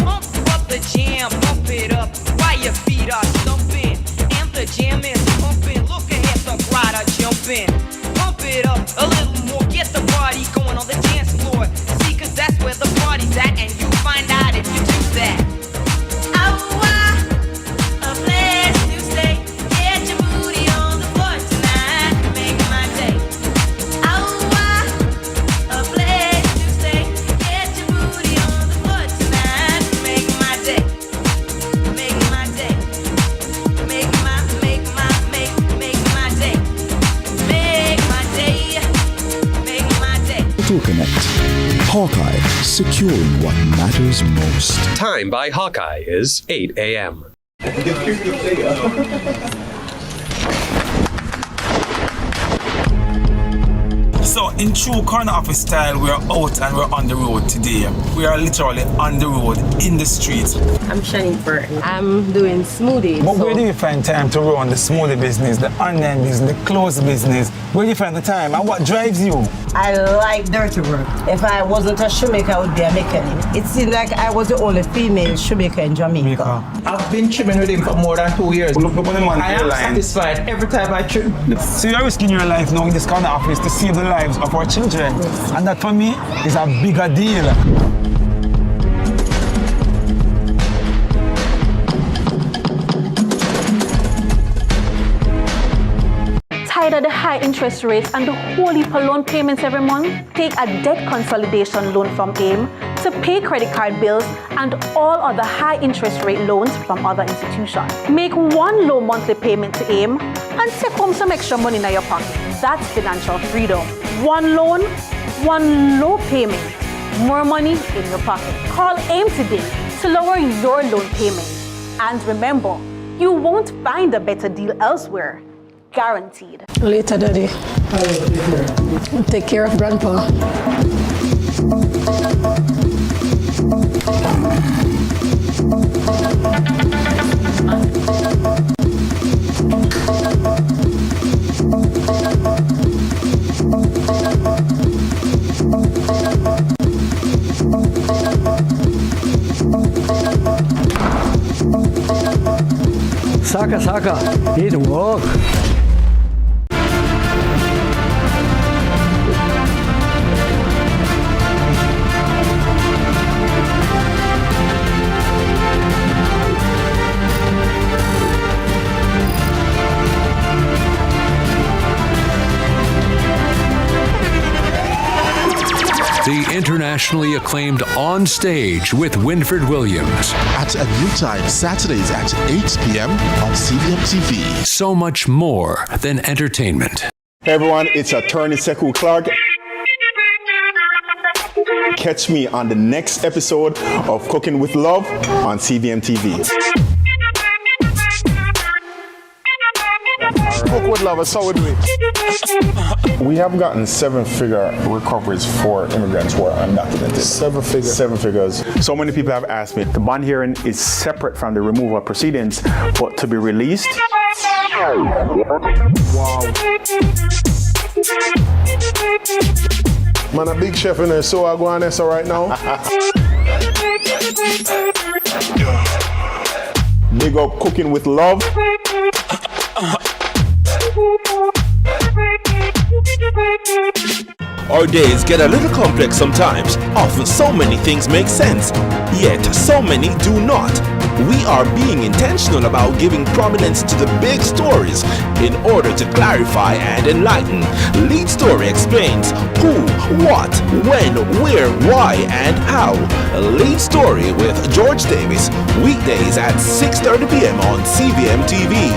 S11: Pump up the jam, pump it up while your feet are stumping. And the jam is pumping. Look ahead, the crowd are jumping. Pump it up a little more, get the party going on the dance floor. See, cause that's where the party's at, and you find out if you do that. A place to stay. Get your booty on the floor tonight, make my day. A place to stay. Get your booty on the floor tonight, make my day. Make my day. Make my day. Make my day. Make my day.
S1: To connect. Hawkeye, securing what matters most.
S2: Time by Hawkeye is 8 a.m.
S21: So in true corner office style, we are out and we're on the road today. We are literally on the road, in the streets.
S7: I'm Shani Burton. I'm doing smoothies.
S21: But where do you find time to run the smoothie business, the onion business, the clothes business? Where do you find the time and what drives you?
S24: I like dirty work. If I wasn't a shoemaker, I would be a mechanic. It seemed like I was the only female shoemaker in Jamaica.
S21: I've been trimming with him for more than 2 years. Look up on the man. I am satisfied every time I trim. So you're risking your life now in this corner office to save the lives of our children. Yes. And that for me is a bigger deal.
S25: Tired of the high interest rates and the whole heap of loan payments every month? Take a debt consolidation loan from AIM to pay credit card bills and all other high interest rate loans from other institutions. Make one low monthly payment to AIM and take home some extra money in your pocket. That's financial freedom. One loan, one low payment, more money in your pocket. Call AIM today to lower your loan payment. And remember, you won't find a better deal elsewhere. Guaranteed.
S24: Later, Daddy. Take care of Grandpa.
S26: Saka, need to walk.
S3: The internationally acclaimed On Stage with Winfred Williams.
S8: At a new time, Saturdays at 8 p.m. on CVMTV.
S3: So much more than entertainment.
S10: Hey everyone, it's attorney Sekou Clark. Catch me on the next episode of Cooking with Love on CVMTV.
S13: Cook with Love, that's how we do it.
S10: We have gotten 7-figure recoveries for immigrants who are undocumented.
S13: 7 figures.
S10: 7 figures. So many people have asked me, the bond hearing is separate from the removal proceedings, but to be released.
S13: Wow. Man, a big chef in there, so I go on there right now.
S10: Big up Cooking with Love.
S4: Our days get a little complex sometimes. Often so many things make sense, yet so many do not. We are being intentional about giving prominence to the big stories in order to clarify and enlighten. Lead Story explains who, what, when, where, why, and how. Lead Story with George Davis, weekdays at 6:30 p.m. on CVMTV.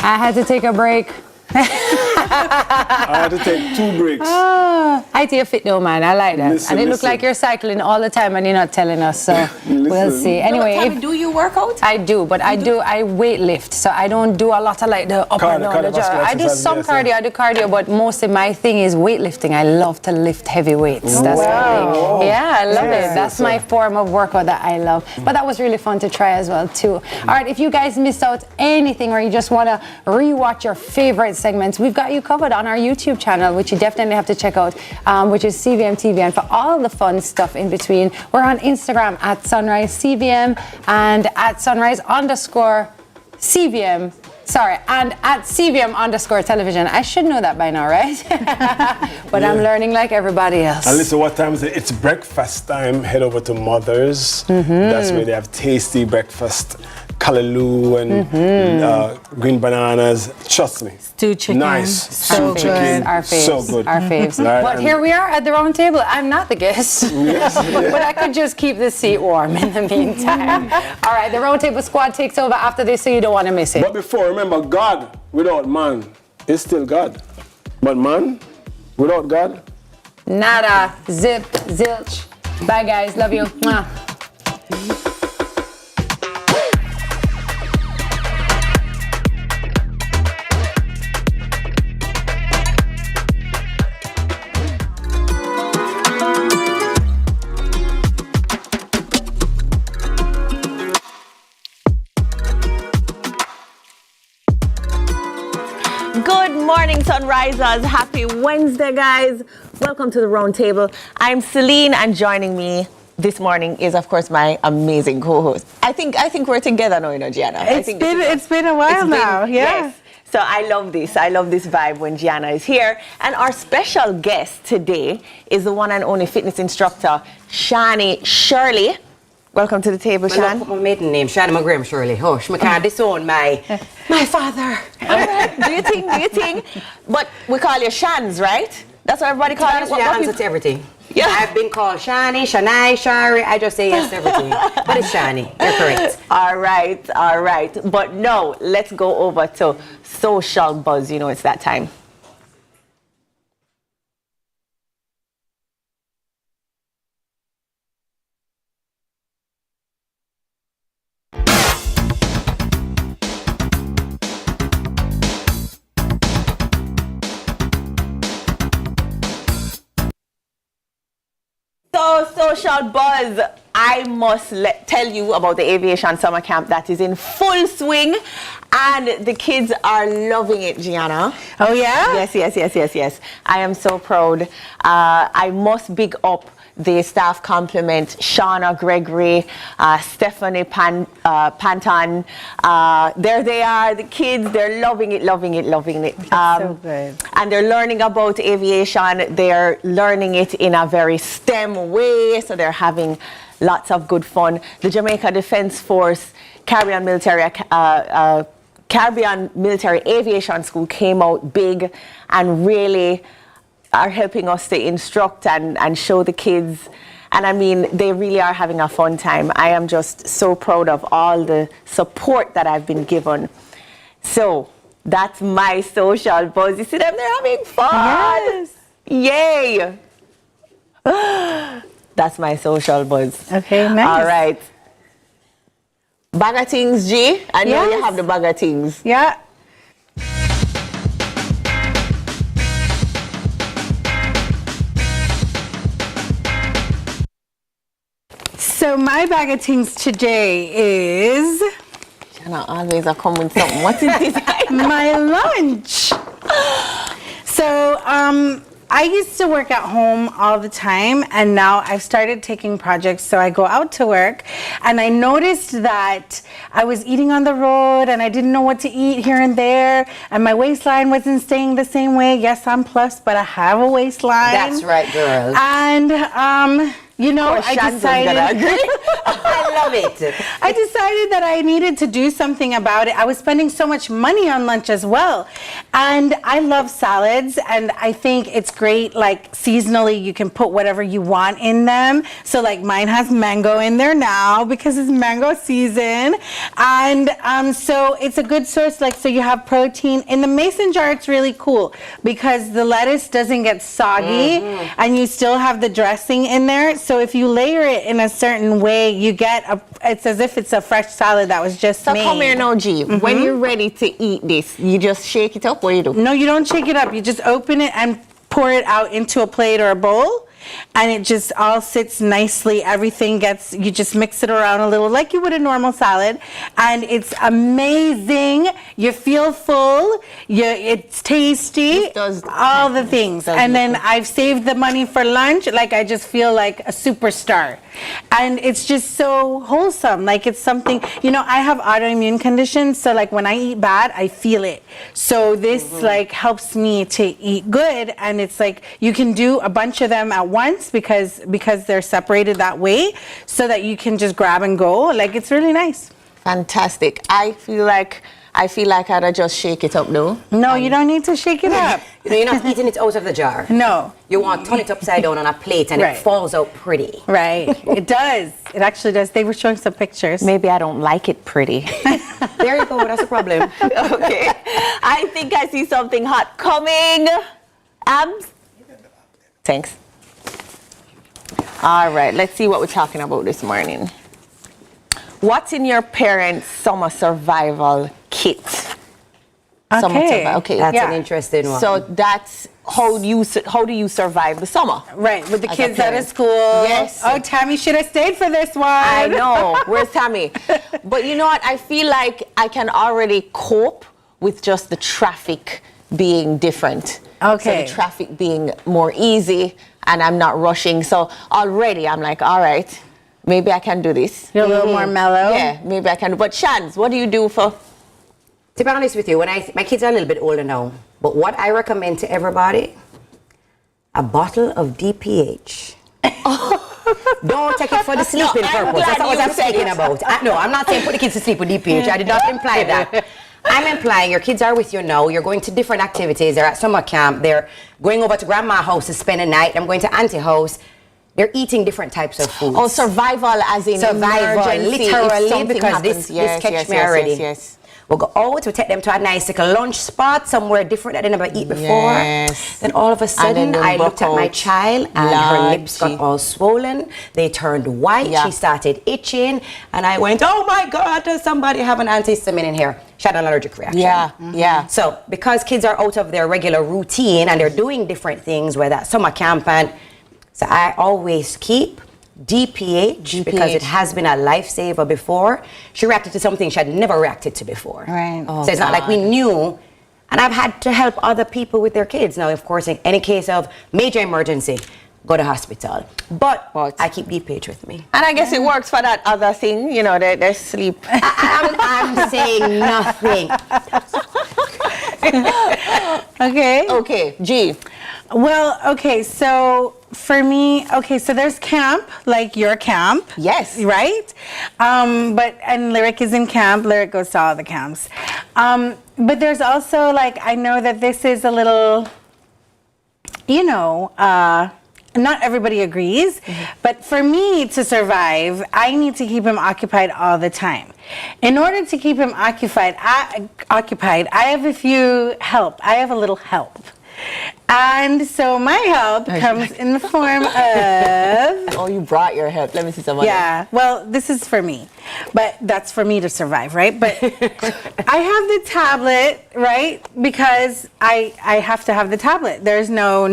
S19: I had to take a break.
S13: I had to take 2 breaks.
S19: I see you fit though, man. I like that.
S13: Listen,
S19: and it looks like you're cycling all the time and you're not telling us, so we'll see. Anyway,
S15: Tami, do you work out?
S19: I do, but I weight lift, so I don't do a lot of like the up and down the jar. I do some cardio, I do cardio, but mostly my thing is weightlifting. I love to lift heavy weights. That's my thing. Yeah, I love it. That's my form of workout that I love. But that was really fun to try as well too. All right, if you guys missed out anything or you just want to rewatch your favorite segments, we've got you covered on our YouTube channel, which you definitely have to check out, which is CVMTV. And for all the fun stuff in between, we're on Instagram at Sunrise CVM and at Sunrise_CVM. Sorry, and at CVM_television. I should know that by now, right? But I'm learning like everybody else.
S13: And listen, what time is it? It's breakfast time. Head over to Mother's. That's where they have tasty breakfast. Callaloo and green bananas. Trust me.
S24: Stew chicken.
S13: Nice.
S24: So
S13: Stew chicken.
S19: Our faves.
S13: So good.
S19: Our faves.
S13: Right,
S19: But here we are at the round table. I'm not the guest. But I could just keep the seat warm in the meantime. All right, the round table squad takes over after this, so you don't want to miss it.
S13: But before, remember, God without man is still God. But man without God?
S19: Nada. Zip. Zilch. Bye, guys. Love you. Mwah.
S5: Good morning, Sunrisers. Happy Wednesday, guys. Welcome to the round table. I'm Celine, and joining me this morning is, of course, my amazing co-host. I think we're together now, you know, Gianna.
S24: It's been a while now.
S5: Yes. So I love this. I love this vibe when Gianna is here. And our special guest today is the one and only fitness instructor, Shani Shirley. Welcome to the table, Shan.
S15: Put my maiden name, Shani McGrim Shirley. Hush, I can't disown my father.
S5: Do you think? But we call you Shans, right? That's what everybody calls you.
S15: Yeah, answer to everything. Yeah. I've been called Shani, Shanai, Shari. I just say yes to everything. But it's Shani. You're correct.
S5: All right. But no, let's go over to Social Buzz. You know, it's that time. So, Social Buzz, I must tell you about the aviation summer camp that is in full swing, and the kids are loving it, Gianna.
S24: Oh, yeah?
S5: Yes. I am so proud. I must big up the staff complement, Shauna Gregory, Stephanie Panton. There they are, the kids, they're loving it.
S24: So good.
S5: And they're learning about aviation. They're learning it in a very STEM way, so they're having lots of good fun. The Jamaica Defense Force Caribbean Military Aviation School came out big and really are helping us to instruct and show the kids. And I mean, they really are having a fun time. I am just so proud of all the support that I've been given. So that's my Social Buzz. You see them, they're having fun. Yes. Yay. That's my Social Buzz.
S24: Okay, nice.
S5: All right. Bag of things, G. I know you have the bag of things.
S24: Yeah. So my bag of things today is...
S5: Shana always come with something. What is this?
S24: My lunch. So
S6: I used to work at home all the time, and now I've started taking projects. So I go out to work, and I noticed that I was eating on the road, and I didn't know what to eat here and there, and my waistline wasn't staying the same way. Yes, I'm plus, but I have a waistline.
S15: That's right, girl.
S6: And you know, I decided.
S15: I love it.
S6: I decided that I needed to do something about it. I was spending so much money on lunch as well, and I love salads, and I think it's great. Like seasonally, you can put whatever you want in them. So like mine has mango in there now because it's mango season, and so it's a good source. Like so, you have protein in the mason jar. It's really cool because the lettuce doesn't get soggy, and you still have the dressing in there. So if you layer it in a certain way, you get it's as if it's a fresh salad that was just made.
S5: So come here now, G. When you're ready to eat this, you just shake it up. What do you do?
S6: No, you don't shake it up. You just open it and pour it out into a plate or a bowl. And it just all sits nicely. Everything gets, you just mix it around a little like you would a normal salad. And it's amazing. You feel full. It's tasty. It does all the things. And then I've saved the money for lunch. Like I just feel like a superstar. And it's just so wholesome. Like it's something, you know, I have autoimmune conditions. So like when I eat bad, I feel it. So this like helps me to eat good. And it's like you can do a bunch of them at once because they're separated that way so that you can just grab and go. Like it's really nice.
S5: Fantastic. I feel like I'd just shake it up though.
S6: No, you don't need to shake it up.
S15: You know, you're not eating it out of the jar.
S6: No.
S15: You want to turn it upside down on a plate and it falls out pretty.
S6: Right. It does. It actually does. They were showing some pictures.
S5: Maybe I don't like it pretty.
S15: There you go. That's a problem.
S5: Okay. I think I see something hot coming. Abs? Thanks. All right. Let's see what we're talking about this morning. What's in your parents' summer survival kit?
S6: Okay.
S15: That's an interesting one.
S5: So that's how do you survive the summer?
S6: Right, with the kids out of school.
S5: Yes.
S6: Oh, Tami should have stayed for this one.
S5: I know. Where's Tami? But you know what? I feel like I can already cope with just the traffic being different.
S6: Okay.
S5: So the traffic being more easy and I'm not rushing. So already I'm like, all right, maybe I can do this.
S6: You're a little more mellow.
S5: Yeah, maybe I can. But Shans, what do you do for?
S15: To be honest with you, my kids are a little bit older now, but what I recommend to everybody, a bottle of DPH. Don't take it for the sleeping purpose. That's not what I'm speaking about. No, I'm not saying put the kids to sleep with DPH. I did not imply that. I'm implying your kids are with you now. You're going to different activities. They're at summer camp. They're going over to grandma's house to spend a night. I'm going to auntie's house. They're eating different types of food.
S5: Oh, survival as in emergency,
S15: literally, because
S5: happens.
S15: this catch me already.
S5: Yes.
S15: We'll go out, we'll take them to a nice little lunch spot somewhere different that they never eat before.
S5: Yes.
S15: Then all of a sudden, I looked at my child and her lips got all swollen. They turned white.
S5: Yeah.
S15: She started itching. And I went, oh my God, does somebody have an antihistamine in here? She had an allergic reaction.
S5: Yeah, yeah.
S15: So because kids are out of their regular routine and they're doing different things, whether that's summer camp, and so I always keep DPH because it has been a lifesaver before. She reacted to something she had never reacted to before.
S6: Right.
S15: So it's not like we knew. And I've had to help other people with their kids. Now, of course, in any case of major emergency, go to hospital. But I keep DPH with me.
S5: And I guess it works for that other thing, you know, they sleep.
S15: I'm saying nothing.
S6: Okay.
S5: Okay, G.
S6: Well, okay, so for me, so there's camp, like your camp.
S5: Yes.
S6: Right? And Lyric is in camp. Lyric goes to all the camps. But there's also, like, I know that this is a little, you know, not everybody agrees, but for me to survive, I need to keep him occupied all the time. In order to keep him occupied, I have a little help. And so my help comes in the form of...
S5: Oh, you brought your help. Let me see some of
S6: Yeah, well, this is for me. But that's for me to survive, right? But I have the tablet, right? Because I have to have the tablet. There's no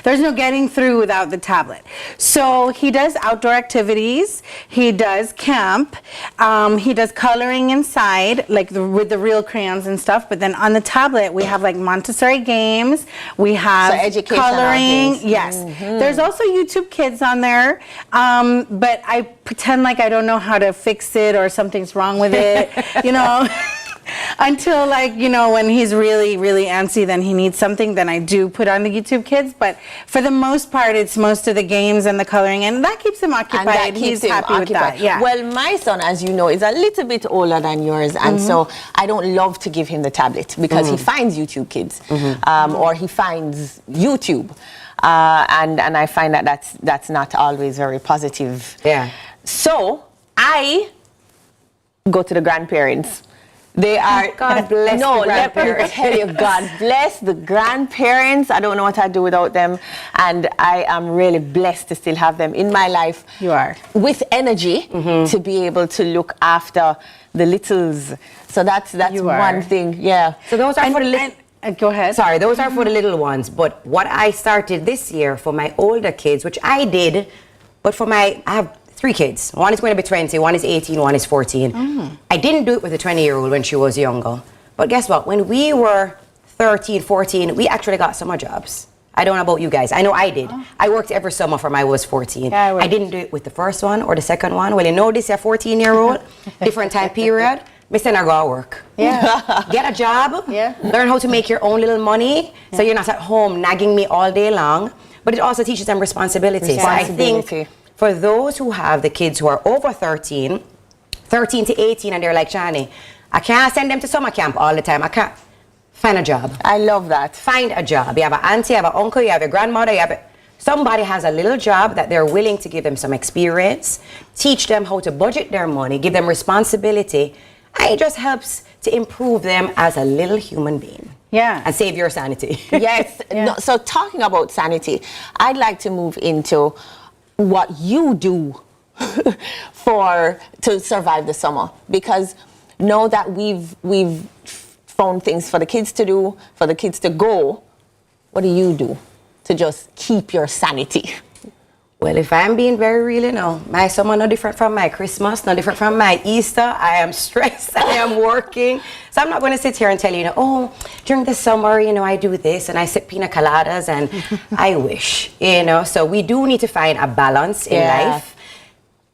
S6: getting through without the tablet. So he does outdoor activities. He does camp. He does coloring inside, like with the real crayons and stuff. But then on the tablet, we have like Montessori games. We have
S5: educational
S6: coloring.
S5: things.
S6: Yes. There's also YouTube Kids on there, but I pretend like I don't know how to fix it or something's wrong with it, you know. Until, like, you know, when he's really, really antsy, then he needs something, then I do put on the YouTube Kids. But for the most part, it's most of the games and the coloring, and that keeps him occupied.
S5: And that keeps
S6: he's
S5: him
S6: happy with
S5: occupied.
S6: that. Yeah.
S5: Well, my son, as you know, is a little bit older than yours, and so I don't love to give him the tablet because he finds YouTube Kids, or he finds YouTube, and I find that that's not always very positive.
S15: Yeah.
S5: So I go to the grandparents. They are,
S15: God bless
S5: no,
S15: the
S5: let me
S15: grandparents.
S5: tell you, God bless the grandparents. I don't know what I'd do without them. And I am really blessed to still have them in my life.
S6: You are.
S5: With energy to be able to look after the littles. So that's one thing, yeah.
S15: So those are for the little...
S6: Go ahead.
S15: Sorry, those are for the little ones. But what I started this year for my older kids, which I did, but for I have 3 kids. One is going to be 20, one is 18, one is 14. I didn't do it with a 20-year-old when she was younger. But guess what? When we were 13, 14, we actually got summer jobs. I don't know about you guys. I know I did. I worked every summer from I was 14.
S6: Yeah,
S15: I didn't do it with the first one or the second one. Well, you know this, a 14-year-old, different time period. Me send her go work.
S6: Yeah.
S15: Get a job.
S6: Yeah.
S15: Learn how to make your own little money so you're not at home nagging me all day long. But it also teaches them responsibility. So I think for those who have the kids who are over 13 to 18, and they're like, Shani, I can't send them to summer camp all the time. I can't. Find a job.
S5: I love that.
S15: Find a job. You have an auntie, you have an uncle, you have a grandmother, somebody has a little job that they're willing to give them some experience, teach them how to budget their money, give them responsibility, and it just helps to improve them as a little human being.
S6: Yeah.
S15: And save your sanity.
S5: Yes. No, so talking about sanity, I'd like to move into what you do to survive the summer, because know that we've found things for the kids to do, for the kids to go. What do you do to just keep your sanity?
S15: Well, if I'm being very real, my summer no different from my Christmas, no different from my Easter. I am stressed, I am working. So I'm not going to sit here and tell you, during the summer, I do this and I sip pina coladas and I wish, So we do need to find a balance in life.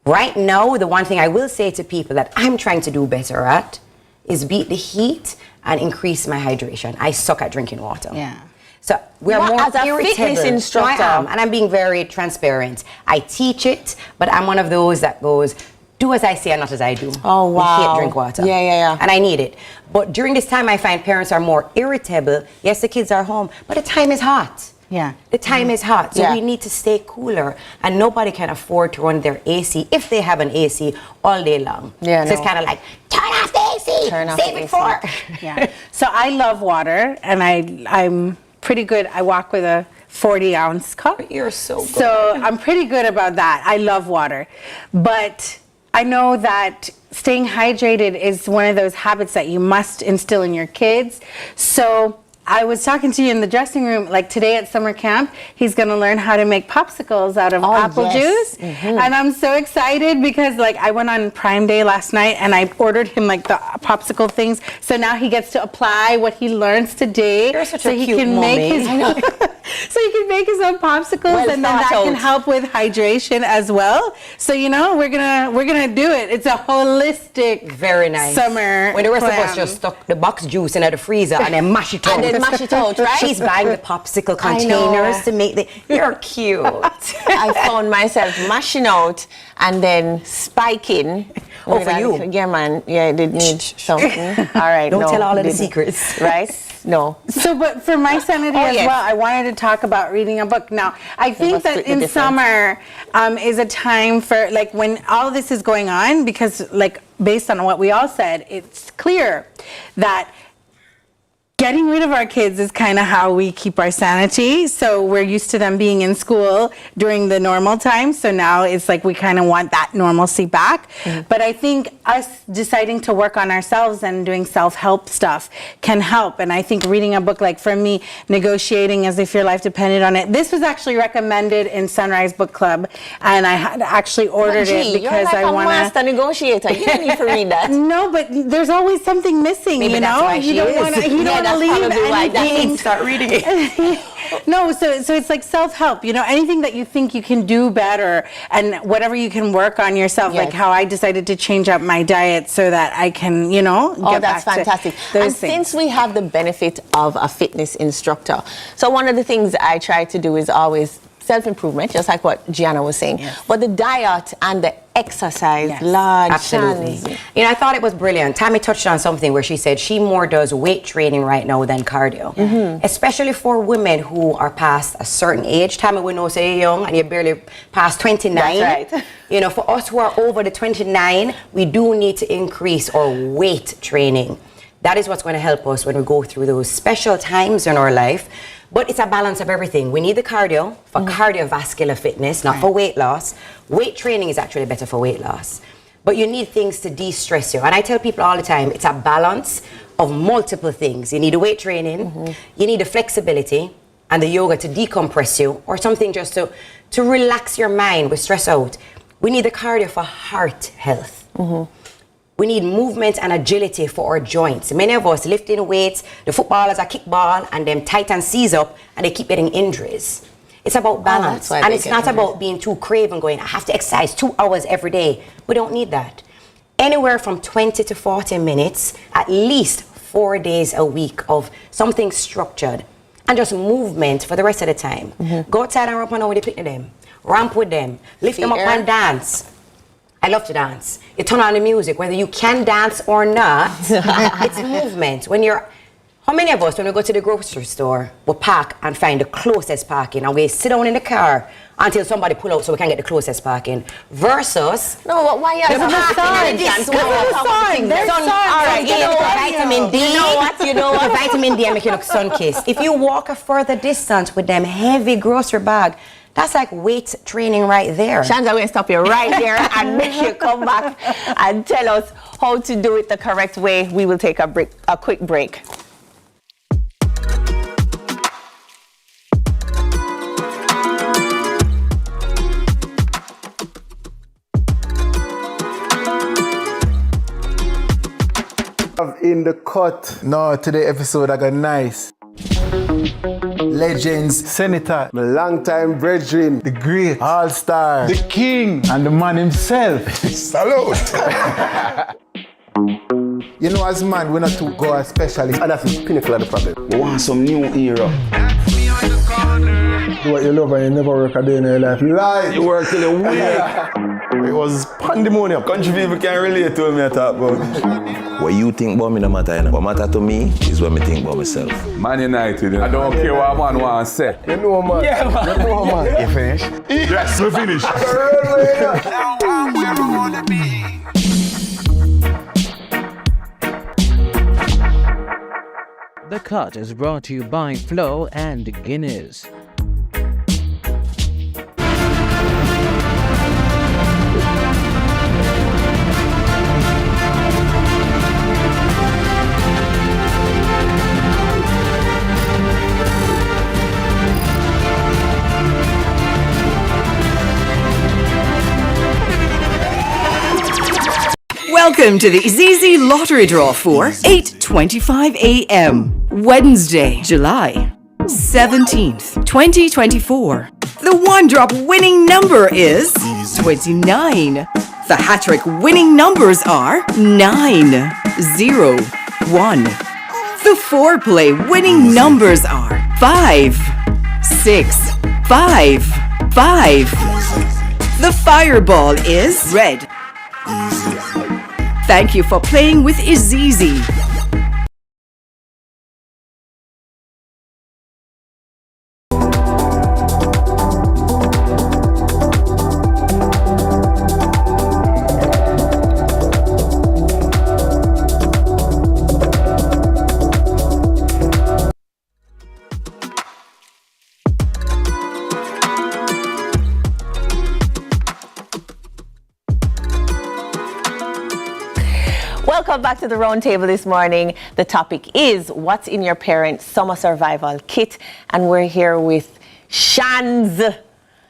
S15: Right now, the one thing I will say to people that I'm trying to do better at is beat the heat and increase my hydration. I suck at drinking water.
S6: Yeah.
S15: So we're more
S5: as a
S15: irritable.
S5: fitness instructor.
S15: No, I am, and I'm being very transparent. I teach it, but I'm one of those that goes, do as I say and not as I do.
S5: Oh, wow.
S15: I hate drink water.
S5: Yeah.
S15: And I need it. But during this time, I find parents are more irritable. Yes, the kids are home, but the time is hot.
S6: Yeah.
S15: The time is hot, so we need to stay cooler. And nobody can afford to run their AC, if they have an AC, all day long.
S5: Yeah,
S15: so it's kind of like, turn off the AC, save it for.
S6: Yeah. So I love water, and I'm pretty good. I walk with a 40-ounce cup.
S15: You're so good.
S6: So I'm pretty good about that. I love water. But I know that staying hydrated is one of those habits that you must instill in your kids. So I was talking to you in the dressing room, like today at summer camp, he's going to learn how to make popsicles out of apple juice. And I'm so excited because I went on Prime Day last night and I ordered him the popsicle things. So now he gets to apply what he learns today.
S15: You're such
S6: so
S15: a
S6: he
S15: cute
S6: can
S15: mommy.
S6: make his so he can make his own popsicles, and then that can help with hydration as well. So we're gonna do it. It's a holistic,
S15: very nice
S6: summer.
S15: When the rest
S6: plan.
S15: of us just stuck the box juice in the freezer and then mash it out.
S5: And then mash it out, right?
S15: She's buying the popsicle containers to make the. You're cute.
S5: I found myself mashing out and then spiking.
S15: Oh, for you?
S5: Yeah, man. Yeah, I did need something. All right.
S15: Don't tell all of the secrets.
S5: Right? No.
S6: So, but for my sanity as well, I wanted to talk about reading a book. Now, I think that in summer is a time for, when all this is going on, because, based on what we all said, it's clear that getting rid of our kids is kind of how we keep our sanity. So we're used to them being in school during the normal time. So now it's we kind of want that normalcy back. But I think us deciding to work on ourselves and doing self-help stuff can help. And I think reading a book, for me, Negotiating as If Your Life Depended on It. This was actually recommended in Sunrise Book Club. And I had actually ordered it because
S5: I want to... You're a master negotiator. You don't need to read that.
S6: No, but there's always something missing,
S15: Maybe that's why
S6: you don't want to leave anything.
S5: Start reading it.
S6: No, so it's like self-help, you know, anything that you think you can do better and whatever you can work on yourself, like how I decided to change up my diet so that I can, you know, get
S5: that's
S6: back
S5: fantastic.
S6: to those
S5: and
S6: things.
S5: since we have the benefit of a fitness instructor, so one of the things I try to do is always self-improvement, just like what Gianna was saying.
S15: Yes.
S5: But the diet and the exercise, Lord,
S15: Absolutely.
S5: Shan,
S15: You know, I thought it was brilliant. Tami touched on something where she said she more does weight training right now than cardio. Especially for women who are past a certain age. Tami, we know say you're young and you're barely past 29.
S5: That's right.
S15: You know, for us who are over the 29, we do need to increase our weight training. That is what's going to help us when we go through those special times in our life. But it's a balance of everything. We need the cardio for cardiovascular fitness, not for weight loss. Weight training is actually better for weight loss. But you need things to de-stress you. And I tell people all the time, it's a balance of multiple things. You need the weight training, you need the flexibility, and the yoga to decompress you, or something just to relax your mind with stress out. We need the cardio for heart health. We need movement and agility for our joints. Many of us lifting weights, the footballers are kickball and them tighten C's up and they keep getting injuries. It's about balance. And it's not about being too craven going, I have to exercise 2 hours every day. We don't need that. Anywhere from 20 to 40 minutes, at least 4 days a week of something structured and just movement for the rest of the time. Go outside and ramp on with the picnic them. Ramp with them. Lift them up and dance. I love to dance. You turn on the music, whether you can dance or not, it's movement. How many of us, when we go to the grocery store, we park and find the closest parking and we sit down in the car until somebody pull out so we can get the closest parking, versus...
S5: No, but why are
S15: vitamin D. You know what? Vitamin D and make you look sun-kissed. If you walk a further distance with them heavy grocery bag, that's like weight training right there.
S5: Shans, I'm going to stop you right there and make you come back and tell us how to do it the correct way. We will take a quick break.
S12: In the cut. No, today episode I got nice. Legends, Senator, the long-time brethren, the great, all-star, the king, and the man himself. Salute! You know, as man, we're not to go as specialists, and that's the pinnacle of the problem. We want some new era. Do what you love and you never work a day in your life. You lie! You work till you week. It was pandemonium. Country people can relate to me I talk about.
S4: What you think about me no matter, you know. What matter to me is what me think about myself.
S14: Man United, you know. I don't care what man wants to say.
S12: You know, man.
S14: Yeah, man.
S12: You know, man. You finished?
S14: Yes, we finished.
S16: The Cut is brought to you by Flo and Guinness.
S17: Welcome to the ZZ Lottery Draw for 8:25 a.m. Wednesday, July 17th, 2024. The one-drop winning number is 29. The hat-trick winning numbers are 9, 0, 1. The four-play winning numbers are 5, 6, 5, 5. The fireball is red. Thank you for playing with Izizi.
S5: Welcome back to the round table this morning. The topic is what's in your parents' summer survival kit, and we're here with Shans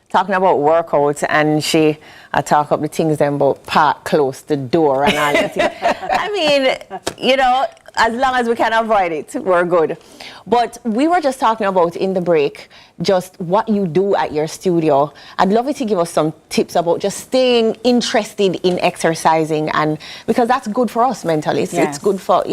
S5: talking about workouts, and she I talk up the things then about park close the door and all that. I mean, you know, as long as we can avoid it, we're good. But we were just talking about in the break, just what you do at your studio. I'd love you to give us some tips about just staying interested in exercising, and because that's good for us mentally. It's good for,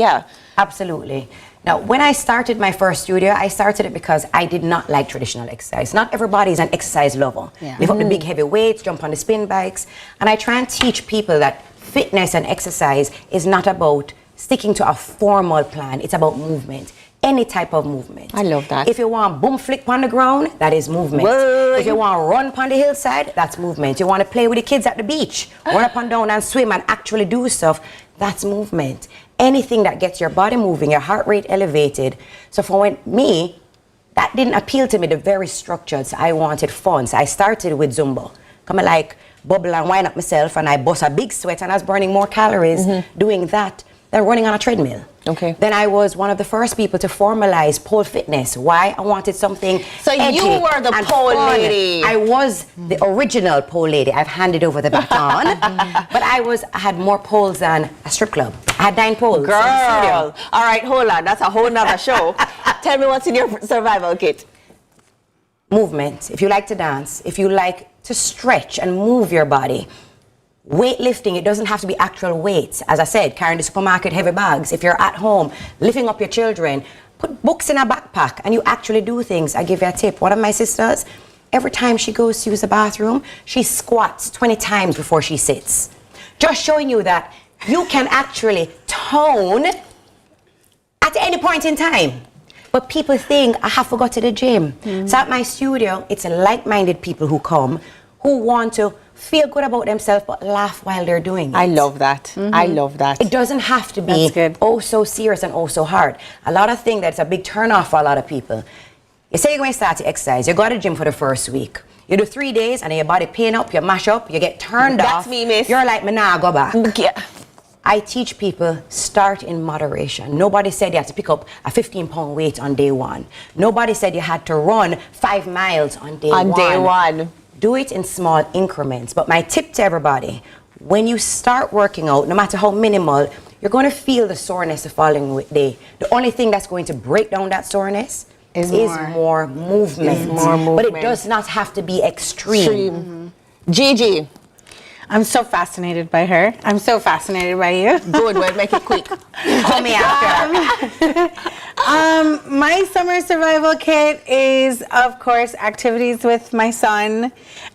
S15: Absolutely. Now, when I started my first studio, I started it because I did not like traditional exercise. Not everybody is an exercise lover. Lift up the big heavy weights, jump on the spin bikes. And I try and teach people that fitness and exercise is not about sticking to a formal plan. It's about movement. Any type of movement.
S5: I love that.
S15: If you want boom flick on the ground, that is movement.
S5: Whoa.
S15: If you want to run on the hillside, that's movement. You want to play with the kids at the beach, run up and down and swim and actually do stuff, that's movement. Anything that gets your body moving, your heart rate elevated. So for me, that didn't appeal to me, the very structured. So I wanted fun. So I started with Zumba. Come like bubble and wind up myself, and I bust a big sweat, and I was burning more calories doing that than running on a treadmill.
S5: Okay.
S15: Then I was one of the first people to formalize pole fitness. Why? I wanted something
S5: So
S15: edgy
S5: you were the
S15: and
S5: pole
S15: fun.
S5: lady.
S15: I was the original pole lady. I've handed over the baton. But I had more poles than a strip club. I had 9 poles.
S5: Girl. All right, hold on. That's a whole nother show. Tell me what's in your survival kit.
S15: Movement. If you like to dance, if you like to stretch and move your body. Weightlifting, it doesn't have to be actual weights. As I said, carrying the supermarket heavy bags. If you're at home, lifting up your children, put books in a backpack and you actually do things. I give you a tip. One of my sisters, every time she goes to use the bathroom, she squats 20 times before she sits. Just showing you that you can actually tone at any point in time. But people think, I have to go to the gym. So at my studio, it's like-minded people who come, who want to feel good about themselves but laugh while they're doing it.
S5: I love that. I love that.
S15: It doesn't have to be oh so serious and oh so hard. A lot of things that's a big turn off for a lot of people. You say you're going to start to exercise, you go to the gym for the first week. You do 3 days and then your body pain up, you mash up, you get turned off.
S5: That's me, miss.
S15: You're like, me nah, go back.
S5: Yeah.
S15: I teach people start in moderation. Nobody said you had to pick up a 15-pound weight on day 1. Nobody said you had to run 5 miles on day 1.
S5: On day 1.
S15: Do it in small increments. But my tip to everybody, when you start working out, no matter how minimal, you're going to feel the soreness the following day. The only thing that's going to break down that soreness is more movement. But it does not have to be extreme.
S5: Gigi.
S6: I'm so fascinated by her. I'm so fascinated by you.
S5: Good, we'll make it quick.
S15: Call me after.
S6: My summer survival kit is, of course, activities with my son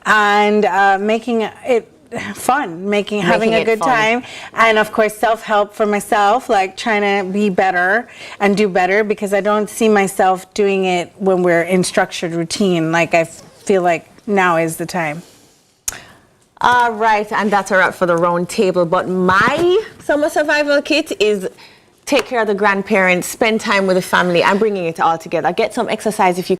S6: and making it fun, having a good time, and of course self-help for myself, like trying to be better and do better, because I don't see myself doing it when we're in structured routine. Like I feel like now is the time.
S5: All right, and that's a wrap for the round table. But my summer survival kit is take care of the grandparents, spend time with the family. I'm bringing it all together. Get some exercise if you